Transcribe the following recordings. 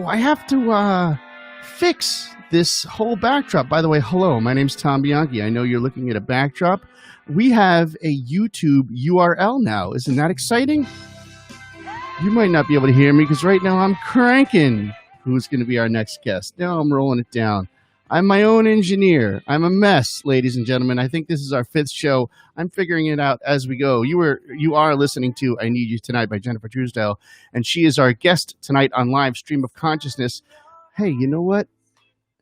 I have to fix this whole backdrop. By the way, hello, my name's Tom Bianchi. I know you're looking at a backdrop. We have a YouTube URL now. Isn't that exciting? You might not be able to hear me because right now I'm cranking who's going to be our next guest. Now I'm rolling it down. I'm my own engineer. I'm a mess, ladies and gentlemen. I think this is our 5th show. I'm figuring it out as we go. You are listening to I Need You Tonight by Jennifer Truesdale, and she is our guest tonight on Live Stream of Consciousness. Hey, you know what?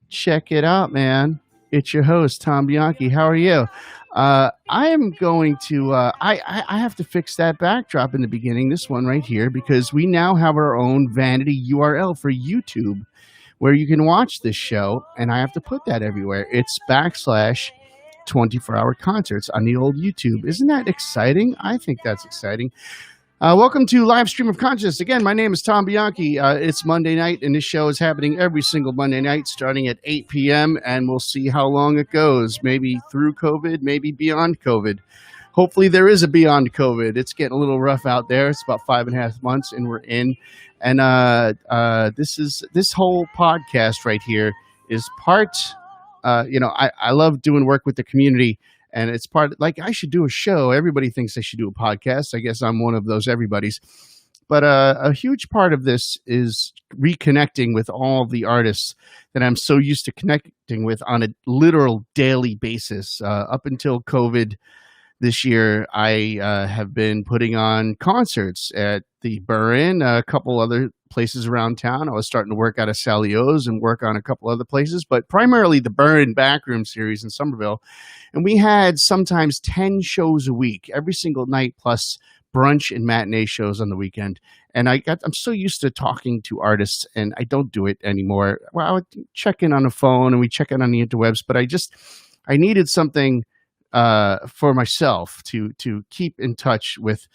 Check it out, man. It's your host, Tom Bianchi. How are you? I am going to, I have to fix that backdrop in the beginning, this one right here, because we now have our own vanity URL for YouTube where you can watch this show, and I have to put that everywhere. It's / 24-hour concerts on the old YouTube. Isn't that exciting? I think that's exciting. Welcome to Live Stream of Consciousness. Again, my name is Tom Bianchi. It's Monday night, and this show is happening every single Monday night starting at 8 p.m., and we'll see how long it goes. Maybe through COVID, maybe beyond COVID. Hopefully there is a beyond COVID. It's getting a little rough out there. It's about 5.5 months, and we're in. And this whole podcast right here is part, I love doing work with the community. And it's part, like, I should do a show. Everybody thinks I should do a podcast. I guess I'm one of those everybody's. But a huge part of this is reconnecting with all of the artists that I'm so used to connecting with on a literal daily basis. Up until COVID this year, I have been putting on concerts at the Burren, a couple other places around town. I was starting to work out of Salio's and work on a couple other places, but primarily the Burren Backroom series in Somerville. And we had sometimes 10 shows a week, every single night, plus brunch and matinee shows on the weekend. And I'm so used to talking to artists, and I don't do it anymore. Well, I would check in on the phone and we check in on the interwebs, but I needed something for myself to keep in touch with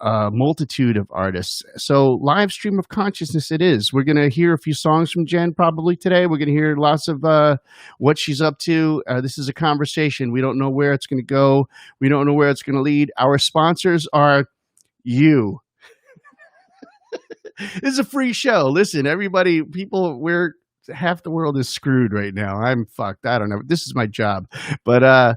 a multitude of artists. So Live Stream of Consciousness it is. We're going to hear a few songs from Jen probably today. We're going to hear lots of what she's up to. This is a conversation. We don't know where it's going to go. We don't know where it's going to lead. Our sponsors are you. This is a free show. Listen, everybody, half the world is screwed right now. I'm fucked. I don't know. This is my job. But I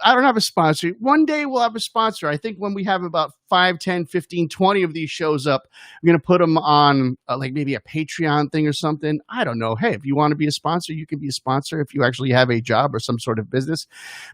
don't have a sponsor. One day we'll have a sponsor. I think when we have about 5, 10, 15, 20 of these shows up, I'm going to put them on like maybe a Patreon thing or something. I don't know. Hey, if you want to be a sponsor, you can be a sponsor if you actually have a job or some sort of business.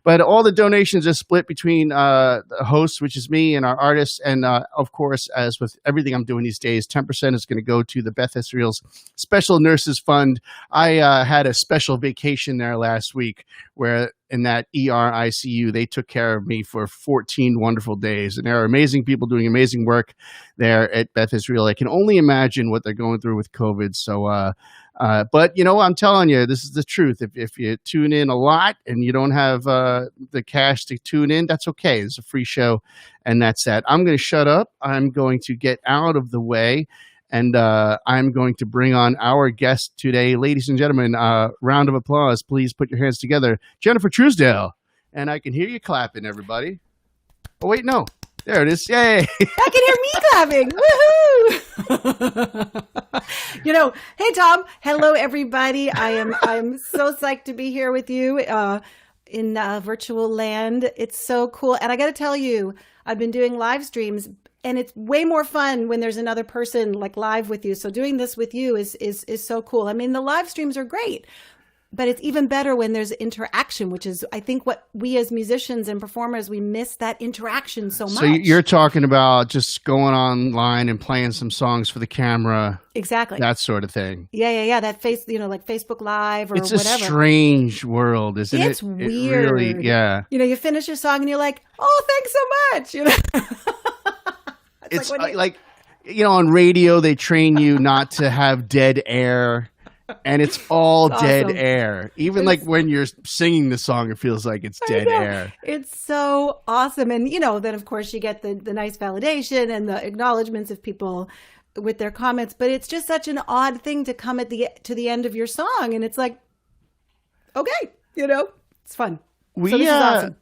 But all the donations are split between the hosts, which is me, and our artists. And of course, as with everything I'm doing these days, 10% is going to go to the Beth Israel's Special Nurses Fund. I had a special vacation there last week where in that ER ICU, they took care of me for 14 wonderful days. And there are amazing people doing amazing work there at Beth Israel. I can only imagine what they're going through with COVID. So, but I'm telling you, this is the truth. If you tune in a lot and you don't have the cash to tune in, that's okay. It's a free show, and that's that. I'm going to shut up. I'm going to get out of the way. And I'm going to bring on our guest today. Ladies and gentlemen, round of applause. Please put your hands together. Jennifer Truesdale. And I can hear you clapping, everybody. Oh, wait, no. There it is. Yay. I can hear me clapping. Woohoo. Hey, Tom. Hello, everybody. I'm so psyched to be here with you in virtual land. It's so cool. And I got to tell you, I've been doing live streams, and it's way more fun when there's another person like live with you. So doing this with you is so cool. I mean, the live streams are great, but it's even better when there's interaction, which is, I think, what we as musicians and performers, we miss that interaction so much. So you're talking about just going online and playing some songs for the camera. Exactly. That sort of thing. Yeah. That like Facebook Live or whatever. It's a strange world, isn't it? It's weird. It really, yeah. You finish your song and you're like, oh, thanks so much. It's like on radio, they train you not to have dead air, and it's all dead air. Even like when you're singing the song, it feels like it's dead air. It's so awesome. And, then, of course, you get the nice validation and the acknowledgments of people with their comments. But it's just such an odd thing to come to the end of your song. And it's like, okay, it's fun. So this is awesome.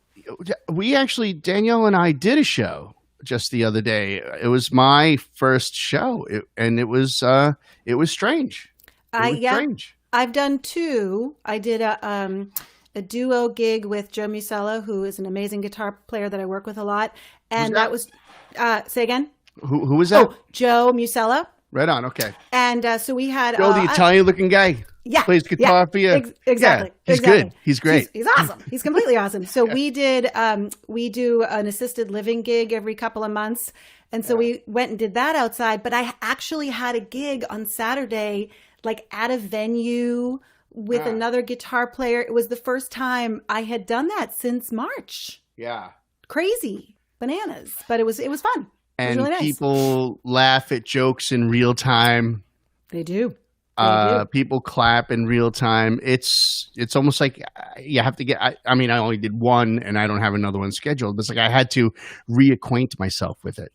We actually, Danielle and I did a show just the other day. It was my first show, and it was strange. It was Yeah, strange. I've done two. I did a duo gig with Joe Musella, who is an amazing guitar player that I work with a lot, Who's and that? that was say again. Who was that? Oh, Joe Musella, Right on. Okay. and so we had Joe, the Italian-looking guy. yeah, Plays guitar for you. Exactly. Yeah, he's exactly. good. He's great. He's awesome. He's completely awesome. So we do an assisted living gig every couple of months. And so we went and did that outside. But I actually had a gig on Saturday, like at a venue with another guitar player. It was the first time I had done that since March. Yeah. Crazy bananas. But it was fun. It was And really nice. people laugh at jokes in real time. They do. People clap in real time. It's almost like you have to get. I mean, I only did one, and I don't have another one scheduled. But it's like I had to reacquaint myself with it.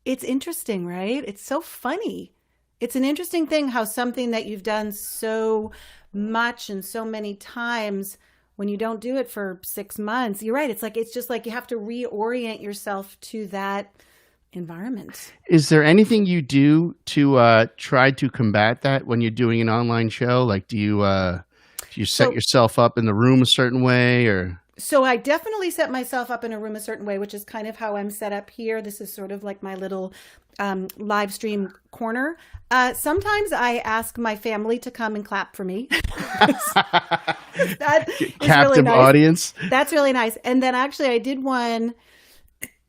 It's interesting, right? It's so funny. It's an interesting thing how something that you've done so much and so many times, when you don't do it for 6 months, you're right. It's just like you have to reorient yourself to that environment. Is there anything you do to try to combat that when you're doing an online show? Like, do you set yourself up in the room a certain way, or? So I definitely set myself up in a room a certain way, which is kind of how I'm set up here. This is sort of like my little live stream corner. Sometimes I ask my family to come and clap for me. That is Captive really nice. audience. That's really nice. And then actually I did one,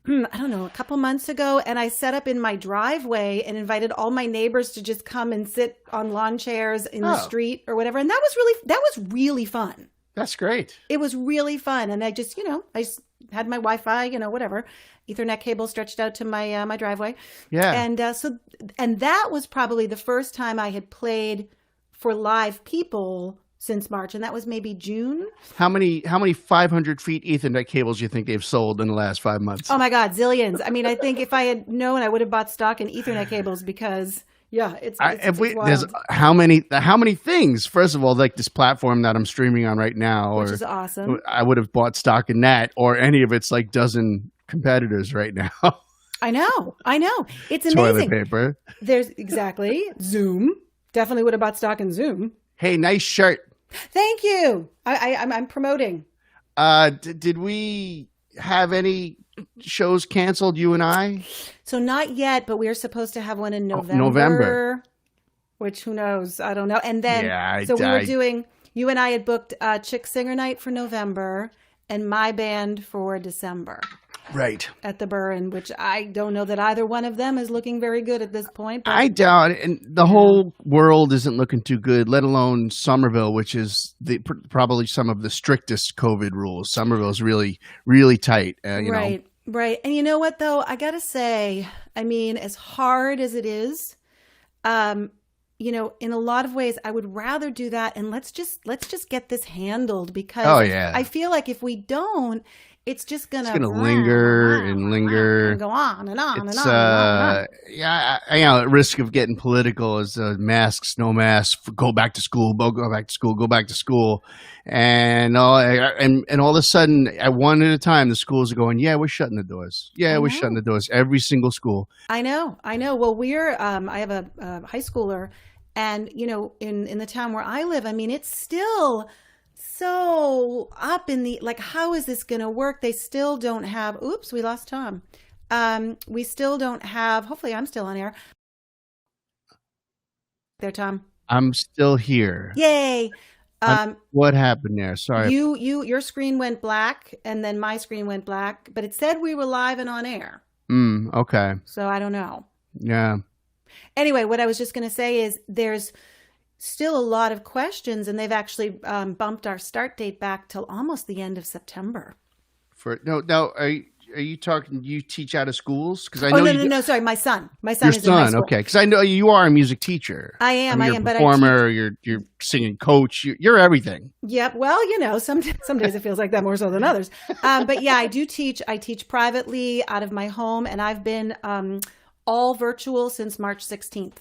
I don't know, a couple months ago, and I set up in my driveway and invited all my neighbors to just come and sit on lawn chairs in the street or whatever. And that was really fun. That's great. It was really fun. And I just had my Wi-Fi, whatever, Ethernet cable stretched out to my my driveway. Yeah. And that was probably the first time I had played for live people since March, and that was maybe June. How many 500 feet Ethernet cables do you think they've sold in the last 5 months? Oh my God, zillions. I mean, I think if I had known, I would have bought stock in Ethernet cables because it's wild. There's how many things? First of all, like this platform that I'm streaming on right now, Which is awesome. I would have bought stock in that or any of its like dozen competitors right now. I know. It's amazing. Toilet paper. There's exactly Zoom. Definitely would have bought stock in Zoom. Hey, nice shirt. Thank you. I'm promoting. Did we have any shows canceled, you and I? So not yet, but we're supposed to have one in November. Which who knows? I don't know. And then we were doing. You and I had booked Chick Singer Night for November and my band for December. Right. At the Burren, which I don't know that either one of them is looking very good at this point. But I doubt it. And the whole world isn't looking too good, let alone Somerville, which is probably some of the strictest COVID rules. Somerville's really, really tight. Right. And you know what, though? I got to say, I mean, as hard as it is, in a lot of ways, I would rather do that. And let's just get this handled because I feel like if we don't, it's just going to linger and linger and go on and on it's, and on. Yeah, at risk of getting political is masks, no masks, go back to school, go back to school, go back to school. And all of a sudden, at one at a time, the schools are going, yeah, we're shutting the doors. Yeah, we're shutting the doors. Every single school. I know. Well, I have a high schooler, and, in the town where I live, I mean, it's still so up in the, like, how is this going to work? They still don't have, oops, we lost Tom. We still don't have, hopefully I'm still on air. There, Tom. I'm still here. Yay. What happened there? Sorry. Your screen went black and then my screen went black, but it said we were live and on air. Okay. So I don't know. Yeah. Anyway, what I was just going to say is there's still a lot of questions, and they've actually bumped our start date back till almost the end of September. Are you talking? You teach out of schools? Because I know. No. Sorry, my son. My son is in high school. Okay, because I know you are a music teacher. I am. You're a but performer. You're singing coach. You're everything. Yep. Well, some days it feels like that more so than others. But yeah, I do teach. I teach privately out of my home, and I've been all virtual since March 16th.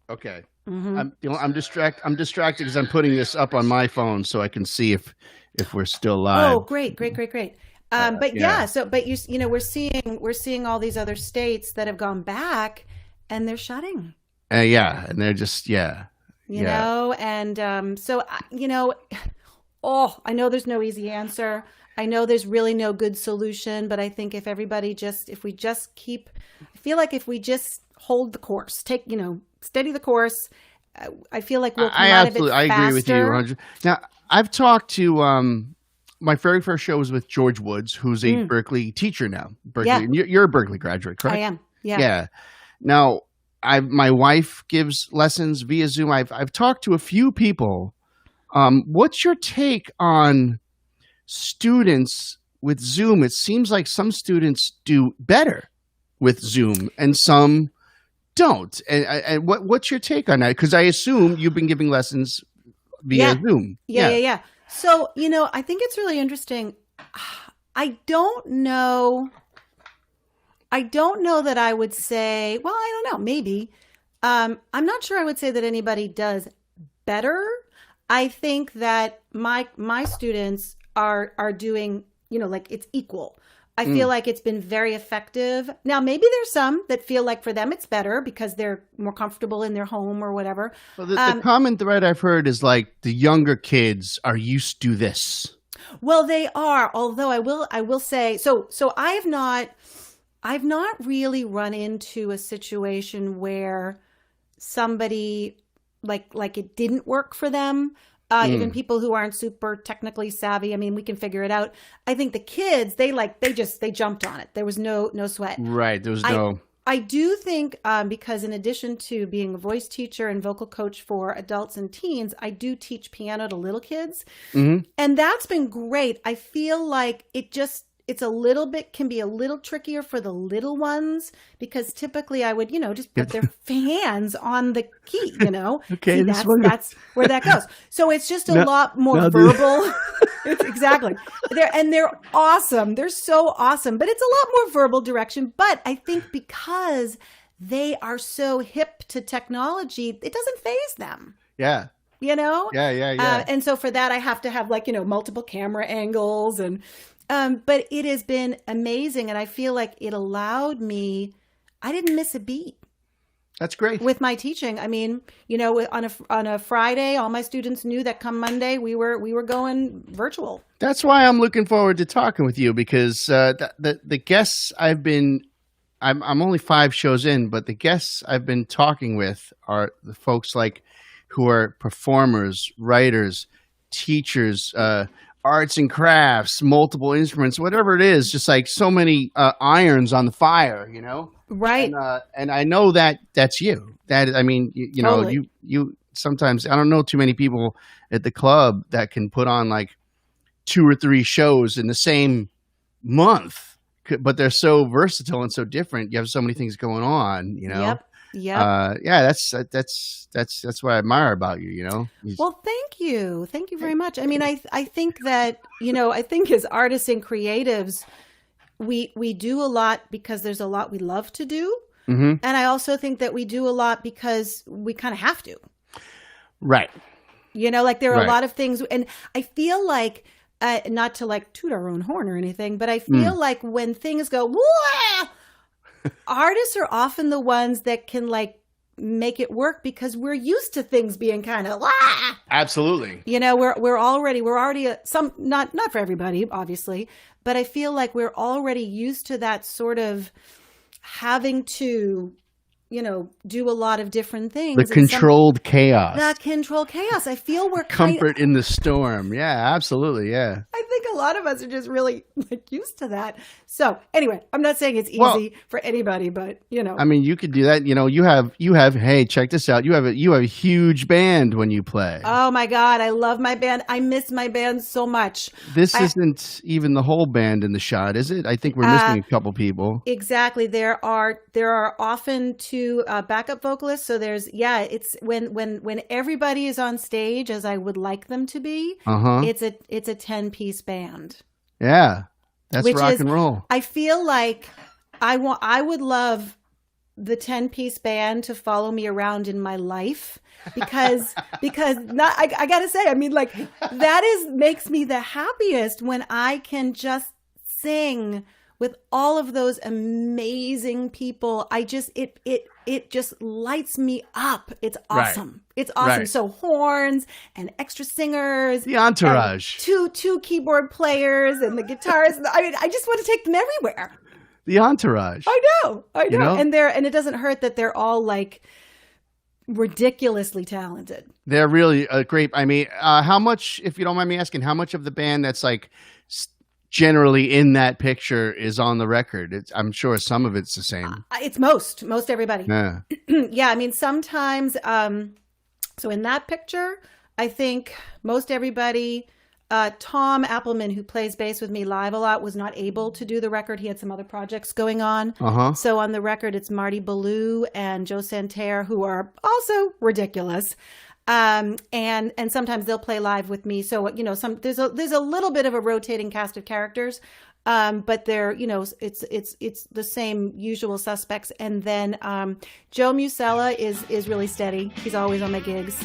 Okay. Mm-hmm. I'm distracted because I'm putting this up on my phone so I can see if we're still live. Oh, great. But Yeah. we're seeing all these other states that have gone back, and they're shutting. Yeah, and they're just You know, and oh, I know there's no easy answer. I know there's really no good solution, but I think if we just keep, I feel like if we just hold the course, steady the course, I feel like we'll come out of it faster. I agree with you 100. Now, I've talked to my very first show was with George Woods, who's a Berkeley teacher now. Berkeley, Yeah. and you're a Berkeley graduate, correct? I am. Yeah. Yeah. Now, my wife gives lessons via Zoom. I've talked to a few people. What's your take on students with Zoom? It seems like some students do better with Zoom and some don't. And what's your take on that? Because I assume you've been giving lessons via Zoom. Yeah. So, I think it's really interesting. I don't know that I would say, well, I don't know, maybe. I'm not sure I would say that anybody does better. I think that my students are doing, like it's equal. I feel like it's been very effective. Now, maybe there's some that feel like for them it's better because they're more comfortable in their home or whatever. Well, the common thread I've heard is like the younger kids are used to this. Well, they are. Although I will say, so I've not really run into a situation where somebody like it didn't work for them. Even people who aren't super technically savvy. I mean, we can figure it out. I think the kids, they jumped on it. There was no sweat. Right. There was no. I do think because in addition to being a voice teacher and vocal coach for adults and teens, I do teach piano to little kids. Mm-hmm. And that's been great. I feel like can be a little trickier for the little ones because typically I would, just put their hands on the key, Okay, see, that's where that goes. So it's just a lot more verbal. Exactly. They're awesome. They're so awesome, but it's a lot more verbal direction. But I think because they are so hip to technology, it doesn't faze them. Yeah. Yeah. And so for that, I have to have multiple camera angles but it has been amazing. And I feel like it allowed me, I didn't miss a beat. That's great. With my teaching. I mean, on a Friday, all my students knew that come Monday, we were going virtual. That's why I'm looking forward to talking with you because the guests I'm only 5 shows in, but the guests I've been talking with are the folks who are performers, writers, teachers, arts and crafts, multiple instruments, whatever it is, just like so many irons on the fire, Right. And I know that's you. That I mean, Totally. you sometimes I don't know too many people at the club that can put on like 2 or 3 shows in the same month, but they're so versatile and so different. You have so many things going on, Yep. That's what I admire about you. Well, thank you very much. I mean, I think that I think as artists and creatives, we do a lot because there's a lot we love to do, and I also think that we do a lot because we kind of have to. Right. There are a lot of things, and I feel like not to toot our own horn or anything, but I feel like when things go, wah! Artists are often the ones that can make it work because we're used to things being kind of Absolutely. We're already some not for everybody obviously, but I feel like we're already used to that sort of having to do a lot of different things. The controlled chaos. I feel we're comfort in the storm. Yeah, absolutely. Yeah. I think a lot of us are just really used to that. So anyway, I'm not saying it's easy for anybody, but I mean, you could do that. You have. Hey, check this out. You have a huge band when you play. Oh my God, I love my band. I miss my band so much. This isn't even the whole band in the shot, is it? I think we're missing a couple people. Exactly. There are often 2 backup vocalists. So it's when everybody is on stage as I would like them to be. It's a 10-piece band. Yeah, that's rock and roll. I feel like I would love the 10-piece band to follow me around in my life because I gotta say, I mean, makes me the happiest when I can just sing with all of those amazing people, it just lights me up. It's awesome. It's awesome. Right. So horns and extra singers, The entourage, two keyboard players, and the guitars. I mean, I just want to take them everywhere. the entourage. I know. You know? And it doesn't hurt that they're all like ridiculously talented. They're really great. I mean, how much, if you don't mind me asking, how much of the band that's like generally in that picture is on the record? I'm sure some of it's the same. It's most everybody. Yeah. Yeah, I mean, sometimes, so in that picture, I think most everybody, Tom Appleman, who plays bass with me live a lot, was not able to do the record. He had some other projects going on. So on the record, it's Marty Ballou and Joe Santerre, who are also ridiculous. And sometimes they'll play live with me. So, you know, there's a little bit of a rotating cast of characters. But they're, you know, it's the same usual suspects. And then Joe Musella is really steady. He's always on my gigs.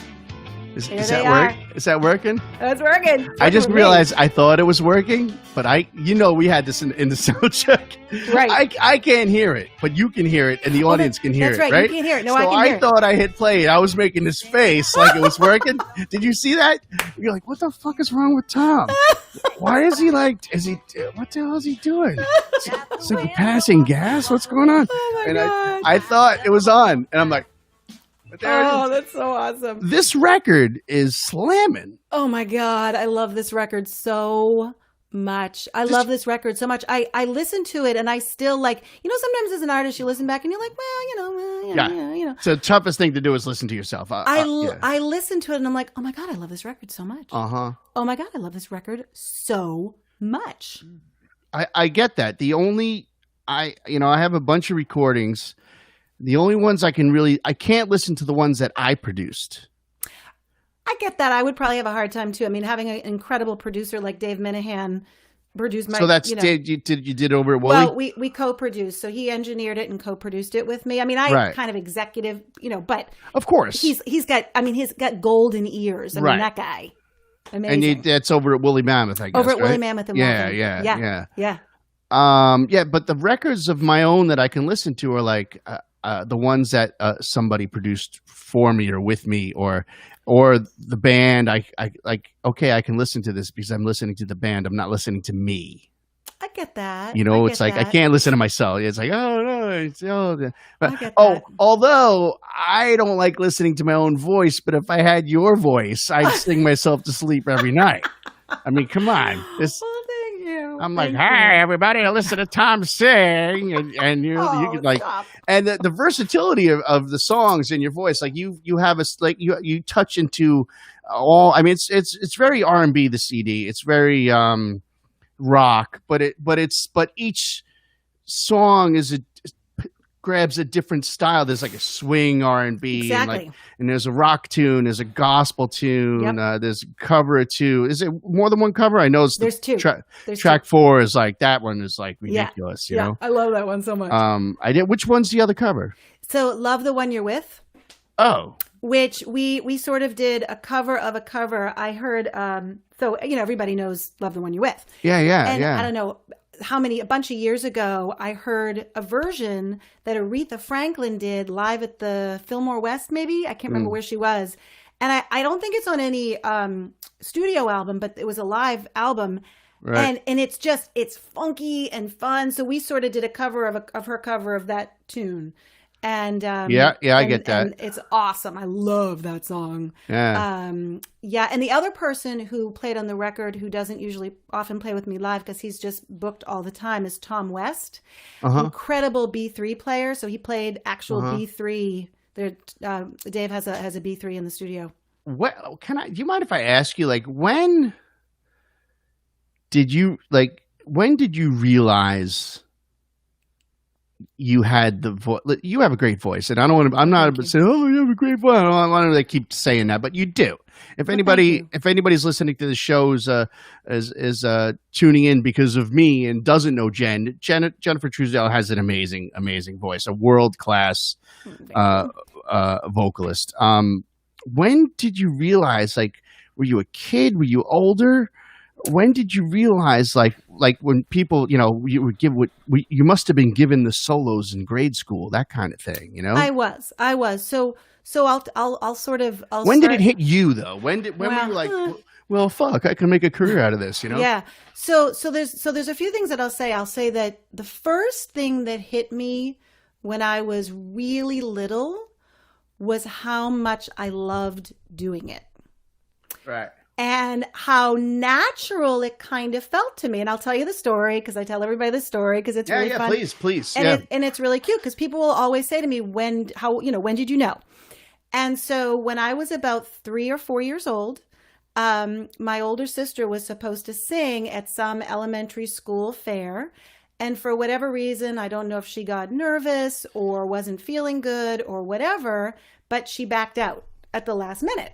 Is that working? Is that working? That's working. I just realized I thought it was working, but we had this in the sound check. Right. I can't hear it, but you can hear it, and the audience can hear it. That's right. You can hear it. No, I can hear it. So I thought I hit play. I was making this face like it was working. Did you see that? You're like, what the fuck is wrong with Tom? Why is he like? What the hell is he doing? It's like passing gas. What's going on? Oh my and God. I thought it was on, and I'm like. Oh, that's so awesome. This record is slamming. Oh my God. I love this record so much. I love this record so much. I listen to it and I still like, you know, sometimes as an artist, you listen back and you're like, well, you know. So the toughest thing to do is listen to yourself. I listen to it and I'm like, oh my God, I love this record so much. Oh my God, I love this record so much. I get that. I have a bunch of recordings. The only ones I can't listen to the ones that I produced. I get that. I would probably have a hard time too. I mean, having an incredible producer like Dave Minahan produced my. So that's you did over at Wooly? Well, we co-produced. So he engineered it and co-produced it with me. I mean, I kind of executive, but of course he's got golden ears. I mean, that guy, amazing. And that's over at Woolly Mammoth, I guess. Over at right? Woolly Mammoth and Yeah. But the records of my own that I can listen to are like. The ones that somebody produced for me or with me or the band, I okay, I can listen to this because I'm listening to the band. I'm not listening to me. I get that. You know, it's like I can't listen to myself. It's like but although I don't like listening to my own voice, but if I had your voice, I'd sing myself to sleep every night. I mean, come on. Well, thank you. I'm like, hey, everybody, listen to Tom sing, and you can like, stop. And the versatility of the songs in your voice, like you have you touch into all. I mean, it's very R&B. The CD, it's very rock, but each song grabs a different style. There's like a swing R&B, exactly. and there's a rock tune, there's a gospel tune, there's a cover or two. Is it more than one cover? I know there's two. Track 4 is like that one is like ridiculous. You know, I love that one so much. I did. Which one's the other cover? So Love the One You're With. Oh, which we sort of did a cover of a cover. I heard. So everybody knows Love the One You're With. Yeah. I don't know. A bunch of years ago, I heard a version that Aretha Franklin did live at the Fillmore West, maybe. I can't remember where she was. And I don't think it's on any studio album, but it was a live album. Right. And it's funky and fun. So we sort of did a cover of her cover of that tune. And I get that. And it's awesome. I love that song. Yeah. And the other person who played on the record, who doesn't usually often play with me live because he's just booked all the time, is Tom West. Incredible B3 player. So he played actual B3. Dave has a B3 in the studio. What do you mind if I ask you, like, when did you realize you had the voice? You have a great voice, and I'm not saying, oh, you have a great voice. I don't want to keep saying that, but you do. If anybody's listening to the shows is tuning in because of me and doesn't know Jennifer Truesdale has an amazing voice, a world class vocalist. When did you realize? Like, were you a kid? Were you older? when did you realize, like when people, you would give you must have been given the solos in grade school, that kind of thing, I was. So I'll sort of, I'll When did it start. hit you though? When were you like, well, fuck, I can make a career out of this, Yeah. So there's a few things that I'll say. I'll say that the first thing that hit me when I was really little was how much I loved doing it. Right. And how natural it kind of felt to me. And I'll tell you the story because I tell everybody the story because it's really fun. Please. And, and it's really cute because people will always say to me, when did you know? And so when I was about 3 or 4 years old, my older sister was supposed to sing at some elementary school fair. And for whatever reason, I don't know if she got nervous or wasn't feeling good or whatever, but she backed out at the last minute.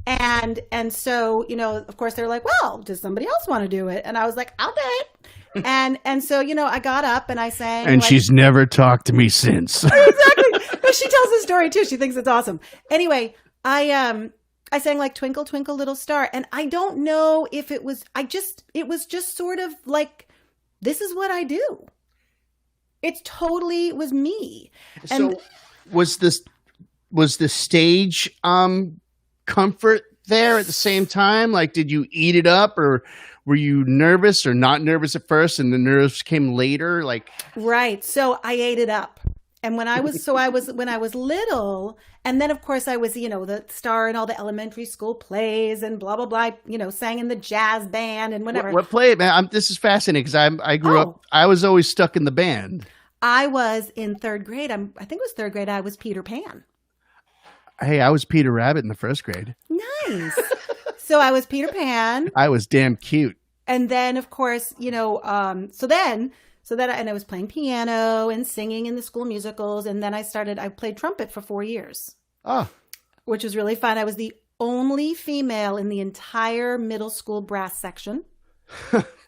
And so, of course they're like, well, does somebody else want to do it? And I was like, I'll do it. And so, I got up and I sang. And she's never talked to me since. Exactly. But she tells the story too. She thinks it's awesome. Anyway, I sang like Twinkle, Twinkle, Little Star. And I don't know if it was just sort of like, this is what I do. It was me. And so was the stage comfort there at the same time? Like, did you eat it up, or were you nervous or not nervous at first and the nerves came later? Like, right. So I ate it up. And when I was little, and then of course I was, the star in all the elementary school plays and blah, blah, blah, sang in the jazz band and whatever. What play, man? This is fascinating because I grew up, I was always stuck in the band. I was in third grade. I think it was third grade. I was Peter Pan. Hey, I was Peter Rabbit in the first grade. Nice. So I was Peter Pan. I was damn cute. And then, of course, so then I was playing piano and singing in the school musicals. And then I played trumpet for 4 years. Oh. Which was really fun. I was the only female in the entire middle school brass section.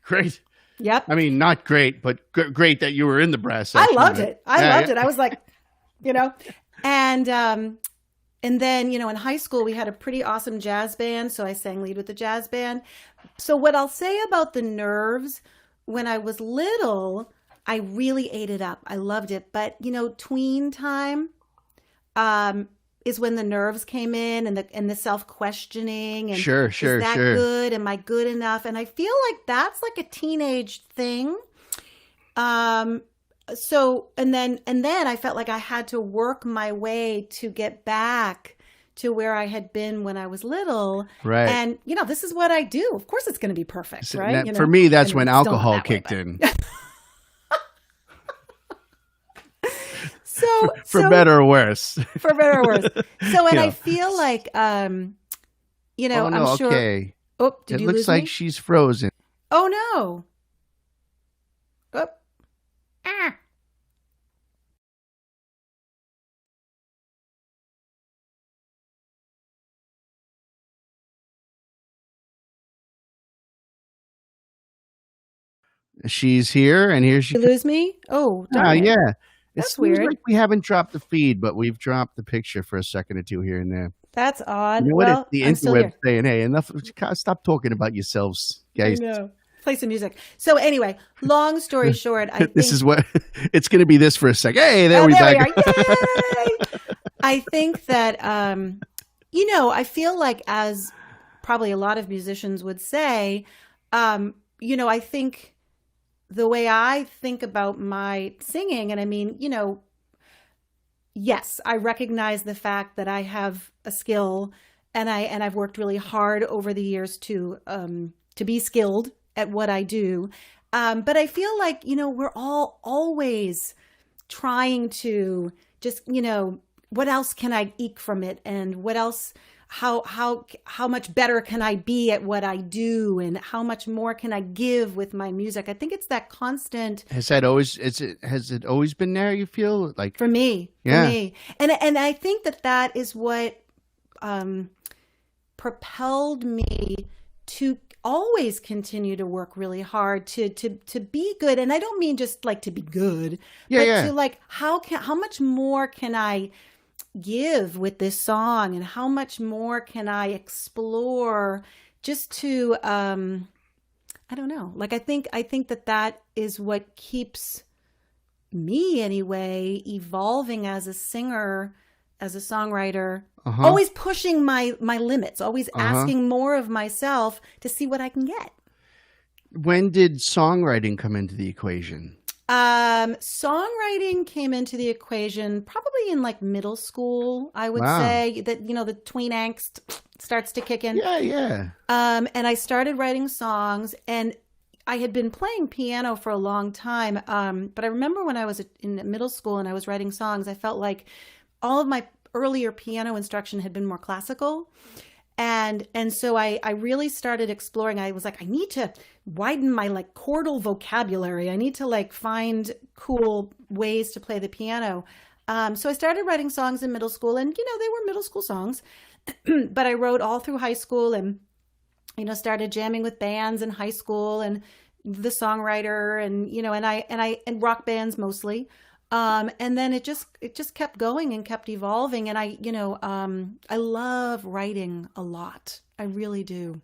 Great. Yep. I mean, not great, but great that you were in the brass section. I loved it. I loved it. I was like, and then, in high school, we had a pretty awesome jazz band. So I sang lead with the jazz band. So what I'll say about the nerves, when I was little, I really ate it up. I loved it. But, tween time is when the nerves came in and the self-questioning. And sure. Is that good? Am I good enough? And I feel like that's like a teenage thing. So, and then I felt like I had to work my way to get back to where I had been when I was little. Right. And, this is what I do. Of course it's going to be perfect, right? For me, that's when alcohol kicked in. For better or worse. For better or worse. So, and Yeah. I feel like, Oh, no, I'm sure. okay. Oh, did you lose me? It looks like she's frozen. Oh, no. Oh. Ah. She's here, and here she Did you lose me? Oh, darn it. yeah. It That's seems weird. like we haven't dropped the feed, but we've dropped the picture for a second or two here and there. That's odd. You know what? Well, The I'm still here. interweb's saying, hey, enough. Stop talking about yourselves, guys. I know. Play some music. So anyway, long story short, I think This is what it's going to be. This for a second. Hey, there we there back. we are. Yay! I think that I feel like, as probably a lot of musicians would say, I think the way I think about my singing, and I mean, yes, I recognize the fact that I have a skill, and I've worked really hard over the years to be skilled at what I do. But I feel like, we're all always trying to just, what else can I eke from it? And what else, how much better can I be at what I do? And how much more can I give with my music? I think it's that constant. Has it always been there, you feel like? For me. Yeah. For me. And I think that is what propelled me to always continue to work really hard to be good. And I don't mean just like to be good, but to like, how much more can I give with this song, and how much more can I explore just to I don't know. Like, I think that is what keeps me anyway, evolving as a singer, as a songwriter, Uh-huh. always pushing my limits, always asking more of myself to see what I can get. When did songwriting come into the equation? Songwriting came into the equation probably in like middle school, I would Wow. say, that, the tween angst starts to kick in. Yeah. And I started writing songs, and I had been playing piano for a long time. But I remember when I was in middle school and I was writing songs, I felt like all of my earlier piano instruction had been more classical. And so I really started exploring. I was like, I need to widen my like chordal vocabulary. I need to like find cool ways to play the piano. So I started writing songs in middle school, and, they were middle school songs, but I wrote all through high school, and, started jamming with bands in high school, and the songwriter, and, and rock bands mostly. And then it just kept going and kept evolving. And I love writing a lot. I really do.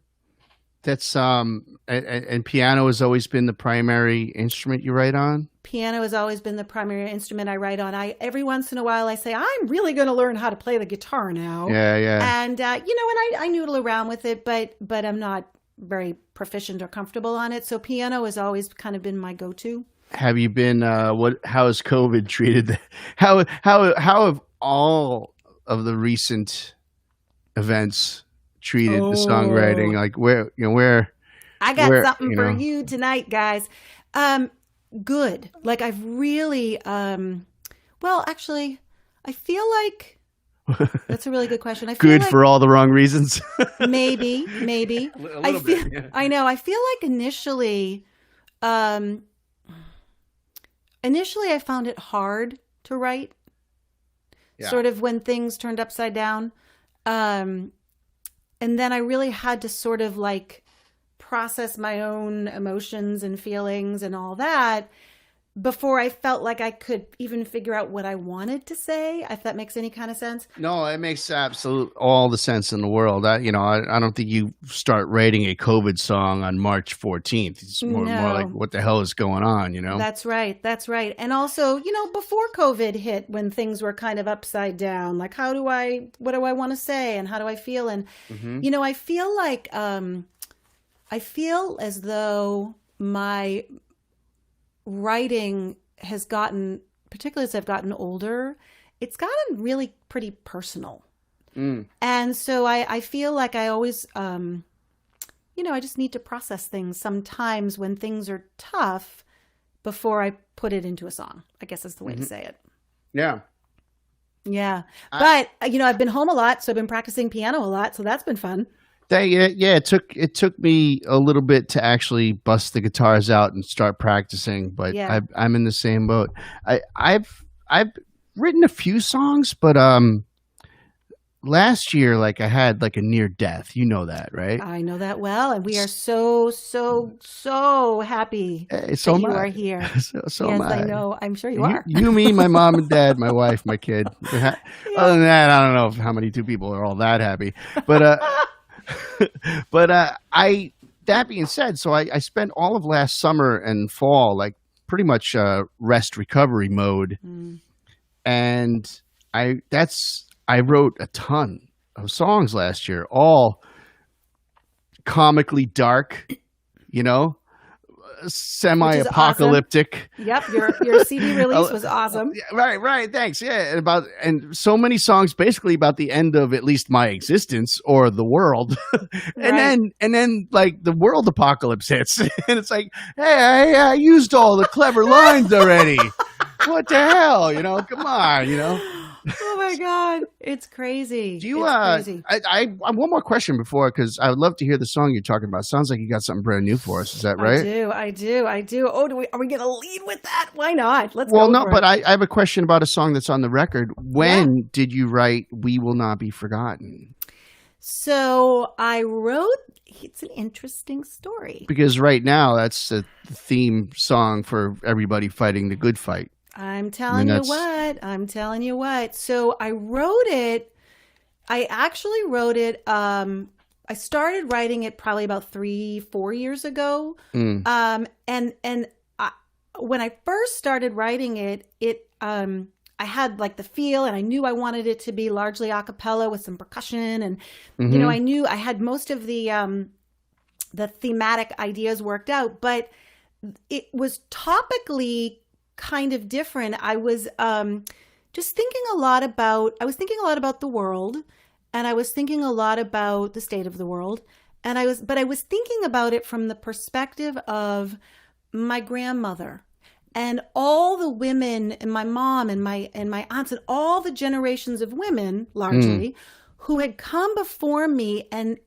That's and piano has always been the primary instrument you write on? Piano has always been the primary instrument I write on. Every once in a while I say, I'm really going to learn how to play the guitar now. Yeah. And, and I noodle around with it, but I'm not very proficient or comfortable on it. So piano has always kind of been my go-to. Have you been how has COVID treated how have all of the recent events treated the songwriting? Like where I got something for you tonight, guys. Good. Like, I've really well, actually, I feel like that's a really good question. I feel good like, for all the wrong reasons. maybe. A little bit. Yeah. I know. I feel like initially I found it hard to write. Yeah. Sort of when things turned upside down. And then I really had to sort of like process my own emotions and feelings and all that before I felt like I could even figure out what I wanted to say, if that makes any kind of sense. No, it makes all the sense in the world. I don't think you start writing a COVID song on March 14th. It's more like, what the hell is going on, That's right. And also, before COVID hit, when things were kind of upside down, like what do I want to say and how do I feel? And, I feel like, I feel as though my writing has gotten, particularly as I've gotten older, it's gotten really pretty personal. And so I feel like I always, I just need to process things sometimes when things are tough before I put it into a song, I guess is the way to say it. Yeah. Yeah. But, I've been home a lot, so I've been practicing piano a lot. So that's been fun. It took me a little bit to actually bust the guitars out and start practicing, but Yeah. I'm in the same boat. I've written a few songs, but last year, like, I had like a near death. You know that, right? I know that well, and we are so happy that you are here. So yes, am I. I know. I'm sure you are. You, me, my mom and dad, my wife, my kid. Other than that, I don't know how many two people are all that happy, but. That being said, so I spent all of last summer and fall like pretty much rest recovery mode, and I wrote a ton of songs last year, all comically dark, semi-apocalyptic. Awesome. Yep, your CD release was awesome. Right. Thanks. Yeah, and so many songs basically about the end of at least my existence or the world, and then like the world apocalypse hits, and it's like, hey, I used all the clever lines already. What the hell, Come on, Oh my God, it's crazy. Do you? It's crazy. I one more question before, because I would love to hear the song you're talking about. Sounds like you got something brand new for us. Is that right? I do. Oh, are we going to lead with that? Why not? Let's go. Well, no, but I have a question about a song that's on the record. When did you write "We Will Not Be Forgotten"? So I wrote. It's an interesting story because right now that's the theme song for everybody fighting the good fight. I'm telling you what. So I wrote it. I actually wrote it. I I started writing it probably about 3-4 years ago. Mm. When I first started writing it, I had like the feel, and I knew I wanted it to be largely a cappella with some percussion, and Mm-hmm. I knew I had most of the thematic ideas worked out, but it was topically kind of different. I was just thinking a lot about. I was thinking a lot about the world, and I was thinking a lot about the state of the world, and I was thinking about it from the perspective of my grandmother and all the women, and my mom and my aunts, and all the generations of women largely who had come before me and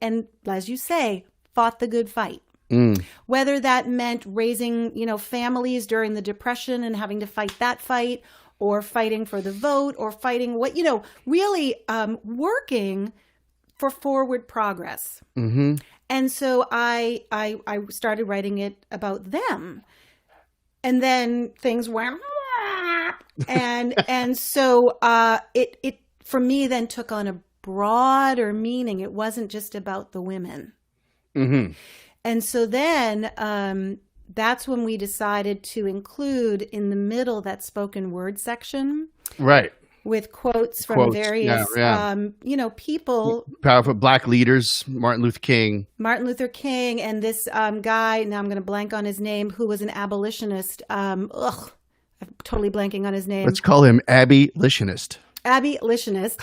as you say, fought the good fight. Whether that meant raising, families during the Depression and having to fight that fight, or fighting for the vote, or fighting really working for forward progress. Mm-hmm. And so I started writing it about them. And then things went, and so it for me then took on a broader meaning. It wasn't just about the women. Mm-hmm. And so then that's when we decided to include in the middle that spoken word section. Right. With quotes from various, people. Powerful Black leaders, Martin Luther King, and this guy, now I'm going to blank on his name, who was an abolitionist. I'm totally blanking on his name. Let's call him abolitionist. Abolitionist.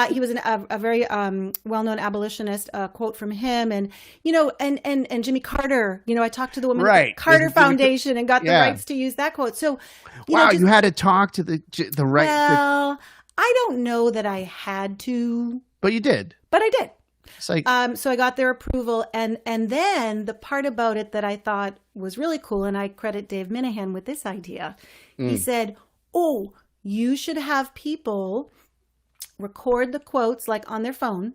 He was a very well-known abolitionist. Quote from him, and and Jimmy Carter. I talked to the woman at the Carter Foundation and got the rights to use that quote. So, you had to talk to the right. Well, I don't know that I had to, but you did. But I did. It's like, so I got their approval, and then the part about it that I thought was really cool, and I credit Dave Minahan with this idea. He said, "Oh, you should have people record the quotes like on their phone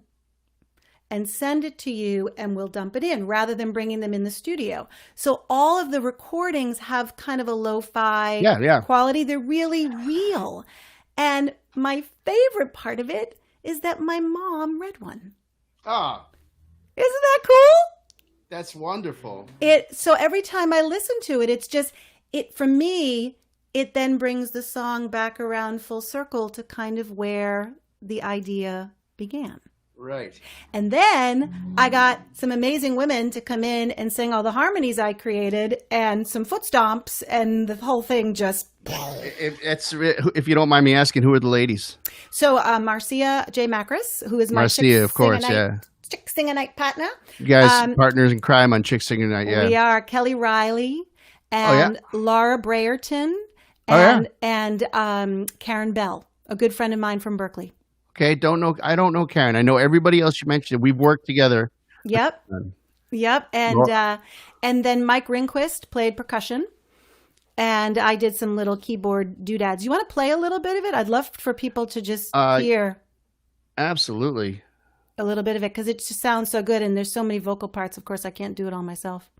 and send it to you, and we'll dump it in rather than bringing them in the studio." So all of the recordings have kind of a lo-fi quality. They're really real. And my favorite part of it is that my mom read one. Ah, isn't that cool? That's wonderful. So every time I listen to it, it's just for me, it then brings the song back around full circle to kind of where the idea began. Right. And then I got some amazing women to come in and sing all the harmonies I created, and some foot stomps, and the whole thing just... If you don't mind me asking, who are the ladies? So Marcia J. Macris, who is my Marcia, of course, Chick Sing-A-Night partner. You guys partners in crime on Chick Sing-A-Night, yeah. We are Kelly Riley and Laura Brayerton and Karen Bell, a good friend of mine from Berkeley. Okay, I don't know Karen. I know everybody else you mentioned. We've worked together. Yep. And then Mike Ringquist played percussion, and I did some little keyboard doodads. You want to play a little bit of it? I'd love for people to just hear. Absolutely. A little bit of it, because it just sounds so good, and there's so many vocal parts. Of course, I can't do it all myself.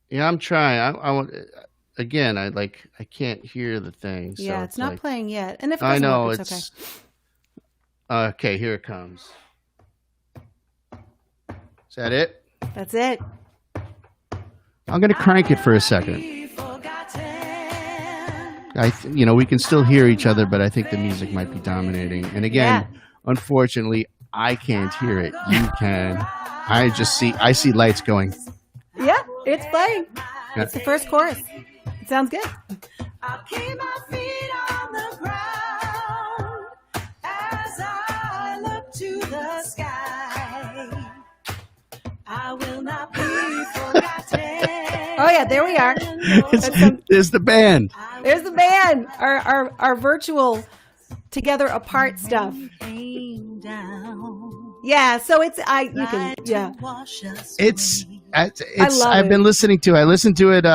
Yeah, I'm trying. I want. Again, I can't hear the thing. So yeah, it's not playing yet. And if it I know work, it's okay. Okay, here it comes. Is that it? That's it. I'm going to crank it for a second. We can still hear each other, but I think the music might be dominating. And again, unfortunately, I can't hear it. You can. I see lights going. Yeah, it's playing. Yeah. It's the first chorus. It sounds good. I'll keep my feet on the ground as I look to the sky. I will not be forgotten. Oh yeah, there we are. There's the band. There's the band. Our virtual together apart stuff. Yeah, so I've been listening to it. I listened to it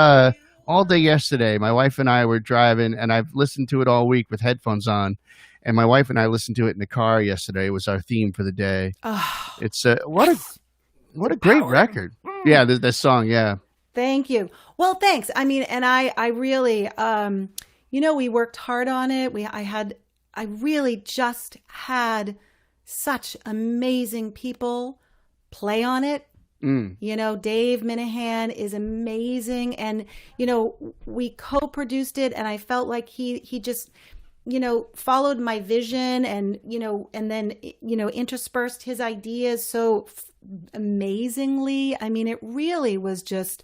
all day yesterday. My wife and I were driving, and I've listened to it all week with headphones on. And my wife and I listened to it in the car yesterday. It was our theme for the day. Oh, it's what a great record. Yeah, this song. Yeah. Thank you. Well, thanks. I mean, and I really, we worked hard on it. I really just had such amazing people play on it. You know, Dave Minahan is amazing. And, you know, we co-produced it, and I felt like he just, you know, followed my vision and, you know, and then, you know, interspersed his ideas so amazingly. I mean, it really was just,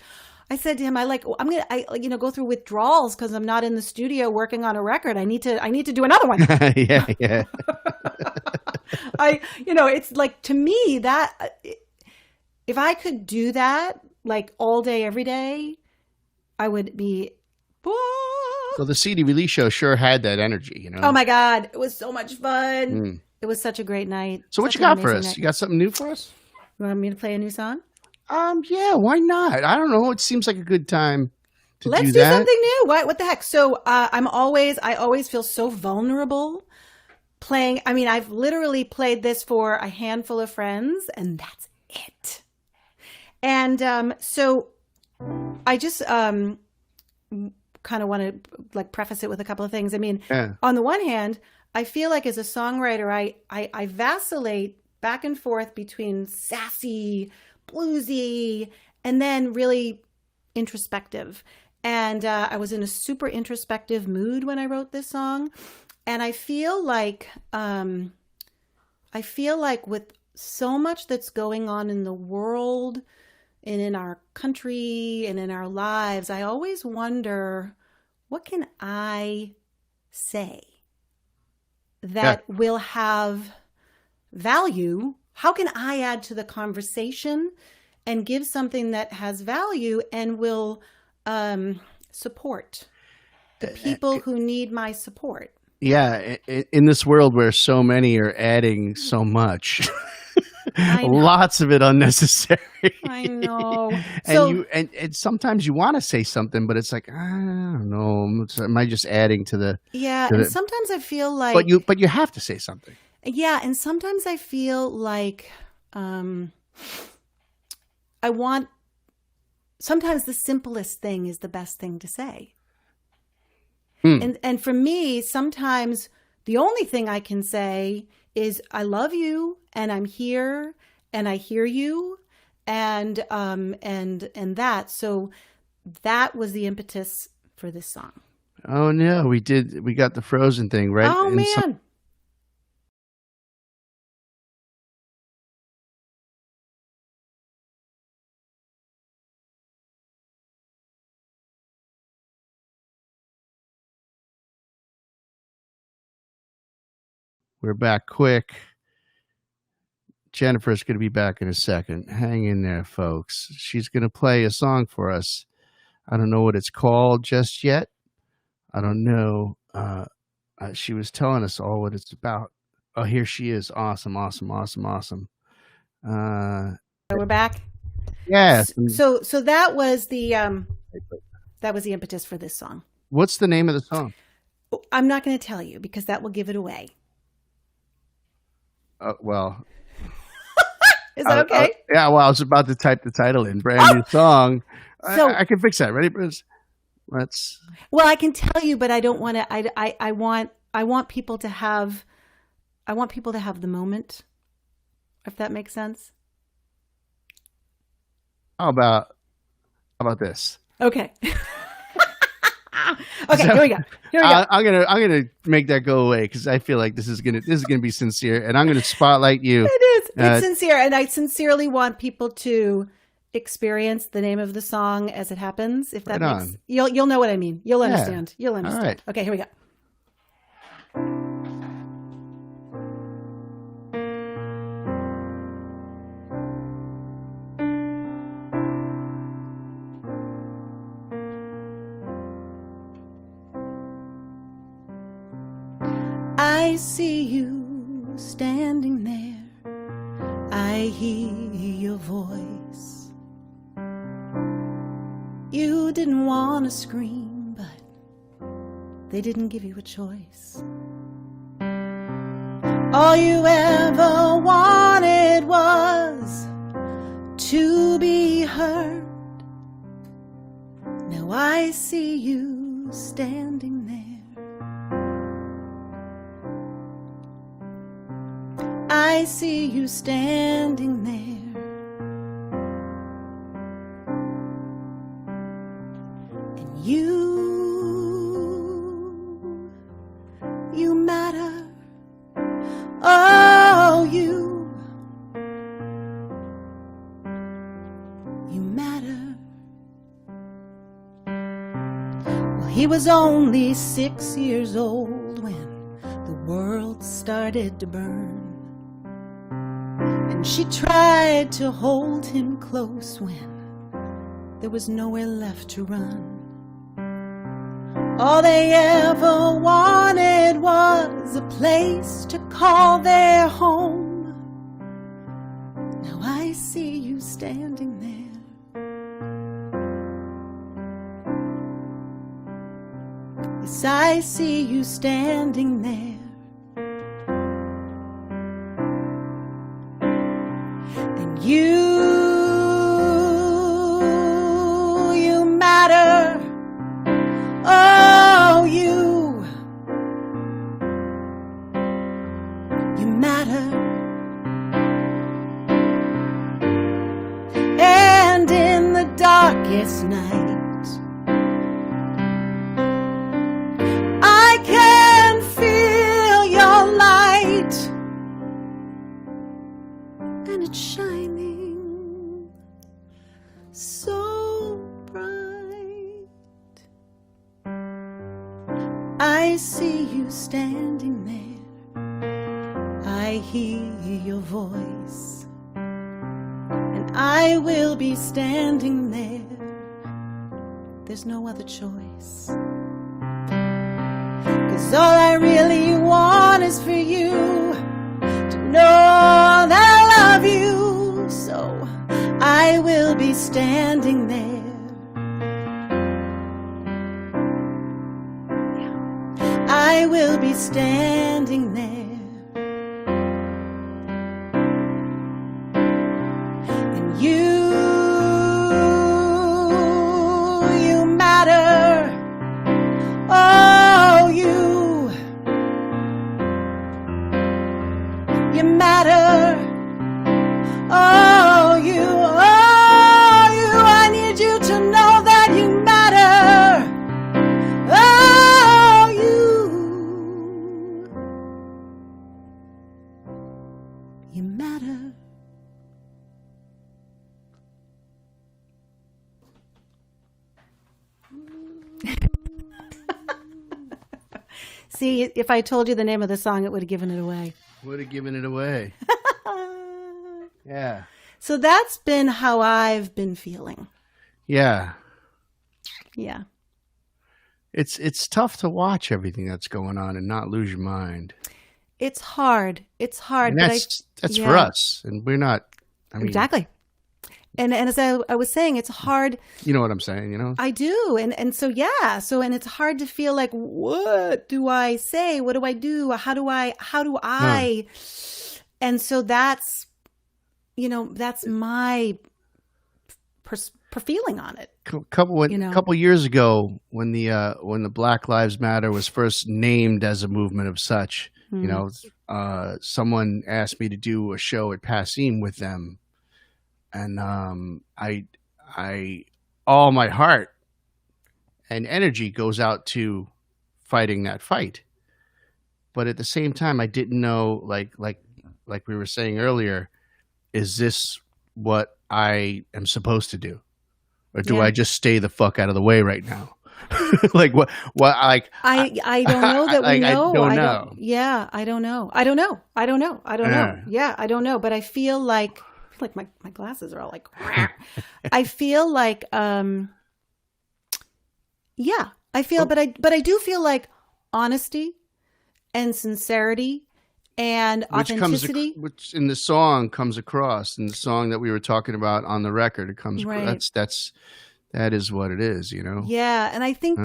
I said to him, I'm going to go through withdrawals because I'm not in the studio working on a record. I need to do another one. Yeah. It's like, to me, that if I could do that like all day, every day, I would be. So the CD release show sure had that energy, you know? Oh my God. It was so much fun. It was such a great night. So what you got for us? Night. You got something new for us? You want me to play a new song? Yeah, why not? I don't know. It seems like a good time to Let's do something new. What the heck? So I always feel so vulnerable playing. I mean, I've literally played this for a handful of friends, and that's it. And so I just kind of want to like preface it with a couple of things. I mean, on the one hand, I feel like as a songwriter, I vacillate back and forth between sassy, bluesy, and then really introspective. And I was in a super introspective mood when I wrote this song. And I feel like with so much that's going on in the world and in our country and in our lives, I always wonder, what can I say that will have value? How can I add to the conversation and give something that has value and will support the people who need my support? Yeah, in this world where so many are adding so much, lots of it unnecessary. I know. And sometimes you want to say something, but it's like, I don't know, am I just adding to the? Yeah, to and the, sometimes I feel like. But you have to say something. Yeah, and sometimes I feel like sometimes the simplest thing is the best thing to say. And for me, sometimes the only thing I can say is I love you and I'm here and I hear you and that. So that was the impetus for this song. Oh no, we got the Frozen thing right. Oh man. We're back quick. Jennifer's going to be back in a second. Hang in there, folks. She's going to play a song for us. I don't know what it's called just yet. I don't know. She was telling us all what it's about. Oh, here she is. Awesome. We're back. Yeah. So that was the impetus for this song. What's the name of the song? I'm not going to tell you because that will give it away. Well, is that okay? Yeah. Well, I was about to type the title in. Brand new song. So, I can fix that. Ready, Bruce? Well, I can tell you, but I don't want to. I want people to have. I want people to have the moment. If that makes sense. How about this? Okay. Okay, here we go. I'm gonna make that go away because I feel like this is gonna be sincere, and I'm gonna spotlight you. It is. It's sincere, and I sincerely want people to experience the name of the song as it happens. If that makes you'll know what I mean. You'll understand. You'll understand. All right. Okay, here we go. I see you standing there. I hear your voice. You didn't want to scream, but they didn't give you a choice. All you ever wanted was to be heard. Now I see you standing there. I see you standing there, and you matter. Oh, you matter. Well, he was only 6 years old when the world started to burn, and she tried to hold him close when there was nowhere left to run. All they ever wanted was a place to call their home. Now I see you standing there. Yes, I see you standing there. And you matter. Oh, you matter. And in the darkest night, I can feel your light, and it's shining so bright. I see you standing there. I hear your voice, and I will be standing there. There's no other choice. 'Cause all I really want is for you to know that I love you. So I will be standing there. I will be standing there. And you matter. Oh, you matter. Oh, you, I need you to know that you matter. Oh, you matter. See, if I told you the name of the song, it would have given it away. Would have given it away. Yeah. So that's been how I've been feeling. Yeah. Yeah. It's tough to watch everything that's going on and not lose your mind. It's hard. It's hard. And that's yeah. for us. And we're not, I mean. Exactly. And as I was saying, it's hard. You know what I'm saying, you know? I do. And so, yeah. So, and it's hard to feel like, what do I say? What do I do? How do I? And so that's, that's my feeling on it. Couple years ago, when the Black Lives Matter was first named as a movement of such, someone asked me to do a show at Passim with them, and I all my heart and energy goes out to fighting that fight, but at the same time, I didn't know, like we were saying earlier, is this what I am supposed to do? Or do I just stay the fuck out of the way right now? Like what? Like I don't know that we know. I don't know. Yeah, I don't know. I don't know. Yeah, I don't know. But I feel like my glasses are all like. I feel like I feel, but I do feel like honesty and sincerity and authenticity, which in the song comes across, in the song that we were talking about on the record, it comes across. That is what it is, Yeah, and I think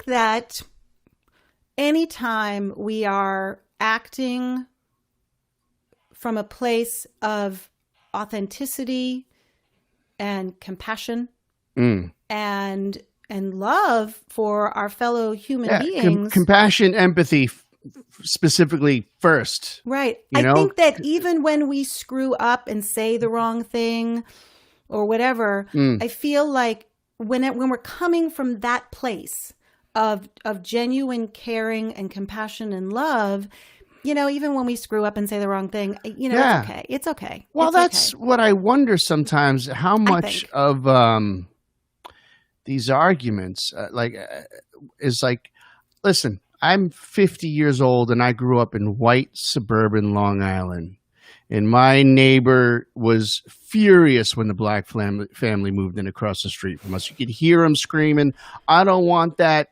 that anytime we are acting from a place of authenticity and compassion and love for our fellow human beings, compassion, empathy, specifically first. Right. You I know? think that even when we screw up and say the wrong thing or whatever, I feel like when we're coming from that place of genuine caring and compassion and love, even when we screw up and say the wrong thing, it's okay. It's okay. Well, It's that's okay. what I wonder sometimes, how much think. of these arguments is like, listen, I'm 50 years old and I grew up in white suburban Long Island. And my neighbor was furious when the black family moved in across the street from us. You could hear him screaming, I don't want that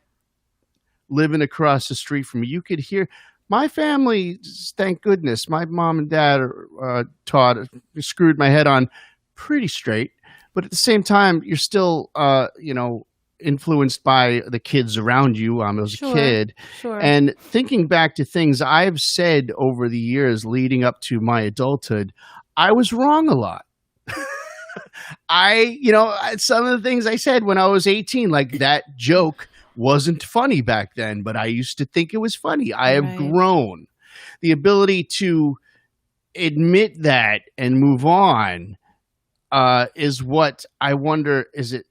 living across the street from me. You could hear my family, thank goodness, my mom and dad screwed my head on pretty straight. But at the same time, you're still, influenced by the kids around you. I was a kid. Sure. And thinking back to things I've said over the years leading up to my adulthood, I was wrong a lot. Some of the things I said when I was 18, like that joke wasn't funny back then, but I used to think it was funny. I have grown. The ability to admit that and move on is what I wonder. Is it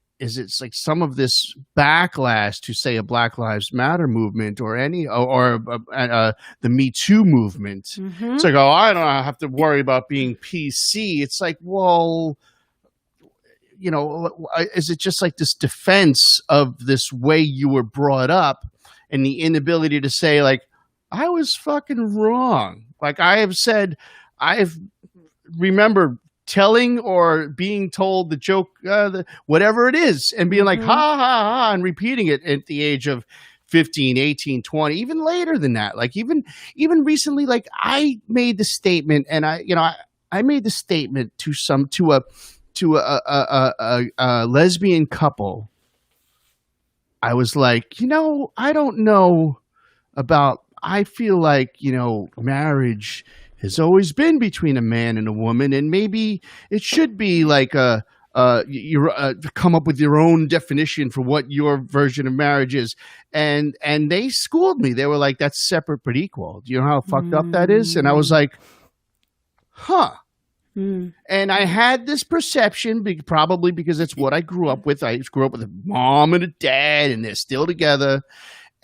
like some of this backlash to, say, a Black Lives Matter movement or the Me Too movement? Mm-hmm. It's like, oh, I don't have to worry about being PC. It's like, well, is it just like this defense of this way you were brought up and the inability to say, like, I was fucking wrong? Like I've remember telling or being told the joke, whatever it is, and being like, ha, ha, ha, and repeating it at the age of 15, 18, 20, even later than that. Like even recently, like I made the statement, and I made the statement to a lesbian couple. I was like, I don't know about, I feel like, marriage has always been between a man and a woman, and maybe it should be like you come up with your own definition for what your version of marriage is. And they schooled me. They were like, that's separate but equal. Do you know how fucked up that is? And I was like, huh. And I had this perception, probably because it's what I grew up with. I grew up with a mom and a dad, and they're still together.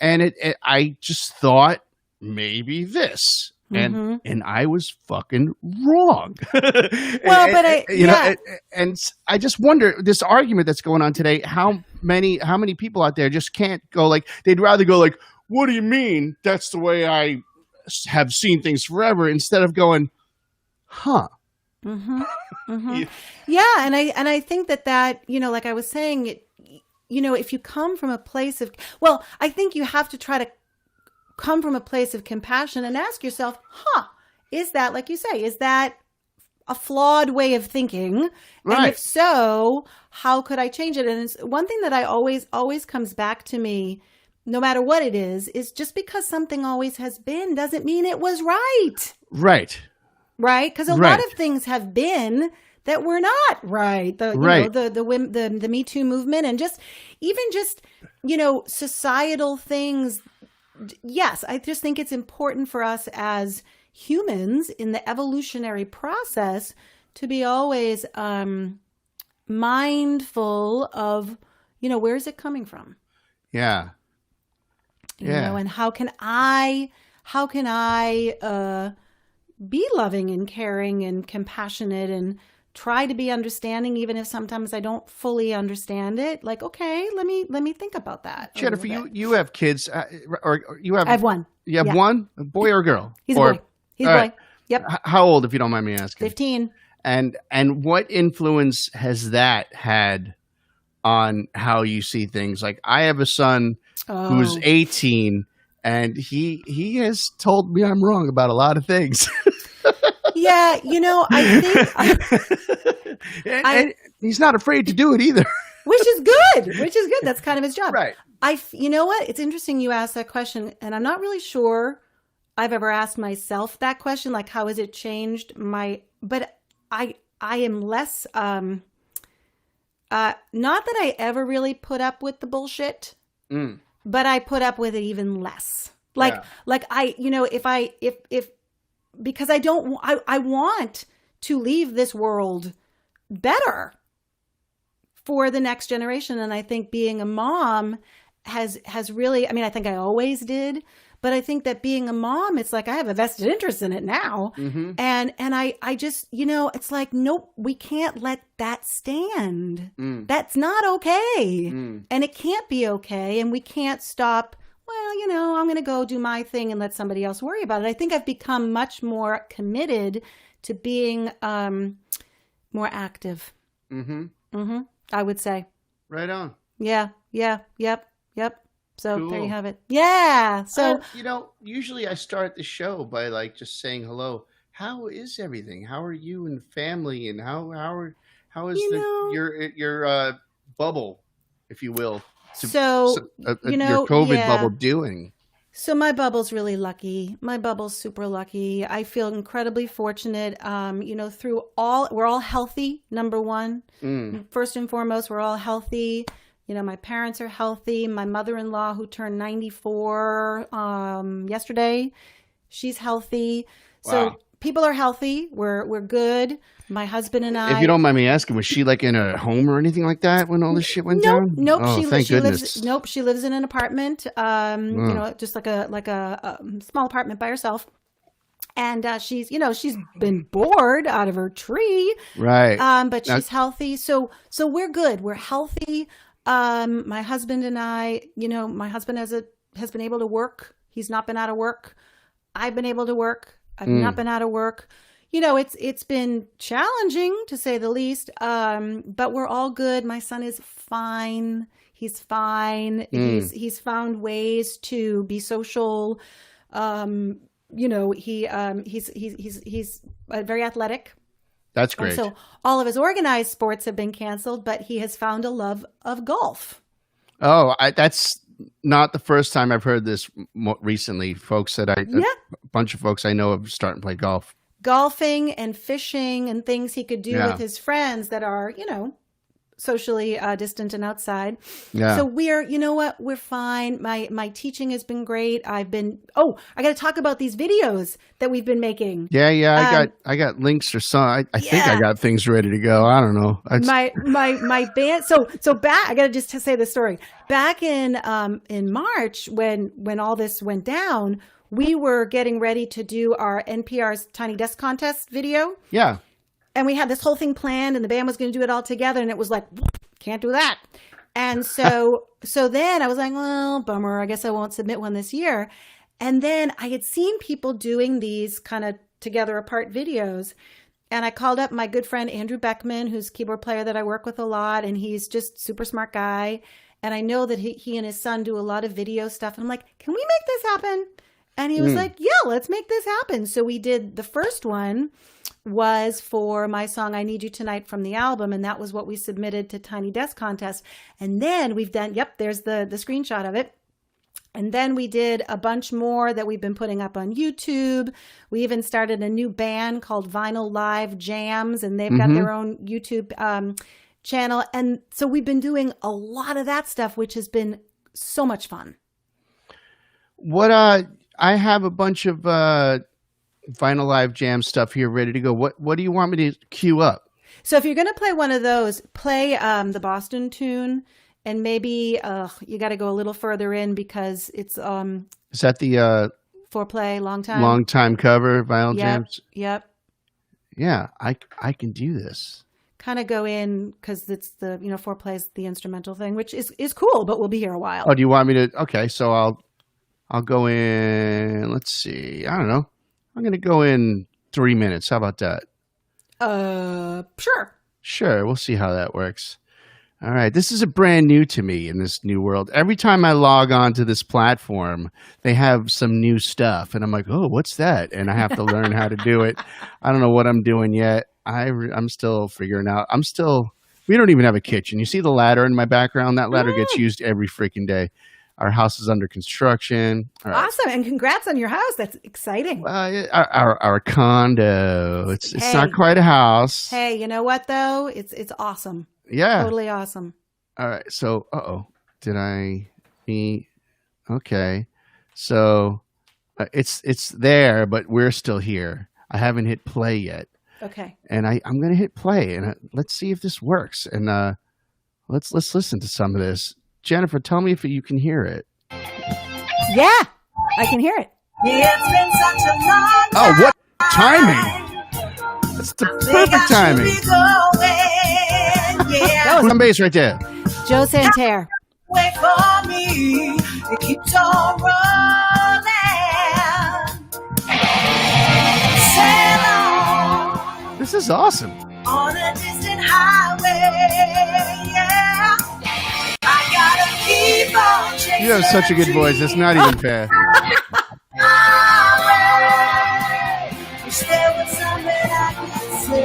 And I just thought maybe this. And I was fucking wrong. And I just wonder, this argument that's going on today, how many people out there just can't go like, they'd rather go like, what do you mean? That's the way I have seen things forever, instead of going, huh. Yeah, and I think that like I was saying, if you come from a place of, I think you have to try to come from a place of compassion and ask yourself, is that, like you say, is that a flawed way of thinking? Right. And if so, how could I change it? And it's one thing that I always comes back to me, no matter what it is just because something always has been doesn't mean it was right. Right. Right? Because a lot of things have been that were not right. The Me Too movement, and just societal things. Yes, I just think it's important for us as humans in the evolutionary process to be always mindful of, where is it coming from? Yeah. And how can I be loving and caring and compassionate and try to be understanding, even if sometimes I don't fully understand it. Like, okay, let me think about that. Jennifer, you have kids, or you have? I have one. You have one, a boy or a girl? He's a boy. He's a boy. Right. Yep. How old, if you don't mind me asking? 15. And what influence has that had on how you see things? Like, I have a son who's 18, and he has told me I'm wrong about a lot of things. Yeah, I think and he's not afraid to do it either. Which is good. That's kind of his job. Right. You know what? It's interesting you asked that question, and I'm not really sure I've ever asked myself that question, like how has it changed but I am less not that I ever really put up with the bullshit, but I put up with it even less. Like, Yeah. if because I want to leave this world better for the next generation. And I think being a mom has really, I mean, I think I always did, but I think that being a mom, it's like I have a vested interest in it now. Mm-hmm. And I just, it's like, nope, we can't let that stand. That's not okay. And it can't be okay. And we can't stop. Well, I'm going to go do my thing and let somebody else worry about it. I think I've become much more committed to being more active. I would say. Right on. Yeah. Yep. So Cool. there you have it. Yeah. So, usually I start the show by like just saying hello. How is everything? How are you and family? And how is your bubble, if you will? Your COVID bubble doing? So my bubble's really lucky. My bubble's super lucky. I feel incredibly fortunate. We're all healthy. Number one, first and foremost, we're all healthy. My parents are healthy. My mother-in-law, who turned 94 yesterday, she's healthy. So Wow. people are healthy. We're good. My husband and I. If you don't mind me asking, was she like in a home or anything like that when all this shit went down? Nope. Oh, thank goodness. She lives in an apartment. Just like a small apartment by herself. And she's been bored out of her tree. Right. But she's healthy. So we're good. We're healthy. My husband and I, my husband has been able to work. He's not been out of work. I've been able to work. I've not been out of work. It's been challenging to say the least. But we're all good. My son is fine. He's fine. He's found ways to be social. He's very athletic. That's great. And so all of his organized sports have been canceled, but he has found a love of golf. Oh, that's not the first time I've heard this recently. Folks a bunch of folks I know have started to play golf. Golfing and fishing and things he could do with his friends that are, socially distant and outside. Yeah. So we're fine. My teaching has been great. I got to talk about these videos that we've been making. Yeah. I got links or something. I think I got things ready to go. I don't know. My band. So back, I got to just say the story. Back in March when all this went down, we were getting ready to do our NPR's Tiny Desk Contest video. Yeah. And we had this whole thing planned and the band was going to do it all together. And it was like, can't do that. And so then I was like, well, bummer. I guess I won't submit one this year. And then I had seen people doing these kind of together apart videos. And I called up my good friend, Andrew Beckman, who's a keyboard player that I work with a lot. And he's just super smart guy. And I know that he and his son do a lot of video stuff. And I'm like, can we make this happen? And he was like, yeah, let's make this happen. So we did, the first one was for my song, I Need You Tonight from the album. And that was what we submitted to Tiny Desk Contest. And then we've done, there's the screenshot of it. And then we did a bunch more that we've been putting up on YouTube. We even started a new band called Vinyl Live Jams, and they've got their own YouTube channel. And so we've been doing a lot of that stuff, which has been so much fun. I have a bunch of Vinyl Live Jam stuff here ready to go. What do you want me to queue up? So if you're going to play one of those, play the Boston tune, and maybe you got to go a little further in because it's is that the Foreplay long time cover Vinyl Jams? Yep. Yeah, I can do this. Kind of go in because it's the Foreplay's the instrumental thing, which is cool, but we'll be here a while. Oh, do you want me to? Okay, so I'll go in. Let's see. I don't know. I'm going to go in 3 minutes. How about that? Sure. Sure. We'll see how that works. All right. This is a brand new to me in this new world. Every time I log on to this platform, they have some new stuff. And I'm like, oh, what's that? And I have to learn how to do it. I don't know what I'm doing yet. I'm still figuring out. We don't even have a kitchen. You see the ladder in my background? That ladder gets used every freaking day. Our house is under construction. Right. Awesome. And congrats on your house. That's exciting. Our condo. It's not quite a house. Hey, you know what though? It's awesome. Yeah. Totally awesome. All right. So, did I be okay? So It's there, but we're still here. I haven't hit play yet, Okay. and I'm gonna hit play, and let's see if this works. And let's listen to some of this. Jennifer, tell me if you can hear it. Yeah, I can hear it. It's been such a long time. Oh, what timing! That's the perfect timing. That was on bass right there. Joe Santerre. Wait for me. It keeps on rolling. Sail on. This is awesome. On a distant highway. Yeah. I gotta keep on chasing. You have such a good voice. It's not even fair. Wish there was something I could say.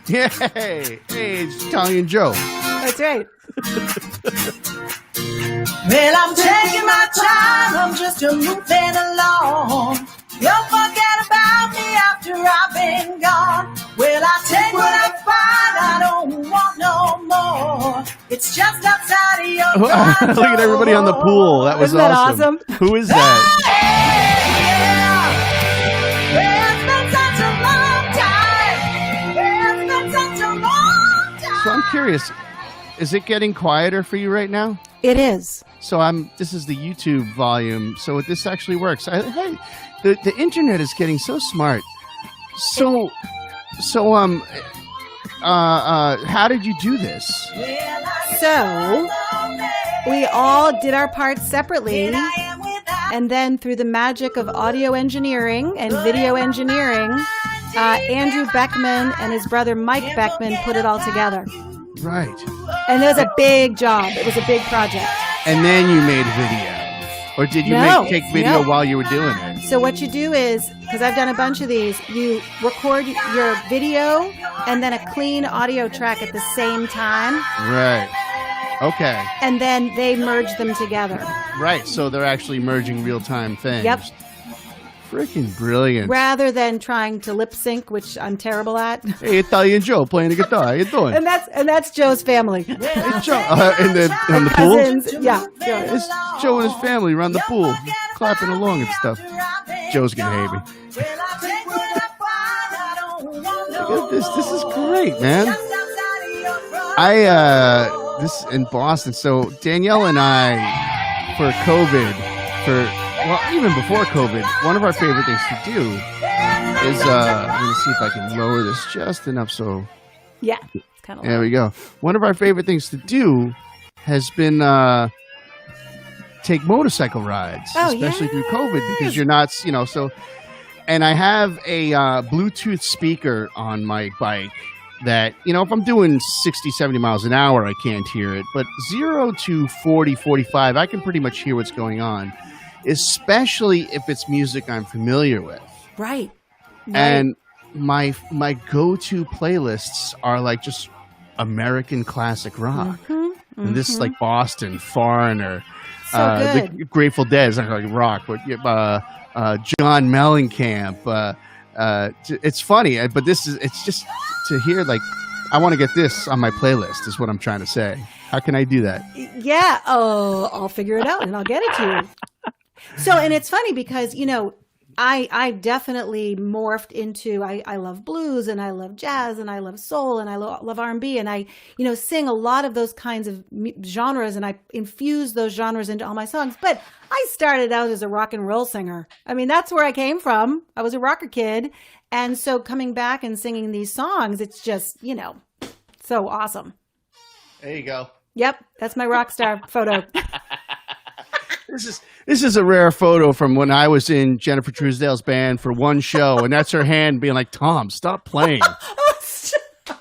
Yay! Hey, it's Italian Joe. That's right. Well, I'm taking my time, I'm just moving along. Don't forget about me after I've been gone. Well, I take what I find, I don't want no more. It's just outside of your Look at everybody on the pool. That was Isn't that awesome. awesome? Who is that? So I'm curious, is it getting quieter for you right now? It is. So this is the YouTube volume. So this actually works. Hey, the internet is getting so smart. So how did you do this? So we all did our parts separately, and then through the magic of audio engineering and video engineering, Andrew Beckman and his brother Mike Beckman put it all together. Right. And it was a big job. It was a big project. And then you made video. Or did you take video while you were doing it? So what you do is, because I've done a bunch of these, you record your video and then a clean audio track at the same time. Right. Okay. And then they merge them together. Right. So they're actually merging real-time things. Yep. Freaking brilliant. Rather than trying to lip sync, which I'm terrible at. Hey, Italian Joe playing the guitar. How you doing? And that's Joe's family. Hey, Joe. On the pool? Cousins. Yeah. It's Joe and his family around the pool, clapping along and stuff. Joe's gonna hate me. Look at this. This is great, man. This in Boston. So Danielle and I, for COVID, even before COVID, one of our favorite things to do is I'm gonna see if I can lower this just enough so. Yeah. It's kind of. There we go. One of our favorite things to do has been take motorcycle rides, especially through COVID, because you're not, so. And I have a Bluetooth speaker on my bike that, if I'm doing 60, 70 miles an hour, I can't hear it. But 0 to 40, 45, I can pretty much hear what's going on, especially if it's music I'm familiar with. Right. And my go-to playlists are like just American classic rock. And this is like Boston, Foreigner, the Grateful Dead is like rock, but John Mellencamp. It's funny, but it's just to hear, like, I want to get this on my playlist is what I'm trying to say. How can I do that? Yeah. Oh, I'll figure it out and I'll get it to you. So, and it's funny because, I definitely morphed into, I love blues and I love jazz and I love soul and I love R&B and I, sing a lot of those kinds of genres and I infuse those genres into all my songs. But I started out as a rock and roll singer. I mean, that's where I came from. I was a rocker kid. And so coming back and singing these songs, it's just, so awesome. There you go. Yep. That's my rock star photo. This is a rare photo from when I was in Jennifer Truesdale's band for one show, and that's her hand being like, "Tom, stop playing."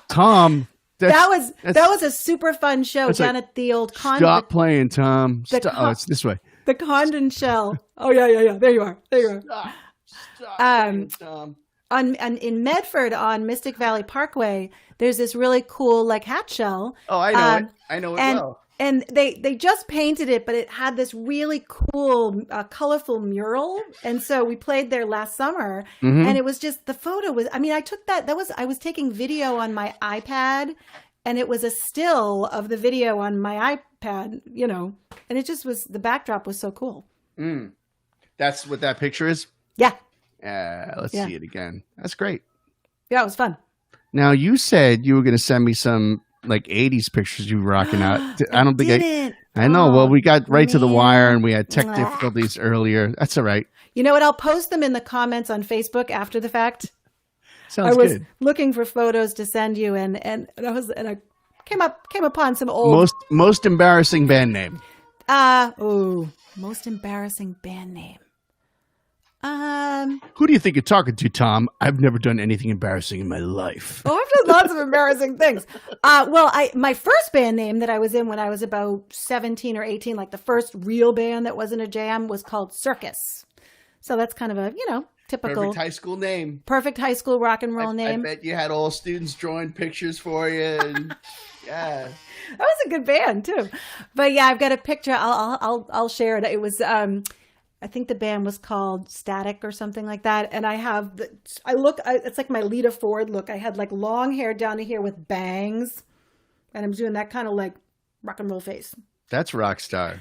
Tom, that was a super fun show down at the old Condon. Stop playing, Tom. Oh, it's this way. The Condon Shell. Oh yeah. There you are. Stop playing, Tom. In Medford on Mystic Valley Parkway, there's this really cool hat shell. Oh, I know it. I know it well. And they just painted it, but it had this really cool, colorful mural. And so we played there last summer, and it was just, the photo was, I took I was taking video on my iPad, and it was a still of the video on my iPad, and it just was, the backdrop was so cool. That's what that picture is? Yeah. Let's see it again. That's great. Yeah, it was fun. Now, you said you were going to send me some like 80s pictures you were rocking out. I don't think I know. Well, we got right to the wire and we had tech difficulties earlier. That's all right. You know what? I'll post them in the comments on Facebook after the fact. Sounds good. I was good. looking for photos to send you, and I came upon some old most embarrassing band name. Most embarrassing band name. Who do you think you're talking to, Tom? I've never done anything embarrassing in my life. Oh, I've done lots of embarrassing things. My first band name that I was in when I was about 17 or 18, like the first real band that wasn't a jam, was called Circus. So that's kind of a, typical. Perfect high school name. Perfect high school rock and roll name. I bet you had all students drawing pictures for you. And, yeah. That was a good band too. But yeah, I've got a picture. I'll share it. It was, I think the band was called Static or something like that. And I have, it's like my Lita Ford look. I had like long hair down to here with bangs. And I'm doing that kind of like rock and roll face. That's rock star.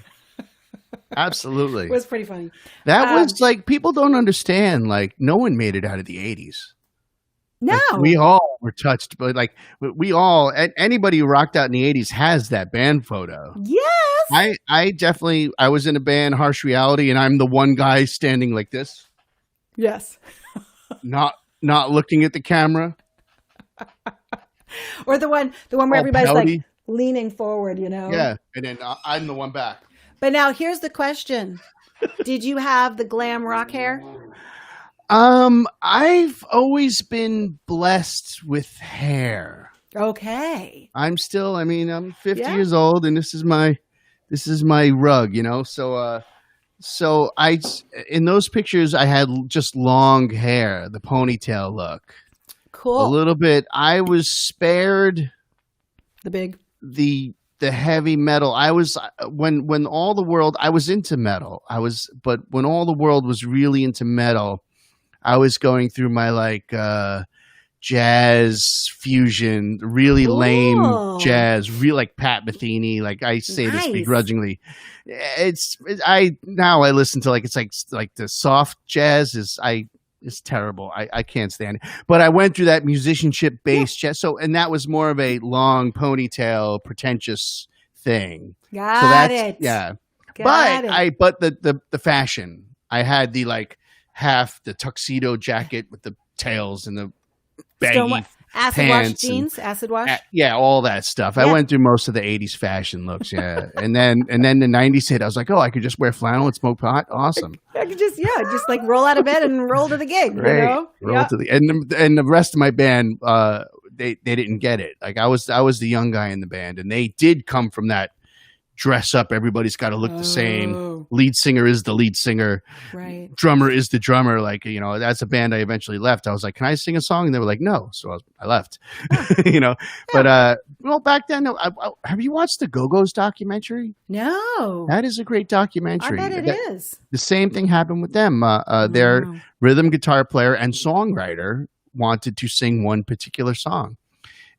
Absolutely. It was pretty funny. That was like, people don't understand, like no one made it out of the 80s. No. Like, we all were touched, but like we all, anybody who rocked out in the 80s has that band photo. Yes. I was in a band, Harsh Reality, and I'm the one guy standing like this. Yes. not looking at the camera. Or the one where everybody's pouty. Like leaning forward, Yeah, and then I'm the one back. But now here's the question. Did you have the glam rock hair? I've always been blessed with hair. Okay. I'm 50 years old, and this is my rug, So in those pictures, I had just long hair, the ponytail look. Cool. A little bit. I was spared the heavy metal. I was when all the world, I was into metal. But when all the world was really into metal, I was going through my like jazz fusion, really lame jazz, real like Pat Metheny. Like I say this begrudgingly. Now I listen to it's like the soft jazz is terrible. I can't stand it. But I went through that musicianship based jazz. So, and that was more of a long ponytail, pretentious thing. Got it. Yeah. But the fashion, I had the like half the tuxedo jacket with the tails and the baggy acid wash jeans, acid wash. All that stuff. I went through most of the 80s fashion looks. Yeah. and then the 90s hit. I was like, I could just wear flannel and smoke pot. Awesome. I could just like roll out of bed and roll to the gig. Right. Roll to the and the rest of my band, they didn't get it. Like I was the young guy in the band, and they did come from that dress up. Everybody's got to look the same. Lead singer is the lead singer. Right. Drummer is the drummer. Like, that's a band I eventually left. I was like, can I sing a song? And they were like, no. So I left, but, back then, have you watched the Go-Go's documentary? No. That is a great documentary. I bet it is. The same thing happened with them. Their rhythm guitar player and songwriter wanted to sing one particular song.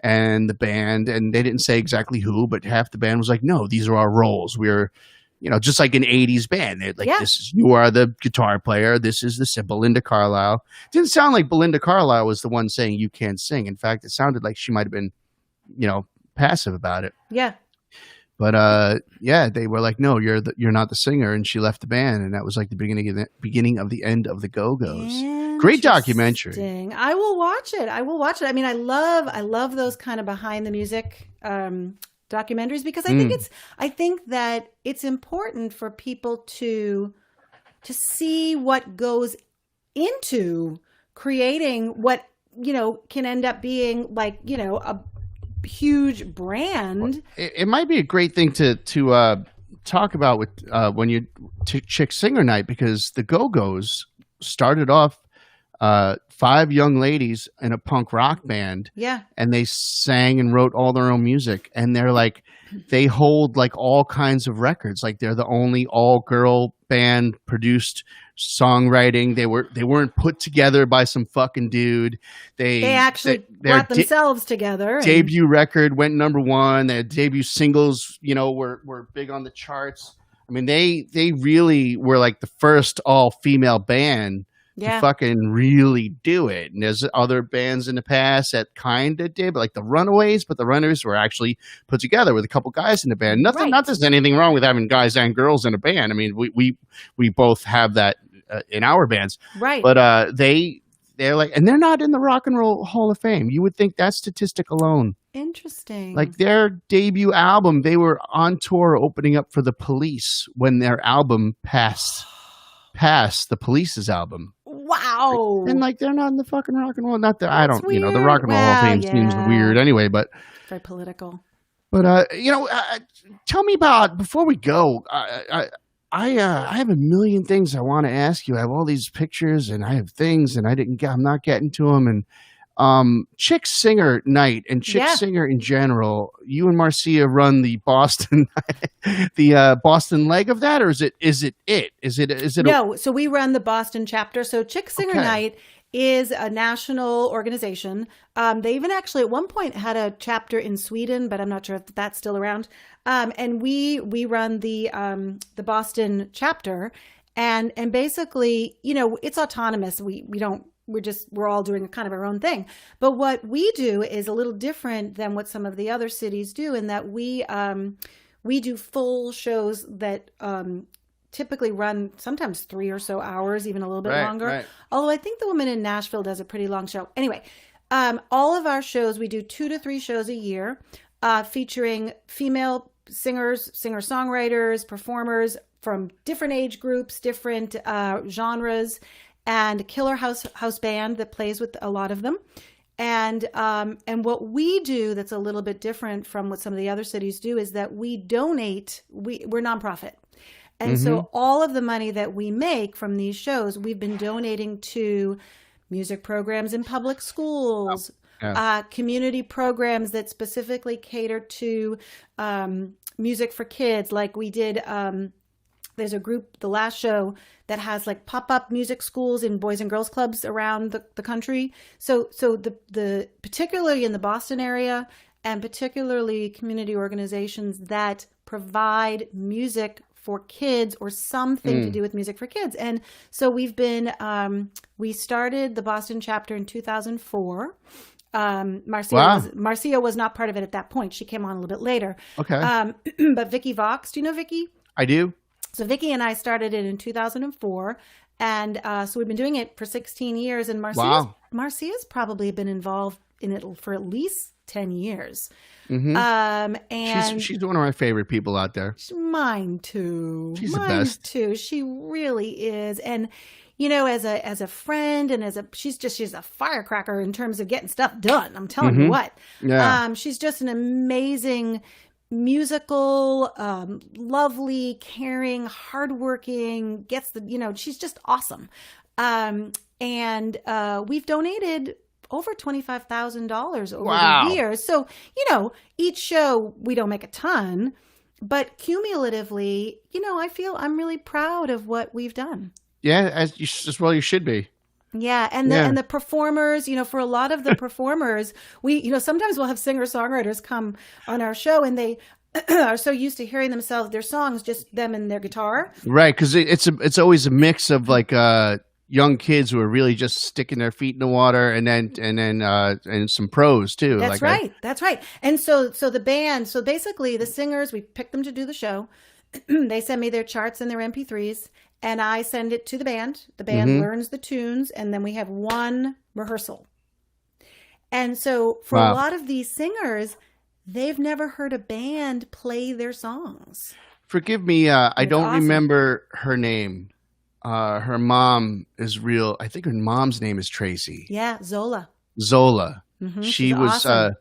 And the band, and they didn't say exactly who, but half the band was like, no, these are our roles. We're, just like an 80s band. They're like, you are the guitar player. This is Belinda Carlisle. It didn't sound like Belinda Carlisle was the one saying you can't sing. In fact, it sounded like she might have been, passive about it. Yeah. But they were like, no, you're not the singer. And she left the band. And that was like the beginning of the end of the Go-Go's. Great documentary. I will watch it. I mean, I love those kind of behind the music documentaries, because I think that it's important for people to see what goes into creating what, can end up being like, a huge brand. It might be a great thing to talk about with when you Chick Singer Night, because the Go-Go's started off 5 young ladies in a punk rock band. Yeah. And they sang and wrote all their own music. And they're like, they hold like all kinds of records. Like they're the only all girl band produced songwriting. They weren't put together by some fucking dude. They actually brought themselves together. Debut record went #1. Their debut singles, were big on the charts. I mean, they really were like the first all female band to fucking really do it. And there's other bands in the past that kind of did, but like the Runaways, but the Runaways were actually put together with a couple guys in the band. Not that there's anything wrong with having guys and girls in a band. I mean, we both have that in our bands. Right. But they're like, and they're not in the Rock and Roll Hall of Fame. You would think that statistic alone. Interesting. Like their debut album, they were on tour opening up for the Police when their album passed the Police's album. Wow. And like they're not in the fucking Rock and Roll. Not that I don't, the Rock and Roll Hall of Fame seems weird anyway. But very political. But tell me about, before we go. I have a million things I want to ask you. I have all these pictures and I have things and I'm not getting to them. And Chick Singer Night and Chick Singer in general, you and Marcia run the Boston, the Boston leg of that, or is it? No, so we run the Boston chapter. So Chick Singer Night is a national organization. They even actually at one point had a chapter in Sweden, but I'm not sure if that's still around. And we run the Boston chapter, and basically, it's autonomous. We're all doing kind of our own thing. But what we do is a little different than what some of the other cities do, in that we do full shows that typically run sometimes 3 or so hours, even a little bit longer. Right. Although I think the woman in Nashville does a pretty long show. Anyway, all of our shows, we do 2 to 3 shows a year, featuring female singers, singer-songwriters, performers from different age groups, different genres, and a killer house band that plays with a lot of them. And what we do that's a little bit different from what some of the other cities do is that we donate. We're nonprofit. And so all of the money that we make from these shows, we've been donating to music programs in public schools, community programs that specifically cater to music for kids. Like we did, there's a group, the last show, that has like pop-up music schools in boys and girls clubs around the country. So the particularly in the Boston area, and particularly community organizations that provide music for kids or something to do with music for kids. And so we've been, we started the Boston chapter in 2004. Marcia was not part of it at that point. She came on a little bit later. Okay. But Vicky Vox, do you know Vicky? I do. So Vicky and I started it in 2004. And so we've been doing it for 16 years. And Marcia's probably been involved in it for at least 10 years. And she's one of my favorite people out there. Mine too. She's the best too. She really is. And as a friend and she's a firecracker in terms of getting stuff done. I'm telling you what. Yeah. She's just an amazing musical, lovely, caring, hardworking, she's just awesome. And we've donated over $25,000 over the years. So, each show we don't make a ton, but cumulatively, I feel I'm really proud of what we've done. Yeah, as well you should be. Yeah, and the performers, for a lot of the performers, we, sometimes we'll have singer-songwriters come on our show and they are so used to hearing their songs, just them and their guitar. Right, because it's always a mix of like young kids who are really just sticking their feet in the water, and then some pros too. That's right. That's right. And so the band, so basically the singers, we pick them to do the show. They send me their charts and their MP3s, and I send it to the band. The band learns the tunes, and then we have one rehearsal. And so for a lot of these singers, they've never heard a band play their songs. Forgive me, I don't remember her name. Her mom is real. I think her mom's name is Tracy. Yeah, Zola. Mm-hmm. She was awesome.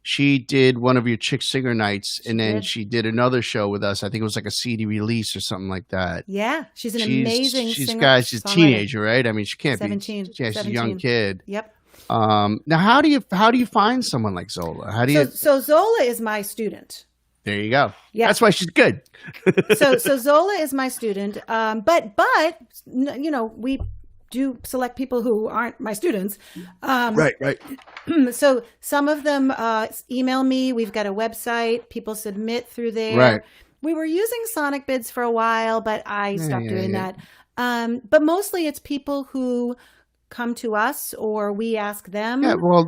she did one of your Chick Singer nights, and then did. she did another show with us. I think it was like a CD release or something like that. Yeah, she's an amazing She's singer. she's a songwriter. teenager, right? I mean, she can't 17. be. Yeah, she's a 17. young kid. Yep. Now, how do you find someone like Zola? How do you? So Zola is my student. There you go. Yeah. That's why she's good. so Zola is my student. But we do select people who aren't my students. Right. So some of them email me. We've got a website. People submit through there. Right. We were using Sonic Bids for a while, but I stopped doing that. But mostly it's people who come to us or we ask them. Yeah, well,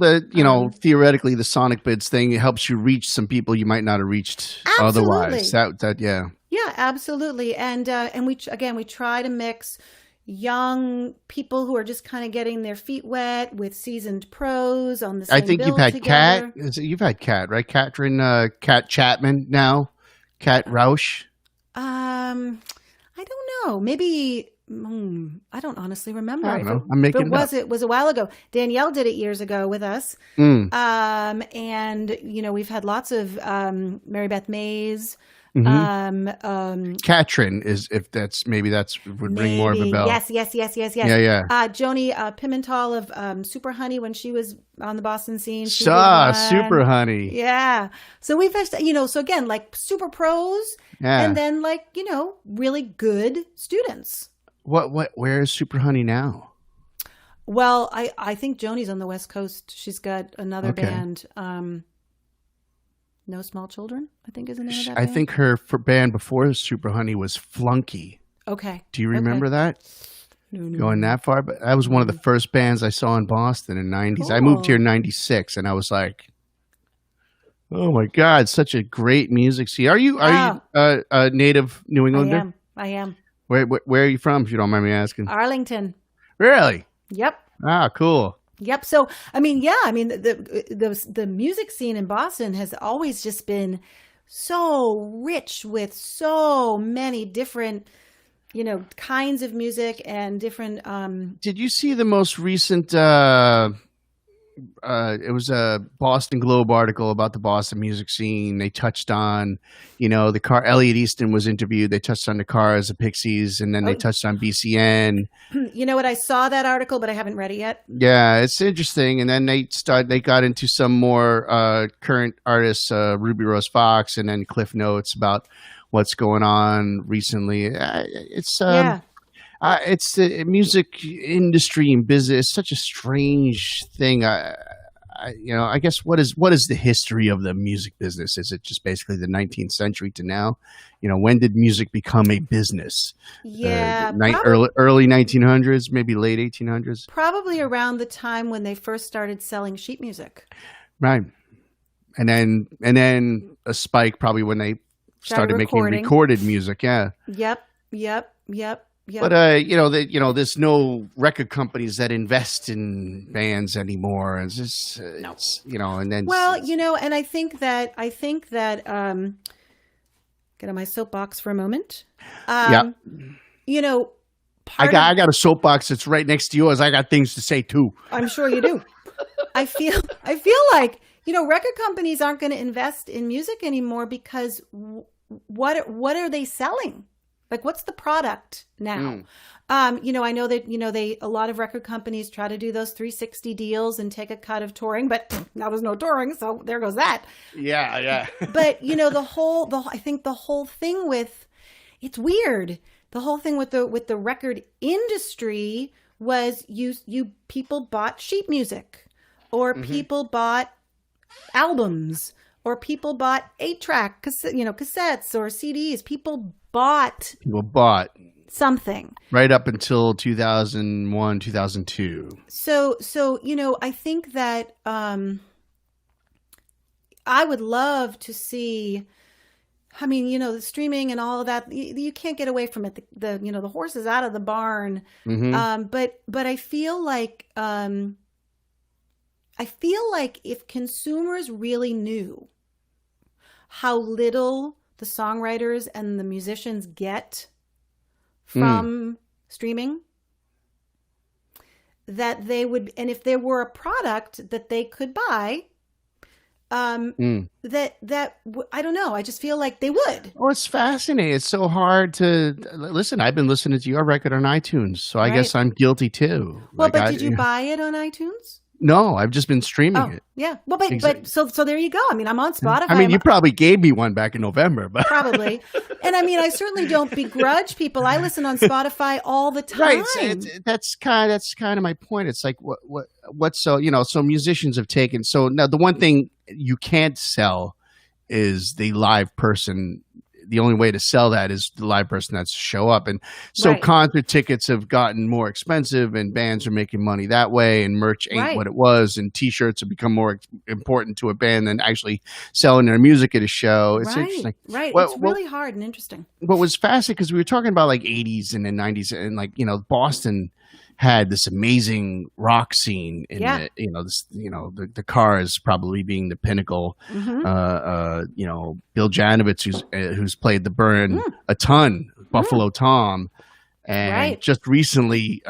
theoretically, the Sonic Bids thing helps you reach some people you might not have reached otherwise. Yeah. Yeah, absolutely. And we try to mix young people who are just kind of getting their feet wet with seasoned pros on the same I think bill you've had together. You've had Kat, right? Kat Chapman now, Kat Rausch. I don't know. Maybe I don't honestly remember. I don't know. I'm making it up. It was a while ago. Danielle did it years ago with us. And we've had lots of Mary Beth Mays. Katrin would ring more of a bell. Yes. Yeah. Joni Pimental of Super Honey when she was on the Boston scene. Super Honey. Yeah. So we've had, so again, like super pros and then really good students. Where is Super Honey now? Well, I think Joni's on the West Coast. She's got another band. No Small Children, I think is the name of that band. I think her band before Super Honey was Flunky. Okay. Do you remember that? No. Going that far? But that was one of the first bands I saw in Boston in the 90s. Cool. I moved here in 96 and I was like, oh my God, such a great music scene. Are you a native New Englander? I am. Where are you from, if you don't mind me asking? Arlington. Really? Yep. Ah, cool. Yep. So, the music scene in Boston has always just been so rich with so many different, kinds of music and different. Did you see the most recent? It was a Boston Globe article about the Boston music scene. They touched on, the car. Elliot Easton was interviewed. They touched on the Cars, the Pixies, and then they touched on BCN. You know what? I saw that article, but I haven't read it yet. Yeah, it's interesting. And then they got into some more current artists, Ruby Rose Fox, and then Cliff Notes about what's going on recently. It's the music industry and business. It's such a strange thing. I guess what is the history of the music business? Is it just basically the 19th century to now? When did music become a business? Yeah, early 1900s, maybe late 1800s. Probably around the time when they first started selling sheet music. Right, and then a spike probably when they started making recorded music. Yeah. Yep. But there's no record companies that invest in bands anymore. It's just no. And then and I think that get on my soapbox for a moment. I got a soapbox that's right next to yours. I got things to say too. I'm sure you do. I feel like record companies aren't going to invest in music anymore because what are they selling? Like, what's the product now? I know that, a lot of record companies try to do those 360 deals and take a cut of touring, but now there's no touring. So there goes that. Yeah. But, I think the whole thing it's weird. The whole thing with the record industry was you people bought sheet music or people bought albums or people bought 8-track cassettes or CDs. People bought something right up until 2001, 2002. So I think that I would love to see. I mean, the streaming and all of that. You can't get away from it. The horse is out of the barn. But I feel like if consumers really knew how little the songwriters and the musicians get from streaming, that they would, and if there were a product that they could buy I don't know. I just feel like they would. Oh, it's fascinating. It's so hard to listen. I've been listening to your record on iTunes, so I guess Right. I'm guilty too. Well, but did you buy it on iTunes? No, I've just been streaming Oh, it. yeah. Well, but Exactly. so there you go. I mean, I'm on Spotify. I mean, you probably gave me one back in November, but probably. And I mean, I certainly don't begrudge people. I listen on Spotify all the time. right. That's kind of my point. It's like what's so so musicians have taken. So now the one thing you can't sell is the live person. The only way to sell that is the live person that's to show up. And so Right. concert tickets have gotten more expensive and bands are making money that way, and merch ain't Right. what it was, and t-shirts have become more important to a band than actually selling their music at a show. It's interesting. Right. Well, It's really hard and interesting. what was fascinating, because we were talking about like 80s and then 90s, and like Boston had this amazing rock scene in Yeah. the Cars probably being the pinnacle. Mhm. Bill Janovitz, who's played the Burn a ton, Buffalo Tom, and Right. just recently,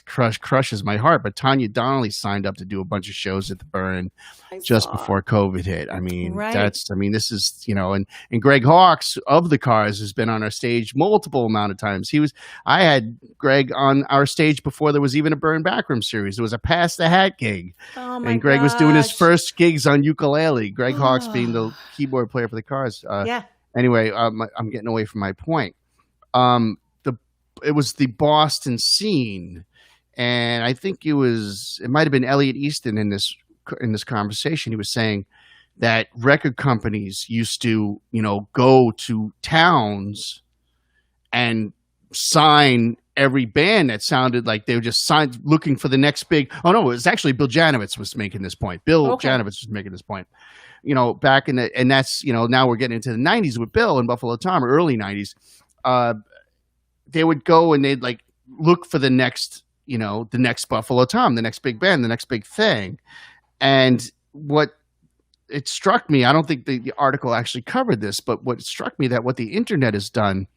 crushes my heart, but Tanya Donnelly signed up to do a bunch of shows at the Burn I just saw. before COVID hit. I mean, Right. this is, and Greg Hawkes of the Cars has been on our stage multiple amount of times. I had Greg on our stage before there was even a Burn Backroom series. It was a Pass the Hat gig. Oh my And Greg was doing his gosh. first gigs on ukulele. Greg Hawkes being the keyboard player for the Cars. Yeah. Anyway, I'm getting away from my point. It was the Boston scene, and I think it might have been Elliot Easton in this conversation. He was saying that record companies used to, go to towns and sign every band that sounded like they were just looking for the next big. Oh no, it was actually Bill Janovitz was making this point. Bill Okay. Janovitz was making this point. Back in and that's now we're getting into the 90s with Bill and Buffalo Tom, or early 90s. They would go and they'd like look for the next Buffalo Tom, the next big band, the next big thing. And what it struck me, I don't think the article actually covered this, but what struck me that what the internet has done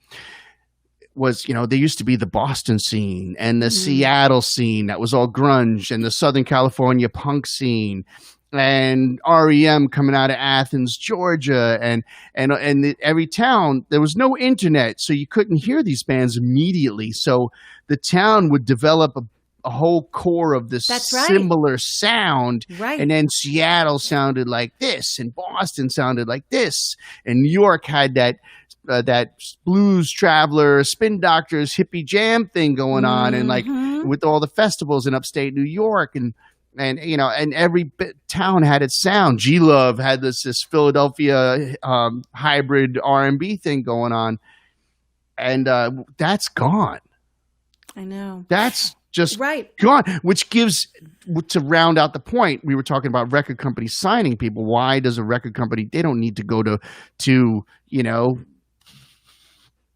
was, there used to be the Boston scene and the Seattle scene that was all grunge, and the Southern California punk scene, and REM coming out of Athens, Georgia, and every town, there was no internet, so you couldn't hear these bands immediately. So the town would develop a whole core of this That's right. similar sound, Right. and then Seattle sounded like this, and Boston sounded like this, and New York had that blues traveler, Spin Doctors, hippie jam thing going on, and like with all the festivals in upstate New York, and every town had its sound. G Love had this Philadelphia hybrid R&B thing going on, and that's gone. I know. That's just Right. gone. Which gives, to round out the point, we were talking about record companies signing people. Why does a record company? They don't need to go to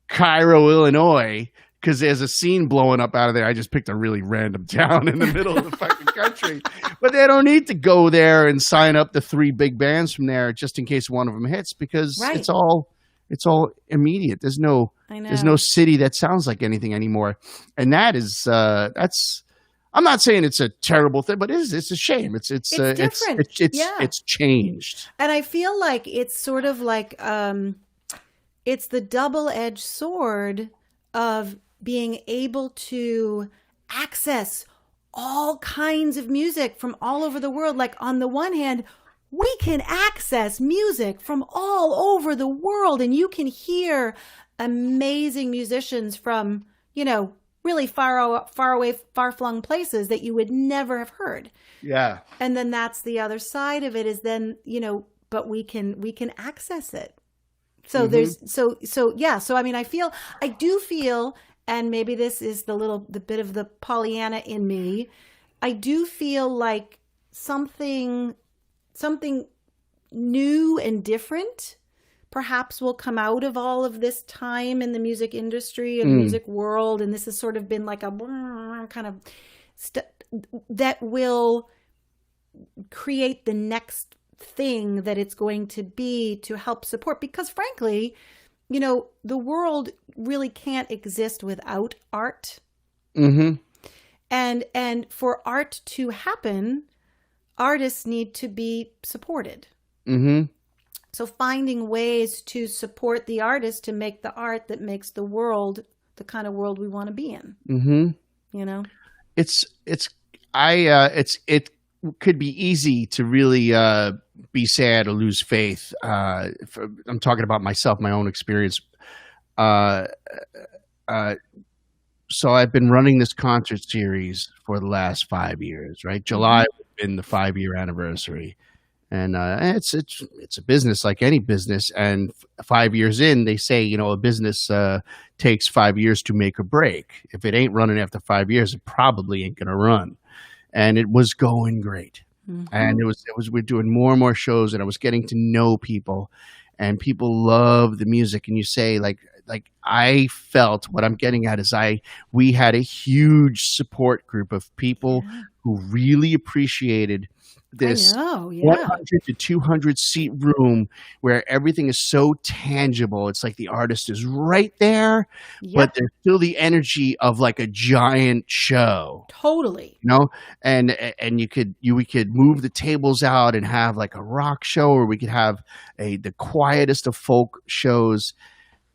Cairo, Illinois, because there's a scene blowing up out of there. I just picked a really random town in the middle of the fucking country. But they don't need to go there and sign up the 3 big bands from there just in case one of them hits, because Right. it's all immediate. There's no city that sounds like anything anymore. And that's I'm not saying it's a terrible thing, but it's a shame. It's different. It's changed. And I feel like it's sort of like it's the double-edged sword of being able to access all kinds of music from all over the world. Like, on the one hand, we can access music from all over the world, and you can hear amazing musicians from, really far away, far-flung places that you would never have heard. Yeah. And then that's the other side of it, is then, but we can access it. So so I mean, I do feel, and maybe this is the bit of the Pollyanna in me, I do feel like something new and different perhaps will come out of all of this time in the music industry and music world. And this has sort of been like a kind of that will create the next thing that it's going to be to help support, because frankly, the world really can't exist without art. Mm-hmm. And for art to happen, artists need to be supported. Mm-hmm. So finding ways to support the artist to make the art that makes the world the kind of world we want to be in. Mm-hmm. You know? It could be easy to really be sad or lose faith. I'm talking about myself, my own experience. Uh, uh, so I've been running this concert series for the last 5 years. Right, July has been the 5-year anniversary, and it's a business like any business. And 5 years in, they say a business takes 5 years to make or break. If it ain't running after 5 years, it probably ain't gonna run. And it was going great. And it was we're doing more and more shows, and I was getting to know people, and people love the music. And you say like I felt what I'm getting at is we had a huge support group of people who really appreciated this I know, yeah. 100 to 200 seat room where everything is so tangible. It's like the artist is right there, but Yep. there's still the energy of like a giant show. Totally. And we could move the tables out and have like a rock show, or we could have the quietest of folk shows.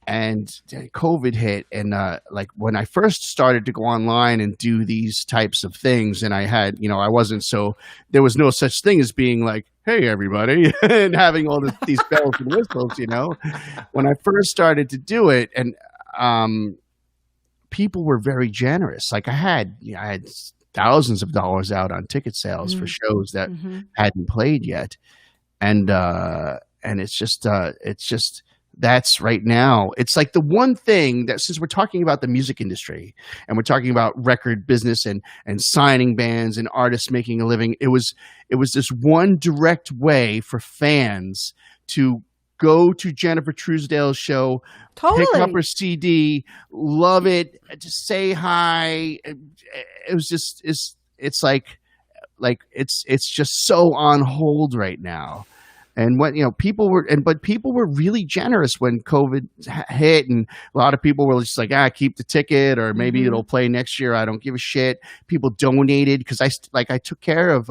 And COVID hit, and like when I first started to go online and do these types of things, and I had, there was no such thing as being like, "Hey, everybody," and having all these bells and whistles. When I first started to do it, and people were very generous. Like I had thousands of dollars out on ticket sales for shows that hadn't played yet, and it's just that's right now. It's like the one thing that, since we're talking about the music industry and we're talking about record business and signing bands and artists making a living, it was this one direct way for fans to go to Jennifer Truesdale's show, Totally. pick up her CD, love it, just say hi. It was just it's like it's just so on hold right now. And what people were really generous when COVID hit, and a lot of people were just like, keep the ticket, or maybe it'll play next year. I don't give a shit. People donated because I took care of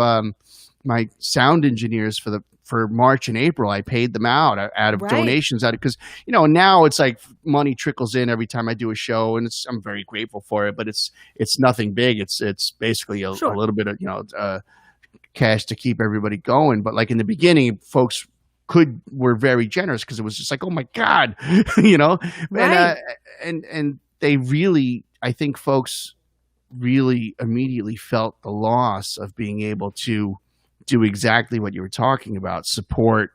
my sound engineers for March and April. I paid them out of donations because now it's like money trickles in every time I do a show, and I'm very grateful for it. But it's nothing big. It's basically a little bit of cash to keep everybody going. But like in the beginning, folks were very generous because it was just like, oh my God, Right. and they really, I think folks really immediately felt the loss of being able to do exactly what you were talking about, support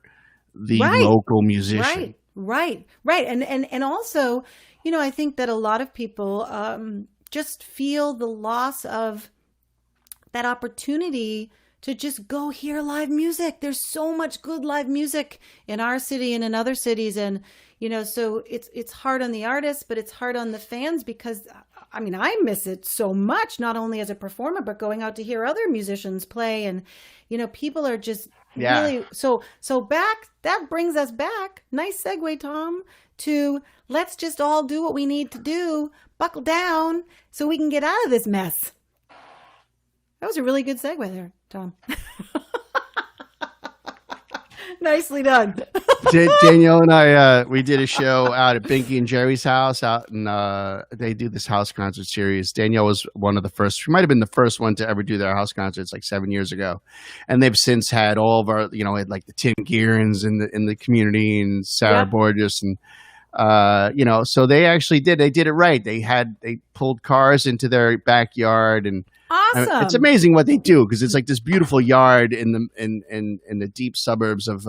the local musician. Right. And also, I think that a lot of people just feel the loss of that opportunity to just go hear live music. There's so much good live music in our city and in other cities. And, so it's hard on the artists, but it's hard on the fans because, I miss it so much, not only as a performer, but going out to hear other musicians play. And, people are just really, so that brings us back. Nice segue, Tom, to let's just all do what we need to do, buckle down so we can get out of this mess. That was a really good segue there, Tom. Nicely done. Danielle and I, we did a show out at Binky and Jerry's house out in, they do this house concert series. Danielle was one of the first, she might've been the first one to ever do their house concerts like 7 years ago. And they've since had all of our, had like the Tim Gearns in the community, and Sarah Borges, and so they actually did it right. They pulled cars into their backyard, and awesome. It's amazing what they do, because it's like this beautiful yard in the deep suburbs of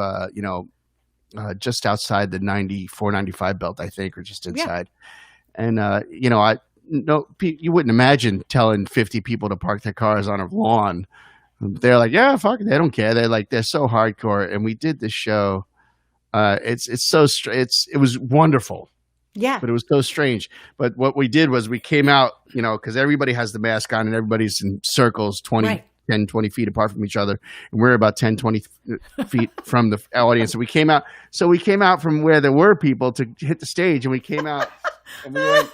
just outside the 94-95 belt, I think, or just inside. And you wouldn't imagine telling 50 people to park their cars on a lawn. They're like, yeah, fuck it, they don't care. They're so hardcore. And we did this show. It was wonderful. Yeah. But it was so strange. But what we did was we came out, because everybody has the mask on and everybody's in circles 10, 20 feet apart from each other. And we're about 10, 20 feet from the audience. And we came out. So we came out from where there were people to hit the stage. And we came out and we went,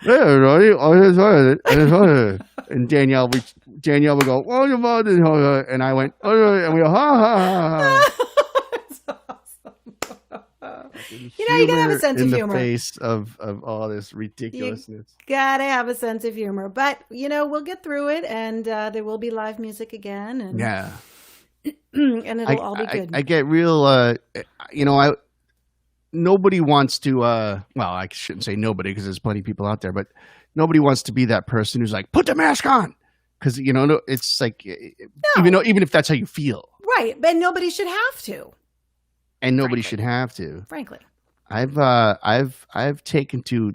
hey, everybody. And Danielle would go, and I went, and we go, ha, ha, ha, ha. You gotta have a sense in of the humor. face of all this ridiculousness. Gotta have a sense of humor. But, we'll get through it, and there will be live music again. And, Yeah. and it'll all be good. I get real, nobody wants to, well, I shouldn't say nobody because there's plenty of people out there, but nobody wants to be that person who's like, put the mask on. Because, it's like, even if that's how you feel. Right. But nobody should have to. And nobody should have to. Frankly. I've taken to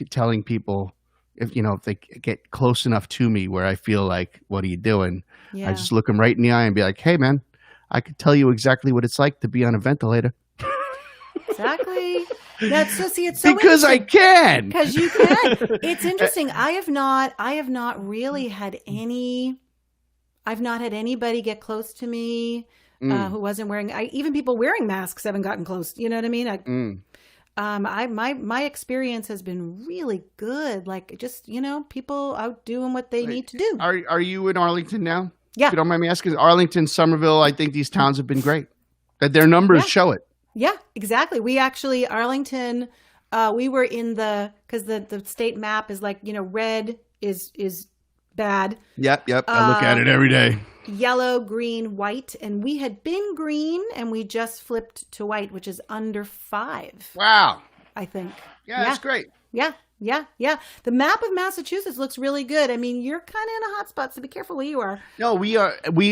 telling people if they get close enough to me where I feel like, what are you doing? Yeah. I just look them right in the eye and be like, hey man, I could tell you exactly what it's like to be on a ventilator. Exactly. It's so because I can. Because you can. It's interesting. I have not really had I've not had anybody get close to me who wasn't wearing. Even people wearing masks haven't gotten close. You know what I mean? My experience has been really good. Like just people out doing what they need to do. Are you in Arlington now? Yeah. If you don't mind me asking, Arlington, Somerville. I think these towns have been great. That their numbers show it. Yeah, exactly. We actually Arlington. We were in because the state map is like red is bad. Yep. I look at it every day. Yellow, green, white, and we had been green, and we just flipped to white, which is under 5. Wow. I think. Yeah, that's great. Yeah. The map of Massachusetts looks really good. I mean, you're kind of in a hot spot, so be careful where you are. No, we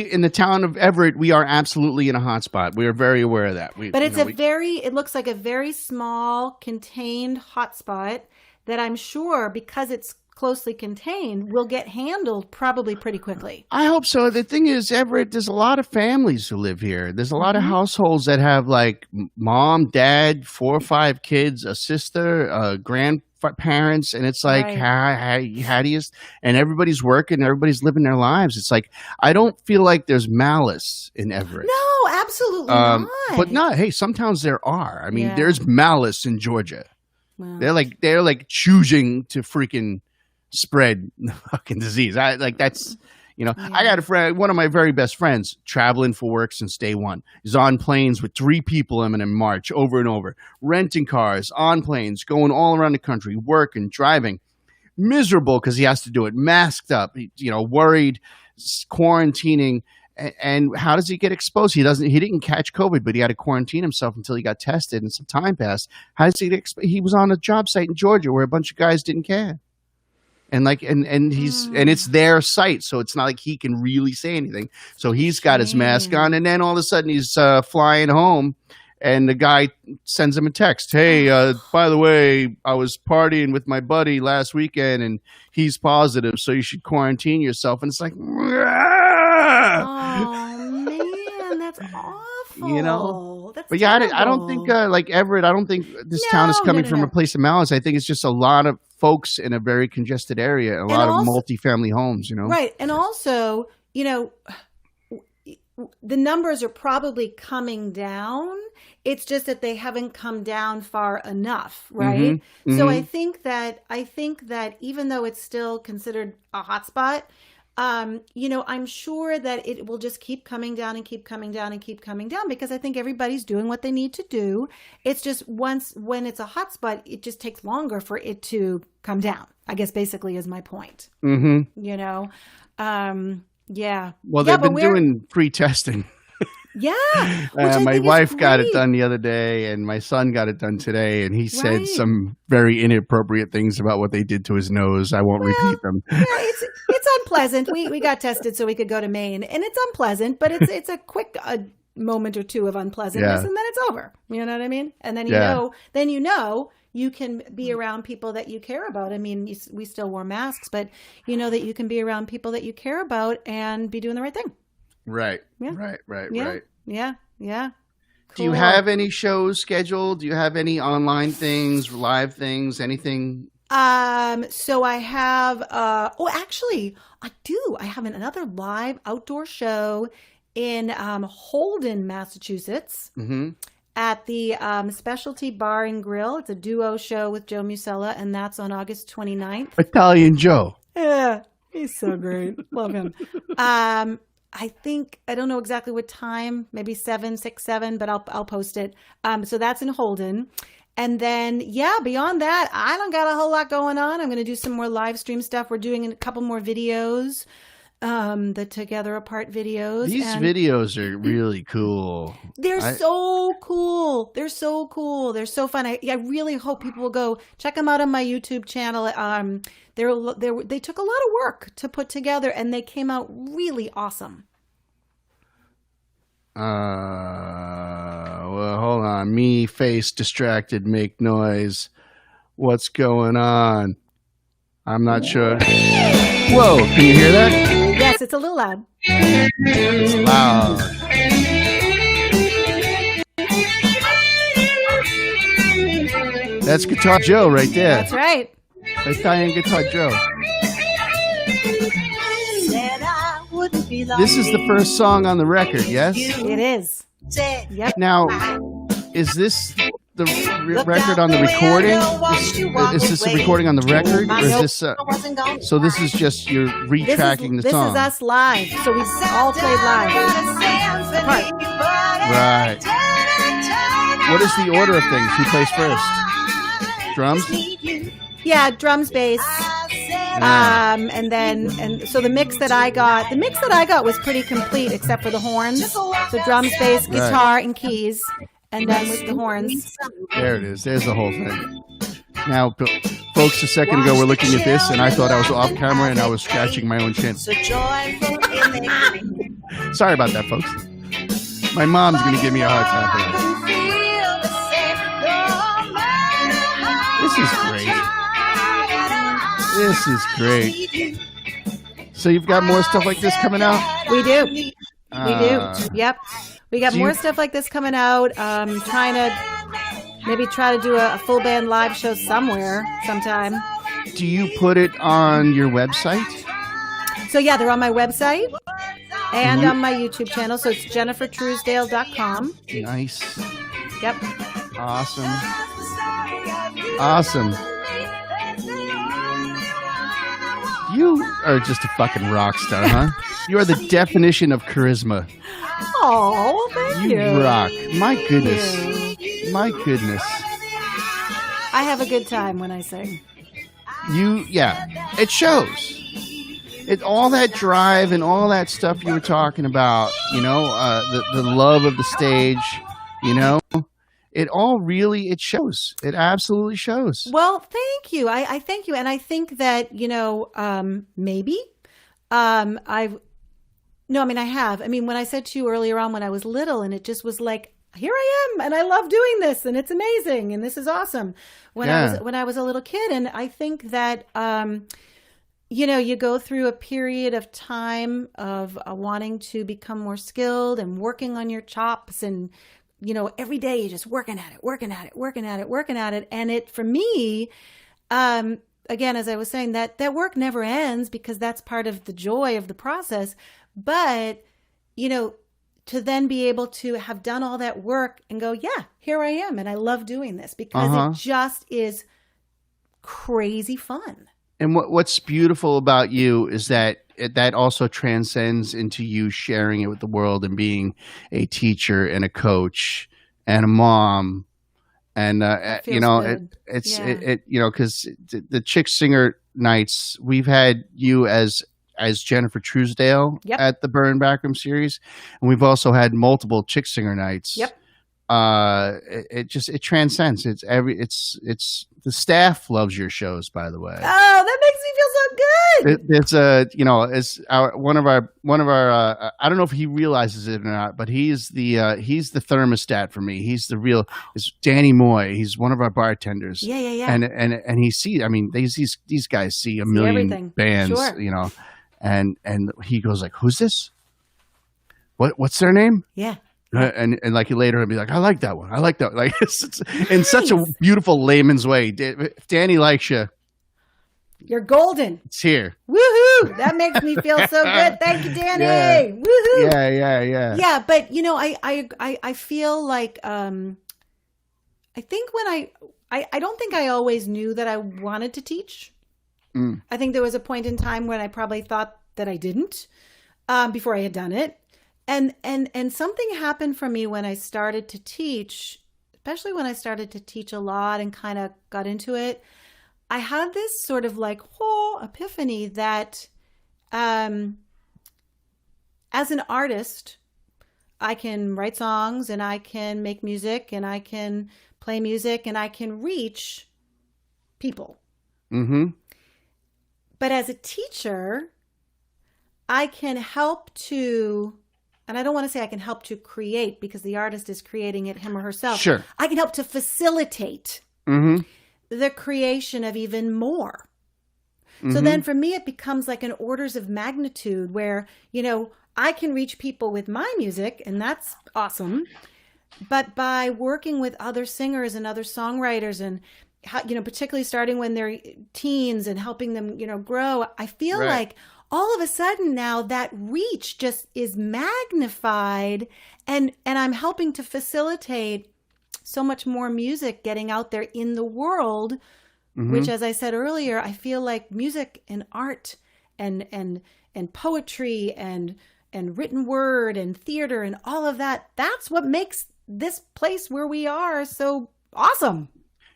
in the town of Everett, we are absolutely in a hot spot. We are very aware of that. But it's it looks like a very small, contained hot spot that I'm sure, because it's closely contained, will get handled probably pretty quickly. I hope so. The thing is, Everett, there's a lot of families who live here. There's a lot of households that have like mom, dad, 4 or 5 kids, a sister, grandparents, and it's like, how do you? And everybody's working, everybody's living their lives. It's like, I don't feel like there's malice in Everett. No, absolutely not. But not. Hey, some towns there are. I mean, there's malice in Georgia. Wow. They're like choosing to freaking spread the fucking disease. I got a friend, one of my very best friends, traveling for work since day one. He's on planes with 3 people in March over and over, renting cars, on planes, going all around the country, working, driving, miserable because he has to do it, masked up, worried, quarantining. And how does he get exposed? He didn't catch COVID, but he had to quarantine himself until he got tested and some time passed. How does he get exposed? He was on a job site in Georgia where a bunch of guys didn't care. And and it's their site, so it's not like he can really say anything. So he's got his mask on, and then all of a sudden he's flying home, and the guy sends him a text. Hey, by the way, I was partying with my buddy last weekend, and he's positive, so you should quarantine yourself. And it's like, oh man, that's awful. That's but terrible. I don't think like Everett. I don't think this town is coming from a place of malice. I think it's just a lot of folks in a very congested area, a lot of multifamily homes. Right, and also, the numbers are probably coming down. It's just that they haven't come down far enough, right? So I think that even though it's still considered a hot spot, I'm sure that it will just keep coming down and keep coming down and keep coming down, because I think everybody's doing what they need to do. It's just when it's a hot spot, it just takes longer for it to come down, I guess basically is my point. Yeah. Well, they've been doing pre-testing. Yeah. My wife got it done the other day, and my son got it done today, and he said some very inappropriate things about what they did to his nose. I won't repeat them. Yeah, it's unpleasant. We got tested so we could go to Maine, and it's unpleasant, but it's a quick moment or two of unpleasantness, and then it's over. You know what I mean? And then you can be around people that you care about. I mean, we still wore masks, but you know that you can be around people that you care about and be doing the right thing. Right. Yeah. Right. Yeah. Cool. Do you have any shows scheduled? Do you have any online things, live things, anything? So I have, actually I do. I have another live outdoor show in, Holden, Massachusetts. At the Specialty Bar and Grill. It's a duo show with Joe Musella, and that's on August 29th. Italian Joe. Yeah, he's so great. Love him. I think, I don't know exactly what time, maybe 7, 6, 7, but I'll post it. So that's in Holden. And then, yeah, beyond that, I don't got a whole lot going on. I'm going to do some more live stream stuff. We're doing a couple more videos, the Together Apart videos. These videos are really cool. They're so cool. They're so cool. They're so fun. I really hope people will go check them out on my YouTube channel. They took a lot of work to put together, and they came out really awesome. Well, hold on. Me, face distracted, make noise. What's going on? I'm not sure. Whoa, can you hear that? Yes, it's a little loud. It's loud. That's Guitar Joe right there. That's right. Italian Guitar Joe. This is the first song on the record, yes? It is. Yep. Now, is this the record on the recording? Is this a recording on the record? Or is this, so this is just you're retracking the song? This is us live. So we all played live. Right. What is the order of things? Who plays first? Drums? Yeah, drums, bass. And so the mix that I got was pretty complete except for the horns. So drums, bass, guitar, and keys, and then with the horns. There it is. There's the whole thing. Now, folks, a second ago we're looking at this, and I thought I was off camera, and I was scratching my own chin. Sorry about that, folks. My mom's going to give me a hard time for that. This is great. So you've got more stuff like this coming out? We do. We do. Yep. We got more stuff like this coming out. Trying to maybe try to do a full band live show somewhere sometime. Do you put it on your website? So yeah, they're on my website and on my YouTube channel. So it's jennifertruesdale.com. Nice. Yep. Awesome. Awesome. You are just a fucking rock star, huh? You are the definition of charisma. Oh, thank you. You rock. My goodness. My goodness. I have a good time when I sing. It shows. All that drive and all that stuff you were talking about, the love of the stage, it all really, it shows. It absolutely shows. Well, thank you. I thank you. And I think that, maybe, I have. I mean, when I said to you earlier on when I was little and it just was like, here I am and I love doing this and it's amazing and this is awesome when I was a little kid. And I think that, you go through a period of time of wanting to become more skilled and working on your chops and, every day you're just working at it. And for me, again, as I was saying, that work never ends because that's part of the joy of the process. But, to then be able to have done all that work and go, yeah, here I am. And I love doing this because it just is crazy fun. And what's beautiful about you is that that also transcends into you sharing it with the world and being a teacher and a coach and a mom. And, because the Chick Singer nights, we've had you as Jennifer Truesdale at the Burn Backroom series. And we've also had multiple Chick Singer nights. Yep. It transcends. It's the staff loves your shows, by the way. Oh, that makes me feel so good. It's one of our I don't know if he realizes it or not, but he's the thermostat for me. He's Danny Moy. He's one of our bartenders. Yeah. And he sees, I mean, these guys see a million bands, sure. And he goes like, who's this? What's their name? Yeah. And like later he'll be like, I like that one. Like it's in such a beautiful layman's way. If Danny likes you, you're golden. It's here. Woohoo! That makes me feel so good. Thank you, Danny. Yeah. Woohoo! Yeah. Yeah, but I feel like I think when I don't think I always knew that I wanted to teach. I think there was a point in time when I probably thought that I didn't. before I had done it. And something happened for me when I started to teach, especially when I started to teach a lot and kind of got into it. I had this sort of like whole epiphany that as an artist, I can write songs and I can make music and I can play music and I can reach people. Mm-hmm. But as a teacher, I can help to, and I don't want to say I can help to create because the artist is creating it him or herself. Sure. I can help to facilitate the creation of even more. So then for me, it becomes like an orders of magnitude where, I can reach people with my music, and that's awesome. But by working with other singers and other songwriters and, particularly starting when they're teens and helping them, grow, I feel like all of a sudden now that reach just is magnified and I'm helping to facilitate so much more music getting out there in the world, which, as I said earlier, I feel like music and art and poetry and written word and theater and all of that, that's what makes this place where we are so awesome.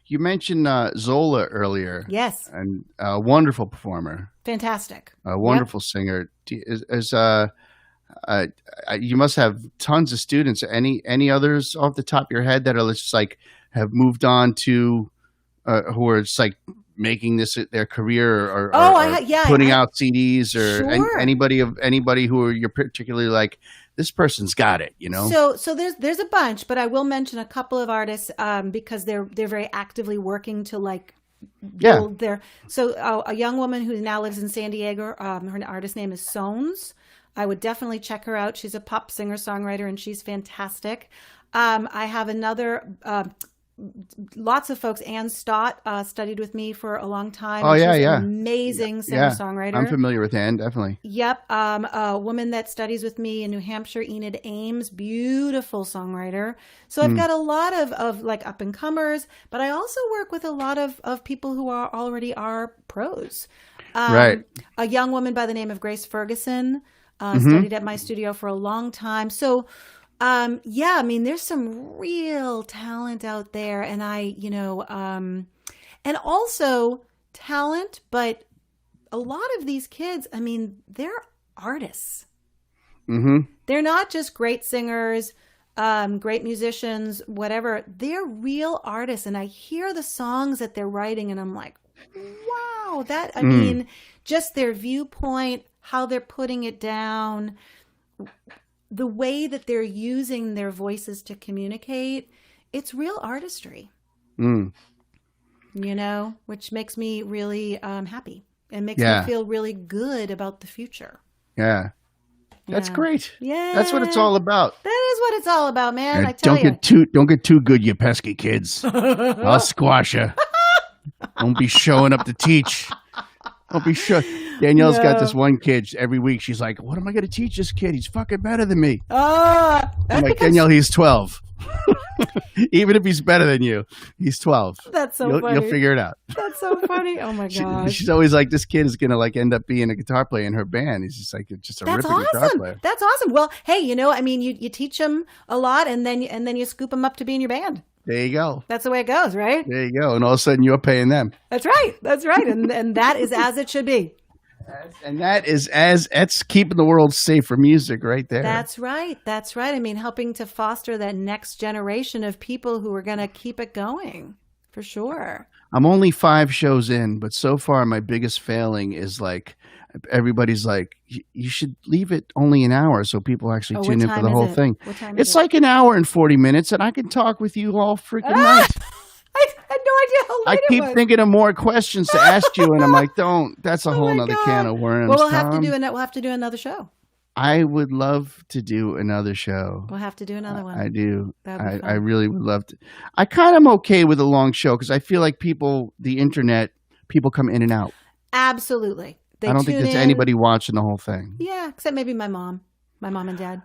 You mentioned Zola earlier. Yes. And a wonderful performer. Fantastic. A wonderful singer. You must have tons of students. Any others off the top of your head that are just like have moved on to who are just like making this their career or putting out CDs or anybody who you're particularly like, this person's got it, So there's a bunch, but I will mention a couple of artists because they're very actively working to like build their. So a young woman who now lives in San Diego, her artist name is Sones. I would definitely check her out. She's a pop singer-songwriter and she's fantastic. I have another. Lots of folks. Ann Stott studied with me for a long time. Oh, yeah, She's an amazing singer-songwriter. I'm familiar with Ann, definitely. Yep. A woman that studies with me in New Hampshire, Enid Ames, beautiful songwriter. So I've got a lot of like up-and-comers, but I also work with a lot of people who are already pros. A young woman by the name of Grace Ferguson studied at my studio for a long time. So there's some real talent out there and and also talent, but a lot of these kids, they're artists. They're not just great singers, great musicians, whatever. They're real artists. And I hear the songs that they're writing and I'm like, wow, just their viewpoint, how they're putting it down, the way that they're using their voices to communicate, it's real artistry, which makes me really happy and makes me feel really good about the future. Yeah. That's great. Yeah. That's what it's all about. That is what it's all about, man. Yeah, I tell you. Don't get too good, you pesky kids. I'll squash you. Don't be showing up to teach. Don't be sure. Danielle's got this one kid every week. She's like, what am I going to teach this kid? He's fucking better than me. I'm like, Danielle, he's 12. Even if he's better than you, he's 12. That's so funny. You'll figure it out. That's so funny. Oh my gosh. She's always like, this kid is going to like end up being a guitar player in her band. He's just like, just a ripping guitar player. That's awesome. Well, hey, you teach them a lot and then you scoop them up to be in your band. There you go. That's the way it goes, right? There you go. And all of a sudden you're paying them. That's right. And that is as it should be. And that's keeping the world safe for music right there. That's right. Helping to foster that next generation of people who are going to keep it going, for sure. I'm only 5 shows in, but so far my biggest failing is like, everybody's like, you should leave it only an hour so people actually tune in for the whole thing. What time it's is it? like an hour and 40 minutes, and I can talk with you all freaking night. I had no idea how late I keep it was. thinking of more questions to ask you, and I'm like, that's a whole nother can of worms. Well, we'll have to do another show. I would love to do another show. We'll have to do another one. I do. I really would love to. I kind of am okay with a long show because I feel like the internet, people come in and out. Absolutely. I don't think there's anybody watching the whole thing. Yeah, except maybe my mom and dad.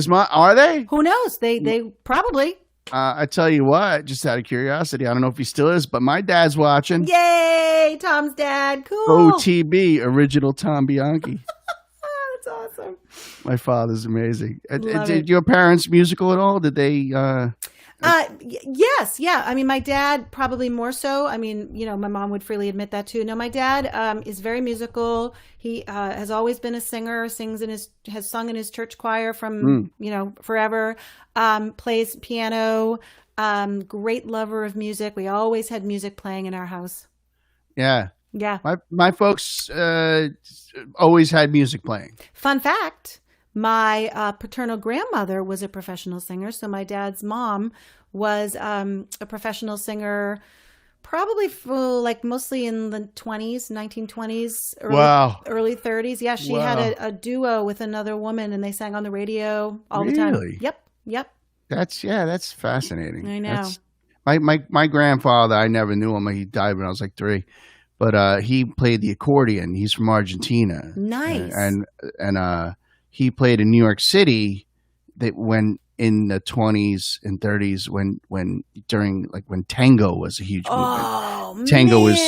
Are they? Who knows? They probably. I tell you what, just out of curiosity, I don't know if he still is, but my dad's watching. Yay! Tom's dad. Cool. OTB, original Tom Bianchi. That's awesome. awesome. My father's amazing. Love Did it. your parents musical at all? Did they? Yes, yeah. I mean, my dad probably more so. I mean, my mom would freely admit that too. No, my dad is very musical. He has always been a singer. Has sung in his church choir from forever. Plays piano. Great lover of music. We always had music playing in our house. Yeah. Yeah. My folks always had music playing. Fun fact. My paternal grandmother was a professional singer. So my dad's mom was a professional singer, probably for mostly in the 1920s, early 30s. Yeah, she had a duo with another woman and they sang on the radio all the time. Really? Yep. That's fascinating. I know. My grandfather, I never knew him. He died when I was like 3. But he played the accordion. He's from Argentina. Nice. And he played in New York City when in the 20s and 30s when tango was a huge movement. Tango was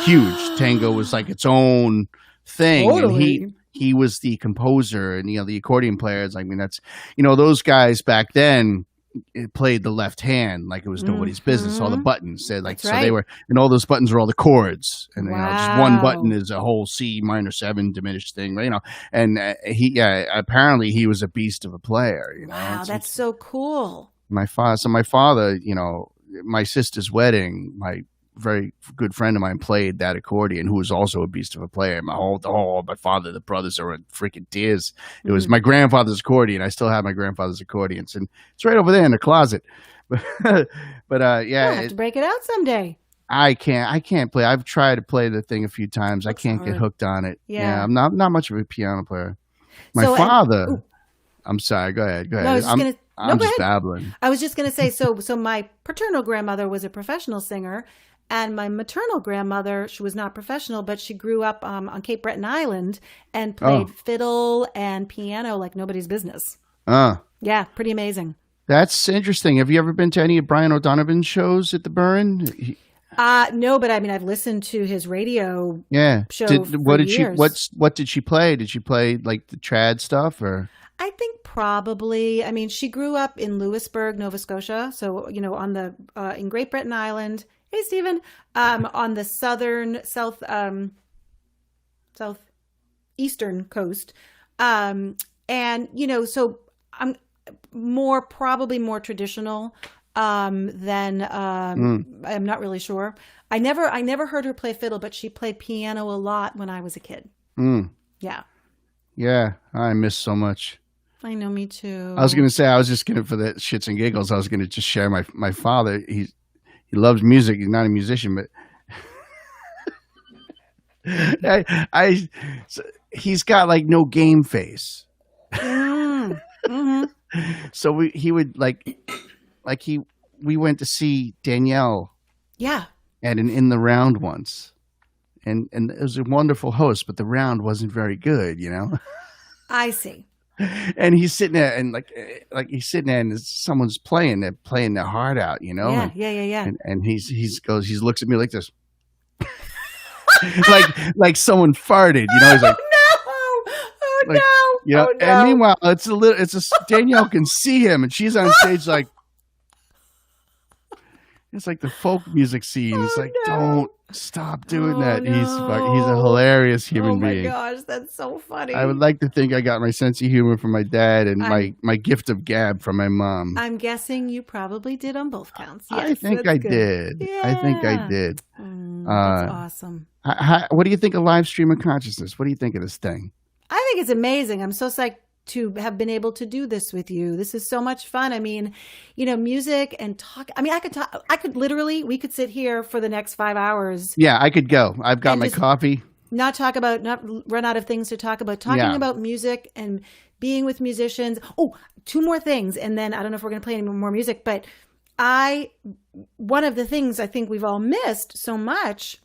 huge. Tango was like its own thing. Totally. And he was the composer and the accordion players. I mean, that's those guys back then. It played the left hand like it was nobody's business. All the buttons said That's so right. they were, and all those buttons were all the chords, and just one Wow. button is a whole C minor 7 diminished thing, right? And apparently he was a beast of a player. Wow, that's so cool. My father, my sister's wedding, my very good friend of mine played that accordion, who was also a beast of a player. My father, the brothers are in freaking tears. It was my grandfather's accordion. I still have my grandfather's accordions, and it's right over there in the closet. But You'll have to break it out someday. I can't play. I've tried to play the thing a few times. That's I can't get hard. hooked on it. Yeah. I'm not much of a piano player. My father. I'm sorry. Go ahead. No, I was just gonna. I'm go just ahead. babbling. I was just going to say, so my paternal grandmother was a professional singer, and my maternal grandmother, she was not professional, but she grew up on Cape Breton Island and played fiddle and piano like nobody's business. Yeah, pretty amazing. That's interesting. Have you ever been to any of Brian O'Donovan's shows at the Burn? No, but I mean, I've listened to his radio show what for did years. What did she play? Did she play like the trad stuff or? I think probably. I mean, she grew up in Louisburg, Nova Scotia. So, on the in Great Britain Island. Hey, Stephen. On the southeastern coast. And, so I'm probably more traditional than I'm not really sure. I never heard her play fiddle, but she played piano a lot when I was a kid. Yeah. Yeah, I miss so much. I know, me too. I was going to say, for the shits and giggles, I was going to just share my father. He loves music. He's not a musician, but he's got like no game face. So we would we went to see Danielle. Yeah. At an In the Round once. And it was a wonderful host, but the round wasn't very good, I see. And he's sitting there and he's sitting there and someone's playing their heart out, Yeah. And he looks at me like this. like someone farted, he's like, Oh no. And meanwhile Danielle can see him and she's on stage like, it's like the folk music scene. It's like, don't stop doing that. No. He's a hilarious human being. Oh my gosh, that's so funny. I would like to think I got my sense of humor from my dad and my gift of gab from my mom. I'm guessing you probably did on both counts. Yes, I think I did. Yeah. I think I did. That's awesome. What do you think of live stream of consciousness? What do you think of this thing? I think it's amazing. I'm so psyched to have been able to do this with you. This is so much fun. I mean, music and talk. I mean, we could sit here for the next 5 hours. Yeah, I could go. I've got my coffee. Not run out of things to talk about. Talking about music and being with musicians. Oh, 2 more things. And then I don't know if we're going to play any more music, but one of the things I think we've all missed so much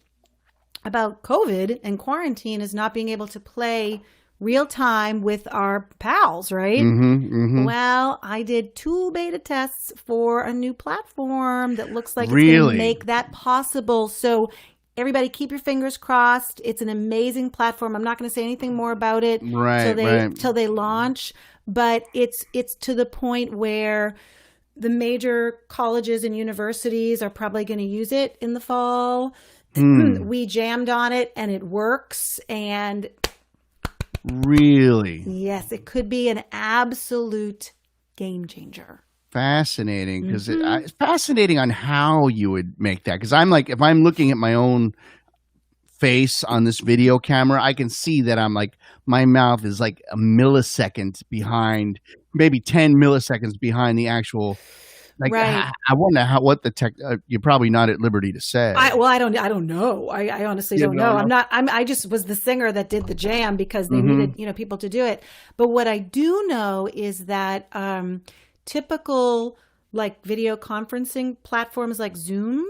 about COVID and quarantine is not being able to play real time with our pals, right? Well, I did 2 beta tests for a new platform that looks like it's going to make that possible. So everybody keep your fingers crossed. It's an amazing platform. I'm not going to say anything more about it till they launch, but it's to the point where the major colleges and universities are probably going to use it in the fall. We jammed on it and it works. And really, yes, it could be an absolute game changer. Fascinating, because it's fascinating on how you would make that. Because I'm like, if I'm looking at my own face on this video camera, I can see that I'm like, my mouth is like a millisecond behind, maybe 10 milliseconds behind the actual. Like, right. I wonder what the tech. You're probably not at liberty to say. I don't know. I honestly don't know. I just was the singer that did the jam because they needed people to do it. But what I do know is that typical like video conferencing platforms like Zoom,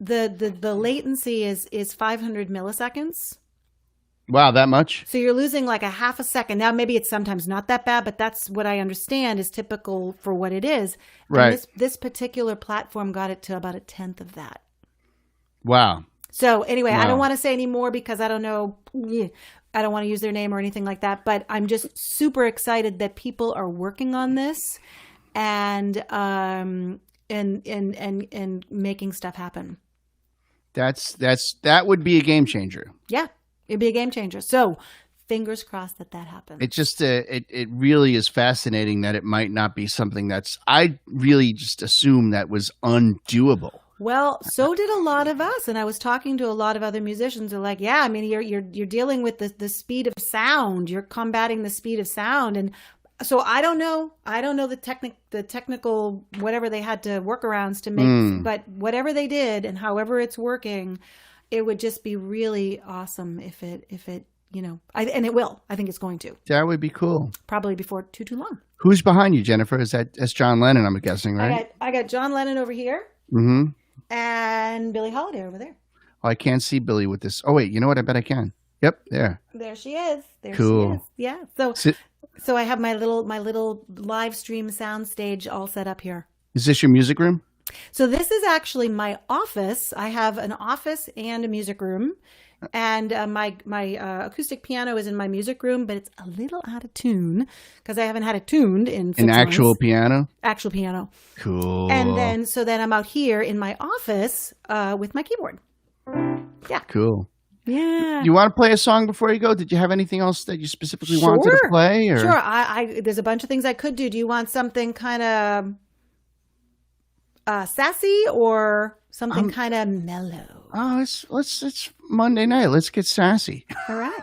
the latency is 500 milliseconds. Wow, that much? So you're losing like a half a second. Now, maybe it's sometimes not that bad, but that's what I understand is typical for what it is. Right. And this particular platform got it to about a tenth of that. Wow. So anyway, Wow. I don't want to say any more because I don't know. I don't want to use their name or anything like that. But I'm just super excited that people are working on this and making stuff happen. That would be a game changer. Yeah. It'd be a game changer. So fingers crossed that happens. It just, it really is fascinating that it might not be something I really just assumed that was undoable. Well, so did a lot of us. And I was talking to a lot of other musicians who are like, yeah, I mean, you're dealing with the speed of sound. You're combating the speed of sound. And so I don't know the technical, whatever they had to workarounds to make, but whatever they did and however it's working, it would just be really awesome if it, and it will. I think it's going to. That would be cool. Probably before too long. Who's behind you, Jennifer? That's John Lennon, I'm guessing, right? I got John Lennon over here. Mm-hmm. And Billie Holiday over there. Oh, I can't see Billie with this. Oh, wait, you know what? I bet I can. Yep, there. There she is. Cool. She is. Yeah. So I have my little live stream sound stage all set up here. Is this your music room? So this is actually my office. I have an office and a music room. And my acoustic piano is in my music room, but it's a little out of tune because I haven't had it tuned in 6 months. An actual piano? Actual piano. Cool. And then I'm out here in my office with my keyboard. Yeah. Cool. Yeah. You want to play a song before you go? Did you have anything else that you specifically wanted to play? Or? Sure. I there's a bunch of things I could do. Do you want something kind of sassy or something kind of mellow? Oh, it's Monday night. Let's get sassy. All right.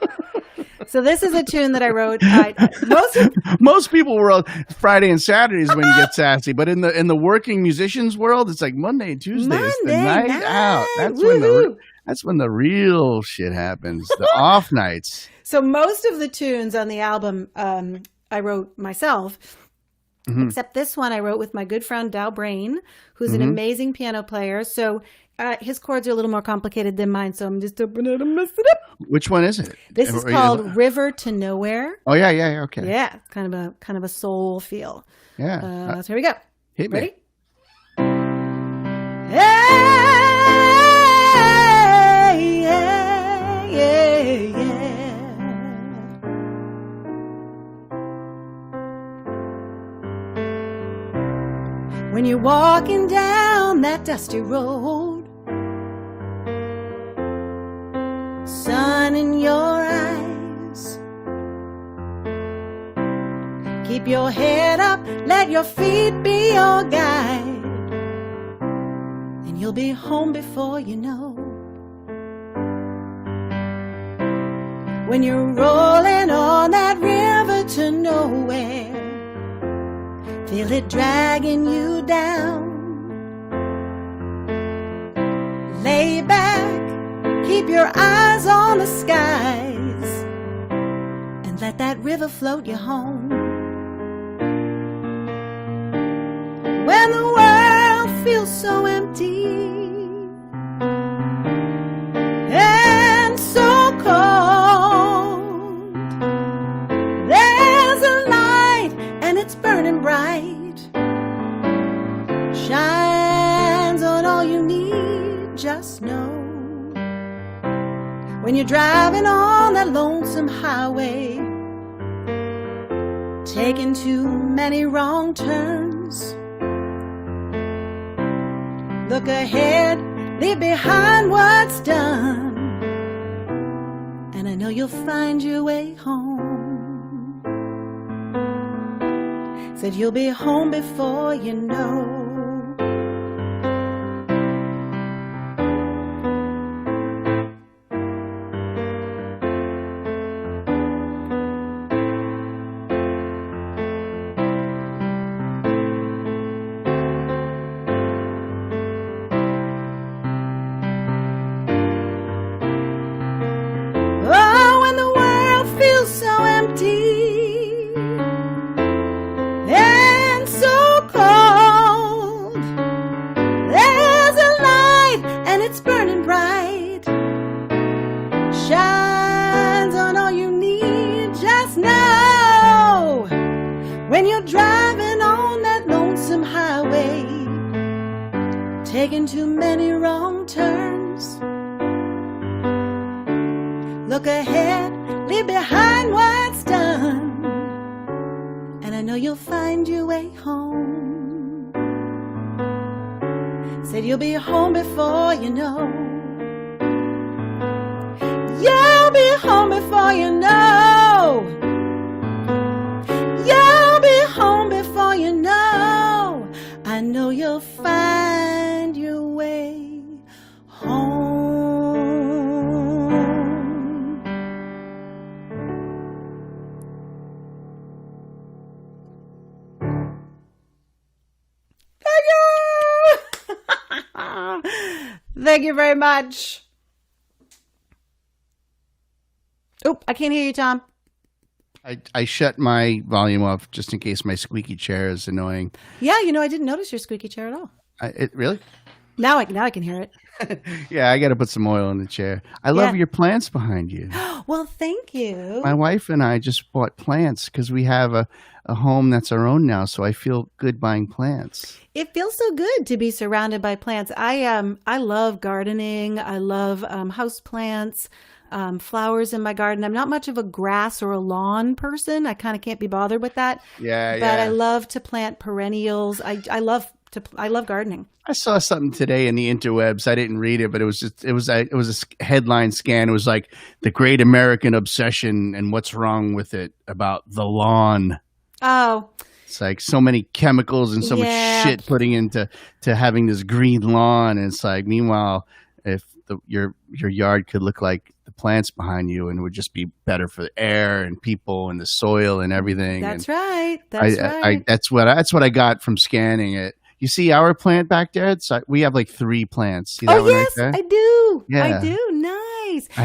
So this is a tune that I wrote. Most people were Friday and Saturdays when you get sassy, but in the working musicians world, it's like Monday and Tuesdays, the night out. That's when the real shit happens. The off nights. So most of the tunes on the album I wrote myself. Mm-hmm. Except this one I wrote with my good friend Dow Brain, who's an amazing piano player. So his chords are a little more complicated than mine, so I'm just hoping to mess it up. Which one is it? This is called River to Nowhere. Oh yeah, okay. Yeah, kind of a soul feel. Yeah. So here we go. Hit Ready? Me. When you're walking down that dusty road, sun in your eyes, keep your head up, let your feet be your guide, and you'll be home before you know. When you're rolling on that river to nowhere, feel it dragging you down. Lay back, keep your eyes on the skies, and let that river float you home. When the world feels so empty and so cold, there's a light and it's burning bright, shines on all you need. Just know when you're driving on that lonesome highway, taking too many wrong turns. Look ahead, leave behind what's done, and I know you'll find your way home. Said you'll be home before you know. Taking too many wrong turns. Look ahead, leave behind what's done, and I know you'll find your way home. Said you'll be home before you know. You'll be home before you know. You'll be home before you know. I know you'll find your way home. Thank you! Thank you very much. Oh, I can't hear you, Tom. I shut my volume off just in case my squeaky chair is annoying. Yeah, I didn't notice your squeaky chair at all. Really? Now I can hear it. Yeah, I got to put some oil in the chair. I love your plants behind you. Well, thank you. My wife and I just bought plants because we have a home that's our own now, so I feel good buying plants. It feels so good to be surrounded by plants. I love gardening. I love house plants. Flowers in my garden. I'm not much of a grass or a lawn person. I kind of can't be bothered with that. But I love to plant perennials. I love gardening. I saw something today in the interwebs. I didn't read it, but it was a headline scan. It was like the great American obsession and what's wrong with it about the lawn. Oh. It's like so many chemicals and so much shit putting into having this green lawn. And it's like, meanwhile, if your yard could look like the plants behind you, and it would just be better for the air and people and the soil and everything. That's and right. That's right. That's what I got from scanning it. You see our plant back there? We have like 3 plants. See that one yes, right there? I do. Yeah. I do. Nice. I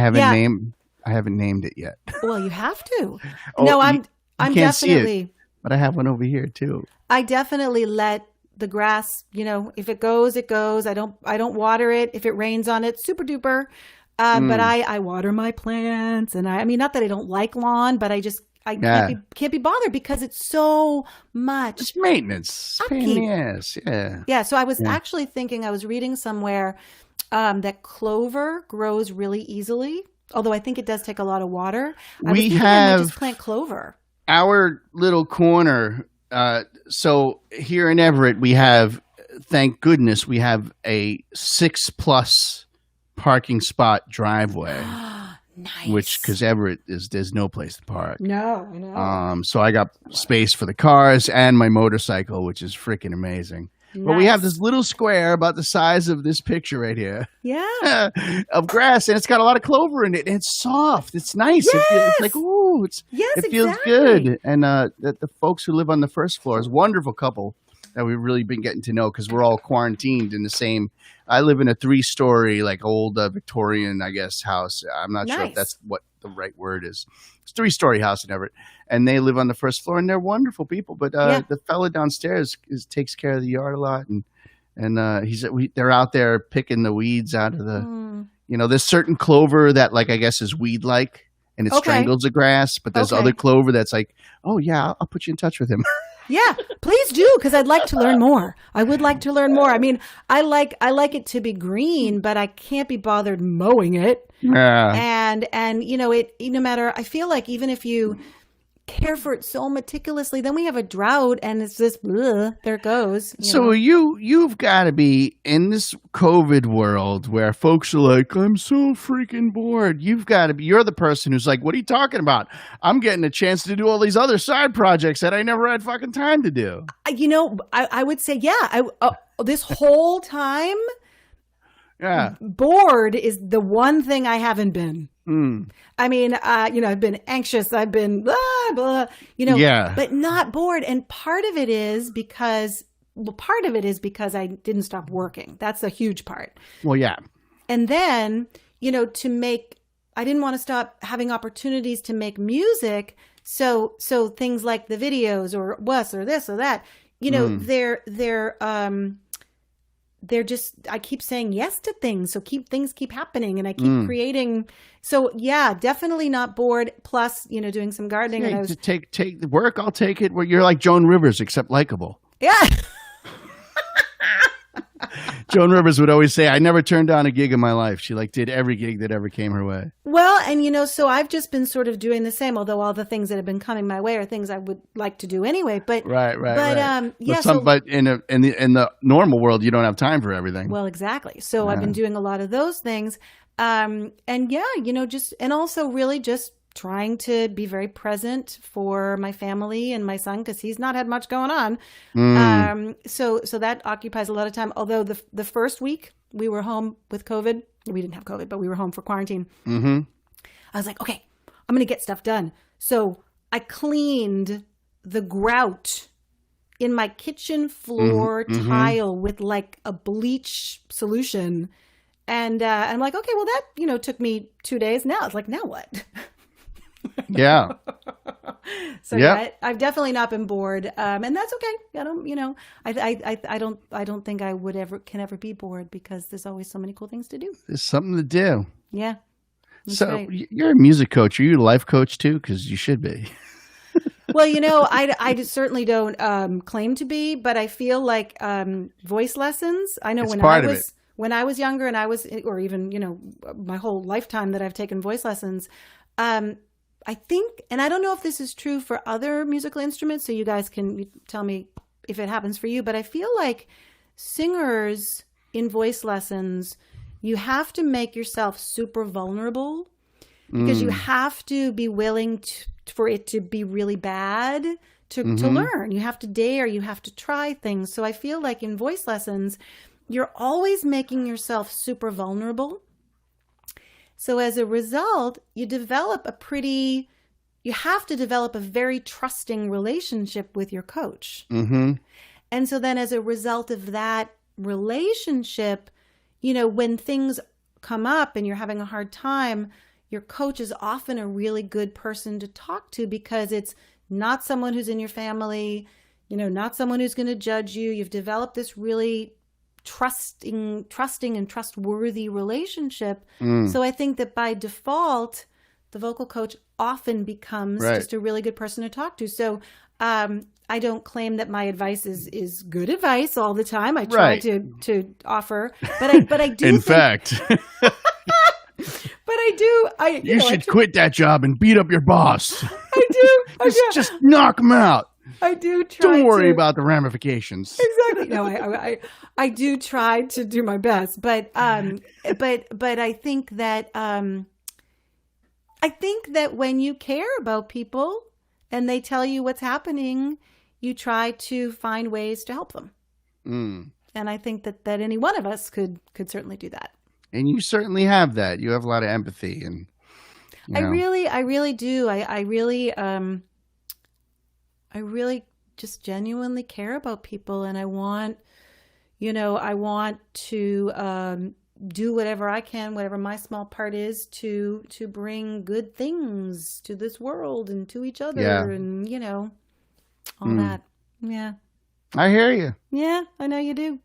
haven't named it yet. Well, you have to. Oh, no, I'm can't definitely. See it, but I have one over here too. I definitely let the grass, if it goes, it goes. I don't water it. If it rains on it, super duper. But I water my plants, and I mean, not that I don't like lawn, but I can't be bothered because it's so much. It's maintenance. Upkeep. Pain in the ass. Yeah. Yeah. So I was actually thinking, I was reading somewhere that clover grows really easily, although I think it does take a lot of water. I was thinking I might just plant clover. Our little corner. So here in Everett, we have, thank goodness, we have a 6+ parking spot driveway. Nice. Which, because Everett there's no place to park. No, I know. So I got space for the cars and my motorcycle, which is freaking amazing. Nice. But we have this little square about the size of this picture right here. Yeah. Of grass, and it's got a lot of clover in it, and it's soft. It's nice. Yes. It's like, ooh, it feels good. And the folks who live on the first floor is a wonderful couple that we've really been getting to know because we're all quarantined in the same. I live in a 3-story, like old Victorian, I guess, house. I'm not sure if that's what the right word is. It's a 3-story house in Everett, and they live on the first floor, and they're wonderful people. But the fella downstairs takes care of the yard a lot, and they're out there picking the weeds out of the. There's certain clover that, like, I guess is weed-like, and it strangles the grass. But there's other clover that's like, oh yeah, I'll put you in touch with him. Yeah, please do, because I'd like to learn more. I would like to learn more. I mean, I like it to be green, but I can't be bothered mowing it. Yeah. And no matter, I feel like even if you care for it so meticulously, then we have a drought and it's just there it goes. So you've got to be in this COVID world where folks are like, I'm so freaking bored. You're the person who's like, what are you talking about? I'm getting a chance to do all these other side projects that I never had fucking time to do. I would say, yeah, this whole time, Yeah. bored is the one thing I haven't been. I mean, I've been anxious. I've been blah, blah, but not bored. And part of it is because I didn't stop working. That's a huge part. Well, yeah. And then, I didn't want to stop having opportunities to make music. So things like the videos or this or that, they're just, I keep saying yes to things. So things keep happening and I keep creating. So yeah, definitely not bored. Plus, doing some gardening. Yeah, and I was take the work. I'll take it. Where you're like Joan Rivers, except likable. yeah. Joan Rivers would always say, I never turned down a gig in my life. She did every gig that ever came her way. Well, and so I've just been sort of doing the same, although all the things that have been coming my way are things I would like to do anyway. But right. Yeah. But in the normal world, you don't have time for everything. Well, exactly. So I've been doing a lot of those things. And yeah, and also really just trying to be very present for my family and my son, because he's not had much going on. So that occupies a lot of time. Although the first week we were home with COVID, we didn't have COVID, but we were home for quarantine. I was like, okay, I'm going to get stuff done. So I cleaned the grout in my kitchen floor tile with like a bleach solution. And I'm like, okay, well that, took me 2 days. Now it's like, now what? Yeah. So yeah, I've definitely not been bored, and that's okay. I don't think I can ever be bored, because there's always so many cool things to do. There's something to do. Yeah. So right. You're a music coach. Are you a life coach too? Because you should be. Well, I certainly don't claim to be, but I feel like voice lessons. I know when I was younger, and or even my whole lifetime that I've taken voice lessons. I think, and I don't know if this is true for other musical instruments, so you guys can tell me if it happens for you, but I feel like singers in voice lessons, you have to make yourself super vulnerable, because you have to be willing for it to be really bad to learn. You have to dare, you have to try things. So I feel like in voice lessons, you're always making yourself super vulnerable. So as a result, you have to develop a very trusting relationship with your coach. And so then as a result of that relationship, when things come up and you're having a hard time, your coach is often a really good person to talk to, because it's not someone who's in your family, not someone who's going to judge you. You've developed this really trusting and trustworthy relationship. So I think that by default, the vocal coach often becomes just a really good person to talk to. So I don't claim that my advice is good advice all the time. I try to offer, but I do. In fact, but I do. You should quit that job and beat up your boss. I do. Just knock him out. I do try. Don't worry about the ramifications. Exactly. No, I do try to do my best, but I think that when you care about people and they tell you what's happening, you try to find ways to help them. And I think that any one of us could certainly do that. And you certainly have that. You have a lot of empathy, and I really do. I really just genuinely care about people, and I want to do whatever I can, whatever my small part is, to bring good things to this world and to each other, and all that. Yeah, I hear you. Yeah, I know you do.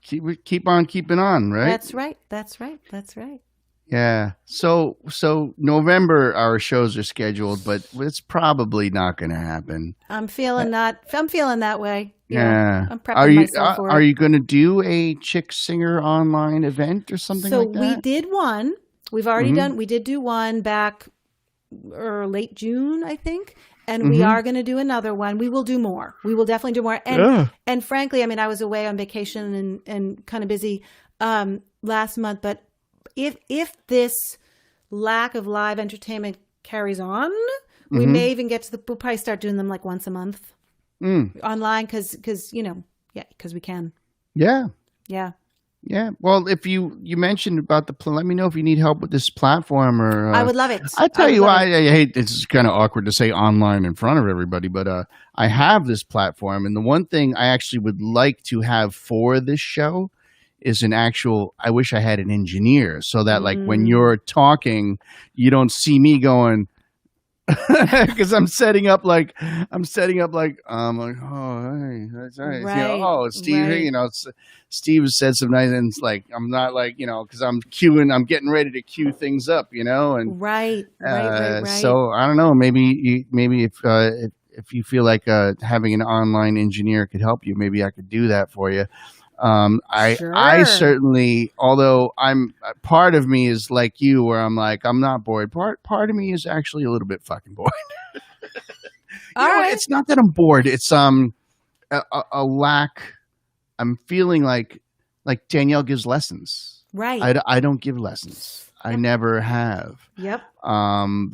Keep on keeping on, right? That's right. Yeah. So November our shows are scheduled, but it's probably not going to happen. I'm feeling that way. Yeah. I'm Are prepping you myself for are it. you going to do a chick singer online event or something So like we that? did one. We've already Mhm. done. We did do one back or late June, I think. And we Mhm. are going to do another one. We will do more. We will definitely do more. Yeah. And frankly, I mean, I was away on vacation and kind of busy last month. But if this lack of live entertainment carries on, we Mhm. may even we'll probably start doing them like once a month Mm. online because because we can. Yeah. Yeah. Yeah. Well, if you mentioned about let me know if you need help with this platform or I would love it. I tell would you, love I it. hate it's kind of awkward to say online in front of everybody, but I have this platform, and the one thing I actually would like to have for this show is an actual. I wish I had an engineer so that like when Mm, you're talking, you don't see me going. Because I'm like oh hey that's nice right. oh Steve hey, Right. Steve has said some nice and it's like I'm not like because I'm getting ready to cue things up and Right. Right. Right. Right. so I don't know maybe if you feel like having an online engineer could help you, maybe I could do that for you. I Sure. certainly, although I'm part of me is like you, where I'm like I'm not bored. Part of me is actually a little bit fucking bored. All What? right. It's not that I'm bored. It's a lack. I'm feeling like Danielle gives lessons. Right. I don't give lessons. I Yep. never have. Yep.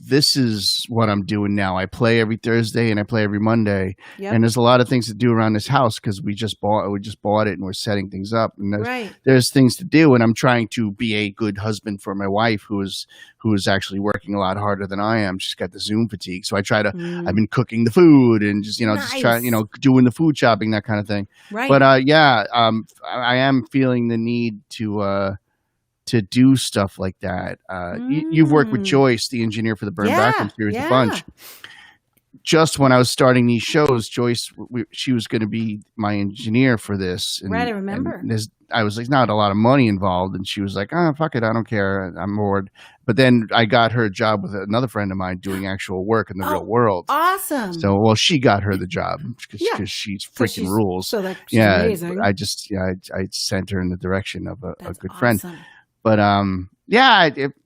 This is what I'm doing now. I play every Thursday and I play every Monday, Yep. and there's a lot of things to do around this house because we just bought it and we're setting things up, and Right. there's things to do, and I'm trying to be a good husband for my wife who is actually working a lot harder than I am. She's got the Zoom fatigue, so I've been cooking the food and just trying Nice. doing the food shopping, that kind of thing. But Right. I am feeling the need to do stuff like that. You've worked with Mm. Joyce, the engineer for the Burn Bathroom Yeah. series, a Yeah. bunch. Just when I was starting these shows, Joyce, she was going to be my engineer for this, Right. I and remember. I was like, not a lot of money involved, and she was like, "Oh, fuck it, I don't care, I'm bored." But then I got her a job with another friend of mine doing actual work in the real Oh, world. awesome. So, well, she got her the job Yeah. because she's So freaking rules. she's Yeah, amazing. I sent her in the direction of a That's good friend. awesome. But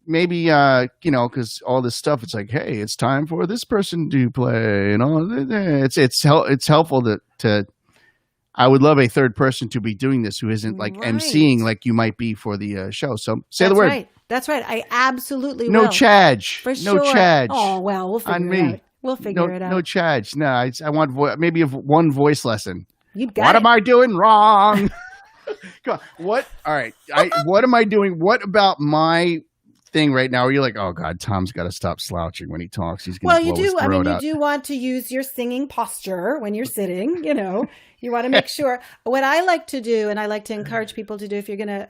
maybe because all this stuff, it's like, hey, it's time for this person to play, and all. It's helpful to. I would love a third person to be doing this who isn't like emceeing Right. like you might be for the show. So say the That's word. right. That's right. I absolutely No will. chadge. For No sure. chadge Oh, well, we'll on figure it me. out. We'll figure it No out. chadge. No, I want maybe one voice lesson. You got What it. am I doing wrong? Come on. What? All right. What am I doing? What about my thing right now? Where you're like, oh God, Tom's got to stop slouching when he talks. He's going Well, to you blow his do. I mean, throat you out. do want to use your singing posture when you're sitting. You want to make sure. What I like to do, and I like to encourage people to do, if you're gonna,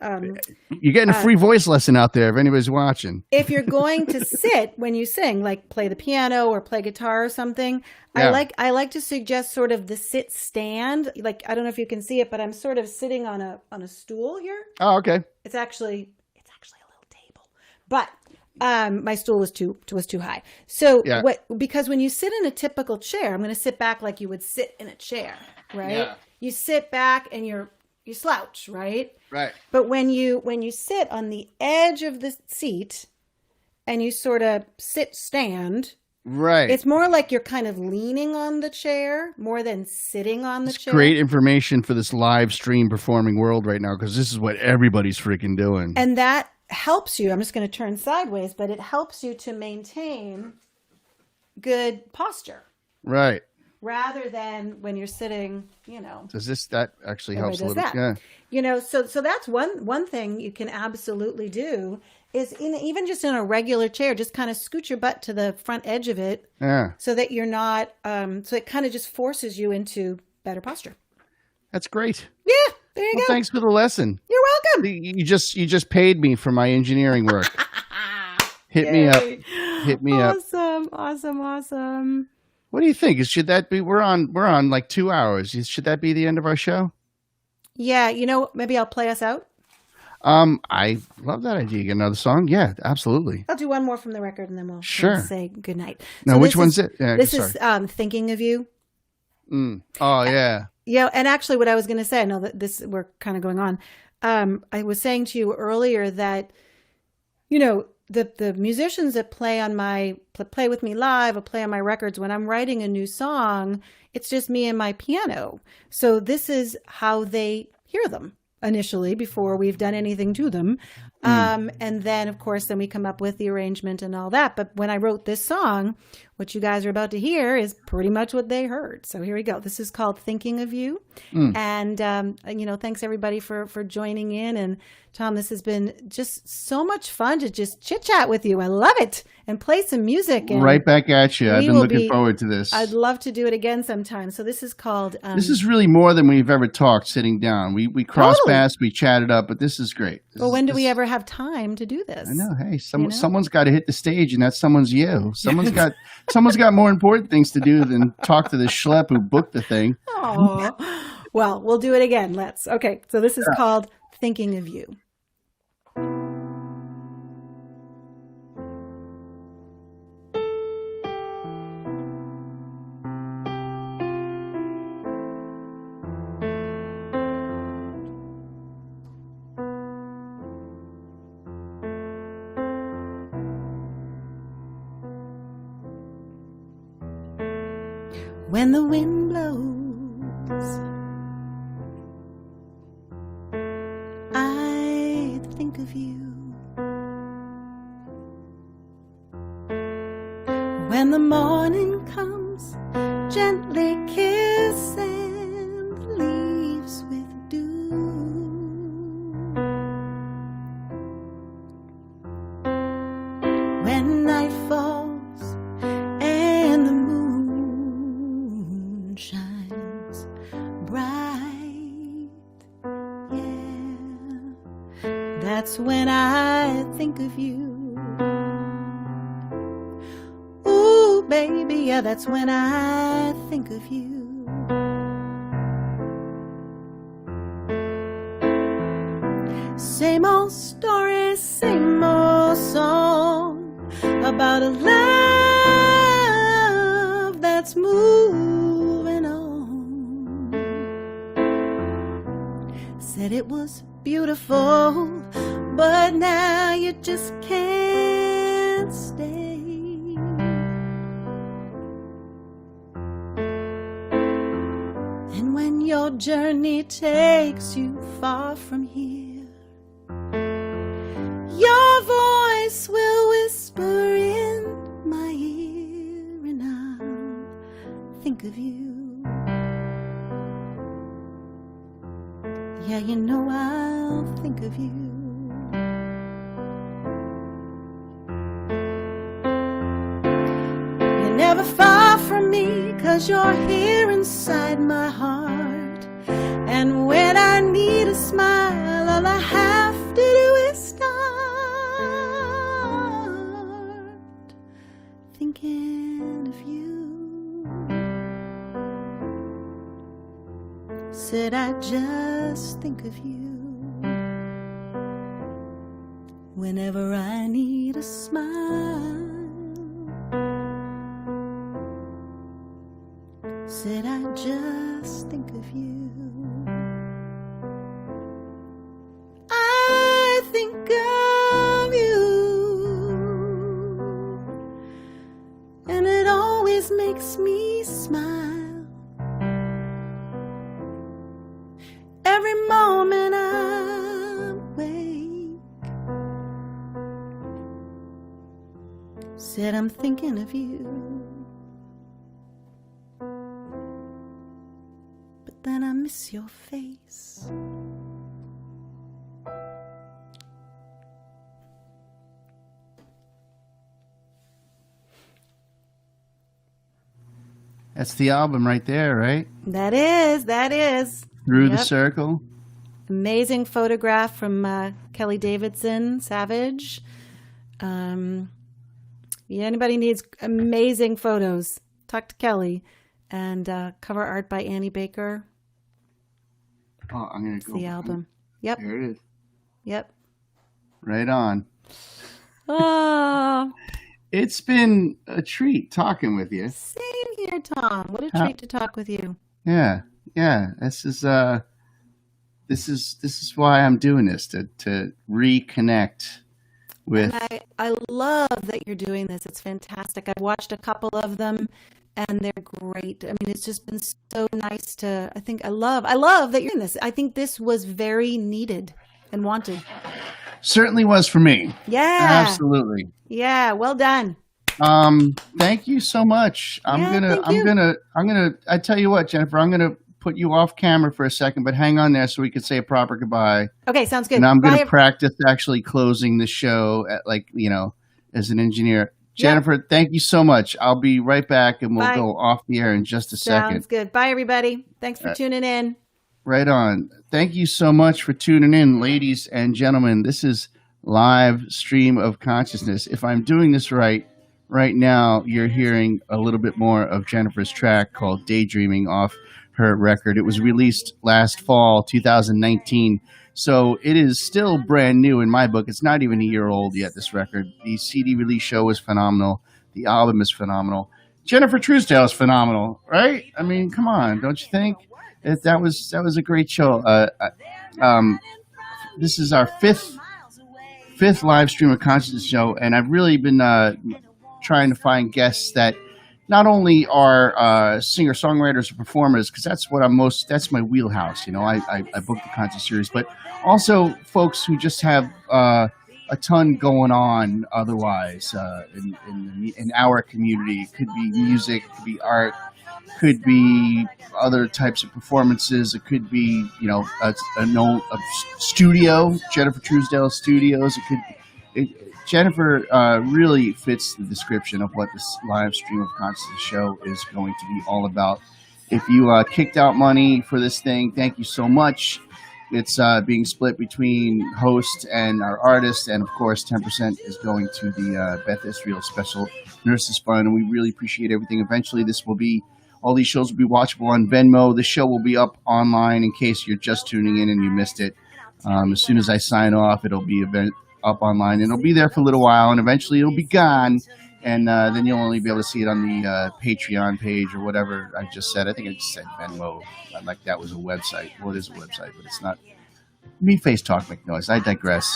You're getting a free voice lesson out there if anybody's watching. if you're going to sit when you sing, like play the piano or play guitar or something, Yeah. I like to suggest sort of the sit stand. Like, I don't know if you can see it, but I'm sort of sitting on a stool here. Oh, okay. It's actually a little table, but my stool was too high. So Yeah. because when you sit in a typical chair, I'm going to sit back like you would sit in a chair, right? Yeah. You sit back and you slouch, right? Right. But when you sit on the edge of the seat and you sort of stand, Right. it's more like you're kind of leaning on the chair more than sitting on the It's chair. great information for this live stream performing world right now because this is what everybody's freaking doing. And that helps you. I'm just going to turn sideways, but it helps you to maintain good posture Right. rather than when you're sitting, That actually helps a does little? that. Yeah. So that's one thing you can absolutely do is even just in a regular chair, just kind of scoot your butt to the front edge of it Yeah. so that you're not, so it kind of just forces you into better posture. That's great. Yeah, there you Well, go. thanks for the lesson. You're welcome. You just paid me for my engineering work. Hit me up. Yay. Hit me up. Awesome. What do you think? Should that be? We're on like 2 hours. Should that be the end of our show? Yeah, maybe I'll play us out. I love that idea. Get another song? Yeah, absolutely. I'll do one more from the record, and then we'll Sure. say goodnight. Now, which one's it? Yeah, This sorry. is Thinking of You. Oh, yeah. Yeah, and actually what I was going to say, I know that we're kind of going on. I was saying to you earlier that, the musicians that play with me live or play on my records, when I'm writing a new song, it's just me and my piano. So this is how they hear them initially before we've done anything to them. And then, of course, then we come up with the arrangement and all that. But when I wrote this song, what you guys are about to hear is pretty much what they heard. So here we go. This is called Thinking of You. And, thanks everybody for joining in. And Tom, this has been just so much fun to just chit chat with you. I love it. And play some music. And right back at you. I've been looking forward to this. I'd love to do it again sometime. So this is called... this is really more than we've ever talked sitting down. We crossed paths, we chatted up, but this is great. When do we ever have time to do this? I know. Hey, someone's got to hit the stage, and that someone's you. Someone's got more important things to do than talk to the schlep who booked the thing. Oh, well, we'll do it again. Let's. Okay, so this is called Thinking of You. When the wind blows, I think of you. When the morning comes, gently kiss and the leaves with dew. When night falls and the moon shines bright, yeah, that's when I think of you. Ooh, baby, yeah, that's when I think of you. Same old story, same old song about a love that's moving on. Said it was beautiful, but now you just can't stay. And when your journey takes you far from here, your voice will whisper in my ear, and I'll think of you. Yeah, you know I'll think of you. You're never far from me, 'cause you're here inside my heart. And when I need a smile, all I have to do is start thinking of you. Said I just think of you whenever I need a smile. Said I just think of you. I think of you, and it always makes me smile. Every moment I wake, said I'm thinking of you. But then I miss your face. That's the album right there, right? That is. Through the Yep. Circle. Amazing photograph from Kelly Davidson, Savage. Anybody needs amazing photos, talk to Kelly. And cover art by Annie Baker. Oh, I'm going to It's go. the album. Yep. There it is. Yep. Right on. Oh, It's been a treat talking with you. same here, Tom. What a How- treat to talk with you. Yeah. This is why I'm doing this, to reconnect with. And I love that you're doing this. It's fantastic. I've watched a couple of them and they're great. I mean, it's just been so nice to, I love that you're in this. I think this was very needed and wanted. Certainly was for me. Yeah. Absolutely. Yeah. Well done. Thank you so much. Yeah, thank you. I tell you what, Jennifer, I'm gonna put you off camera for a second, but hang on there so we can say a proper goodbye. Okay. Sounds good. And I'm going Bye. to practice actually closing the show at, as an engineer. Jennifer, thank you so much. I'll be right back and we'll Bye. go off the air in just a second. Sounds good. Bye, everybody. Thanks for tuning in. Right on. Thank you so much for tuning in, ladies and gentlemen. This is Live Stream of Consciousness. If I'm doing this right now, you're hearing a little bit more of Jennifer's track called Daydreaming off her record. It was released last fall, 2019. So it is still brand new in my book. It's not even a year old yet, this record. The CD release show was phenomenal. The album is phenomenal. Jennifer Truesdale is phenomenal, right? I mean, come on, don't you think? That was a great show. This is our fifth live stream of consciousness show, and I've really been trying to find guests that not only are singer-songwriters or performers, because that's my wheelhouse. I book the concert series, but also folks who just have a ton going on otherwise in our community. It could be music, it could be art, could be other types of performances. It could be, a studio, Jennifer Truesdale Studios. Jennifer really fits the description of what this live stream of consciousness show is going to be all about. If you kicked out money for this thing, thank you so much. It's being split between host and our artist, and of course 10% is going to the Beth Israel Special Nurses Fund, and we really appreciate everything. Eventually all these shows will be watchable on Venmo. The show will be up online in case you're just tuning in and you missed it. As soon as I sign off, it'll be up online, and it'll be there for a little while, and eventually it'll be gone, and then you'll only be able to see it on the Patreon page or whatever I just said. I think I just said Venmo, like that was a website. Well, it is a website, but it's not. Me face talk make noise. I digress.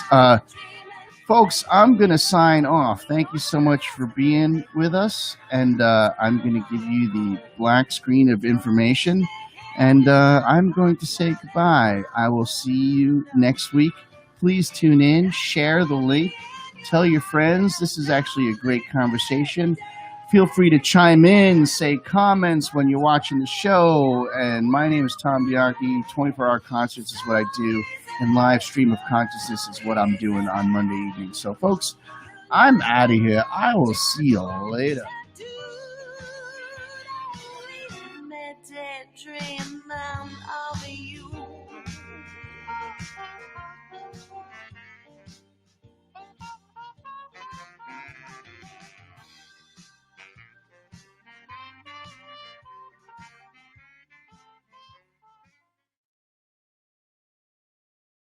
Folks, I'm going to sign off. Thank you so much for being with us, and I'm going to give you the black screen of information, and I'm going to say goodbye. I will see you next week. Please tune in, share the link, tell your friends. This is actually a great conversation. Feel free to chime in, say comments when you're watching the show. And my name is Tom Bianchi. 24-hour concerts is what I do, and live stream of consciousness is what I'm doing on Monday evening. So, folks, I'm out of here. I will see you later. Dream of you.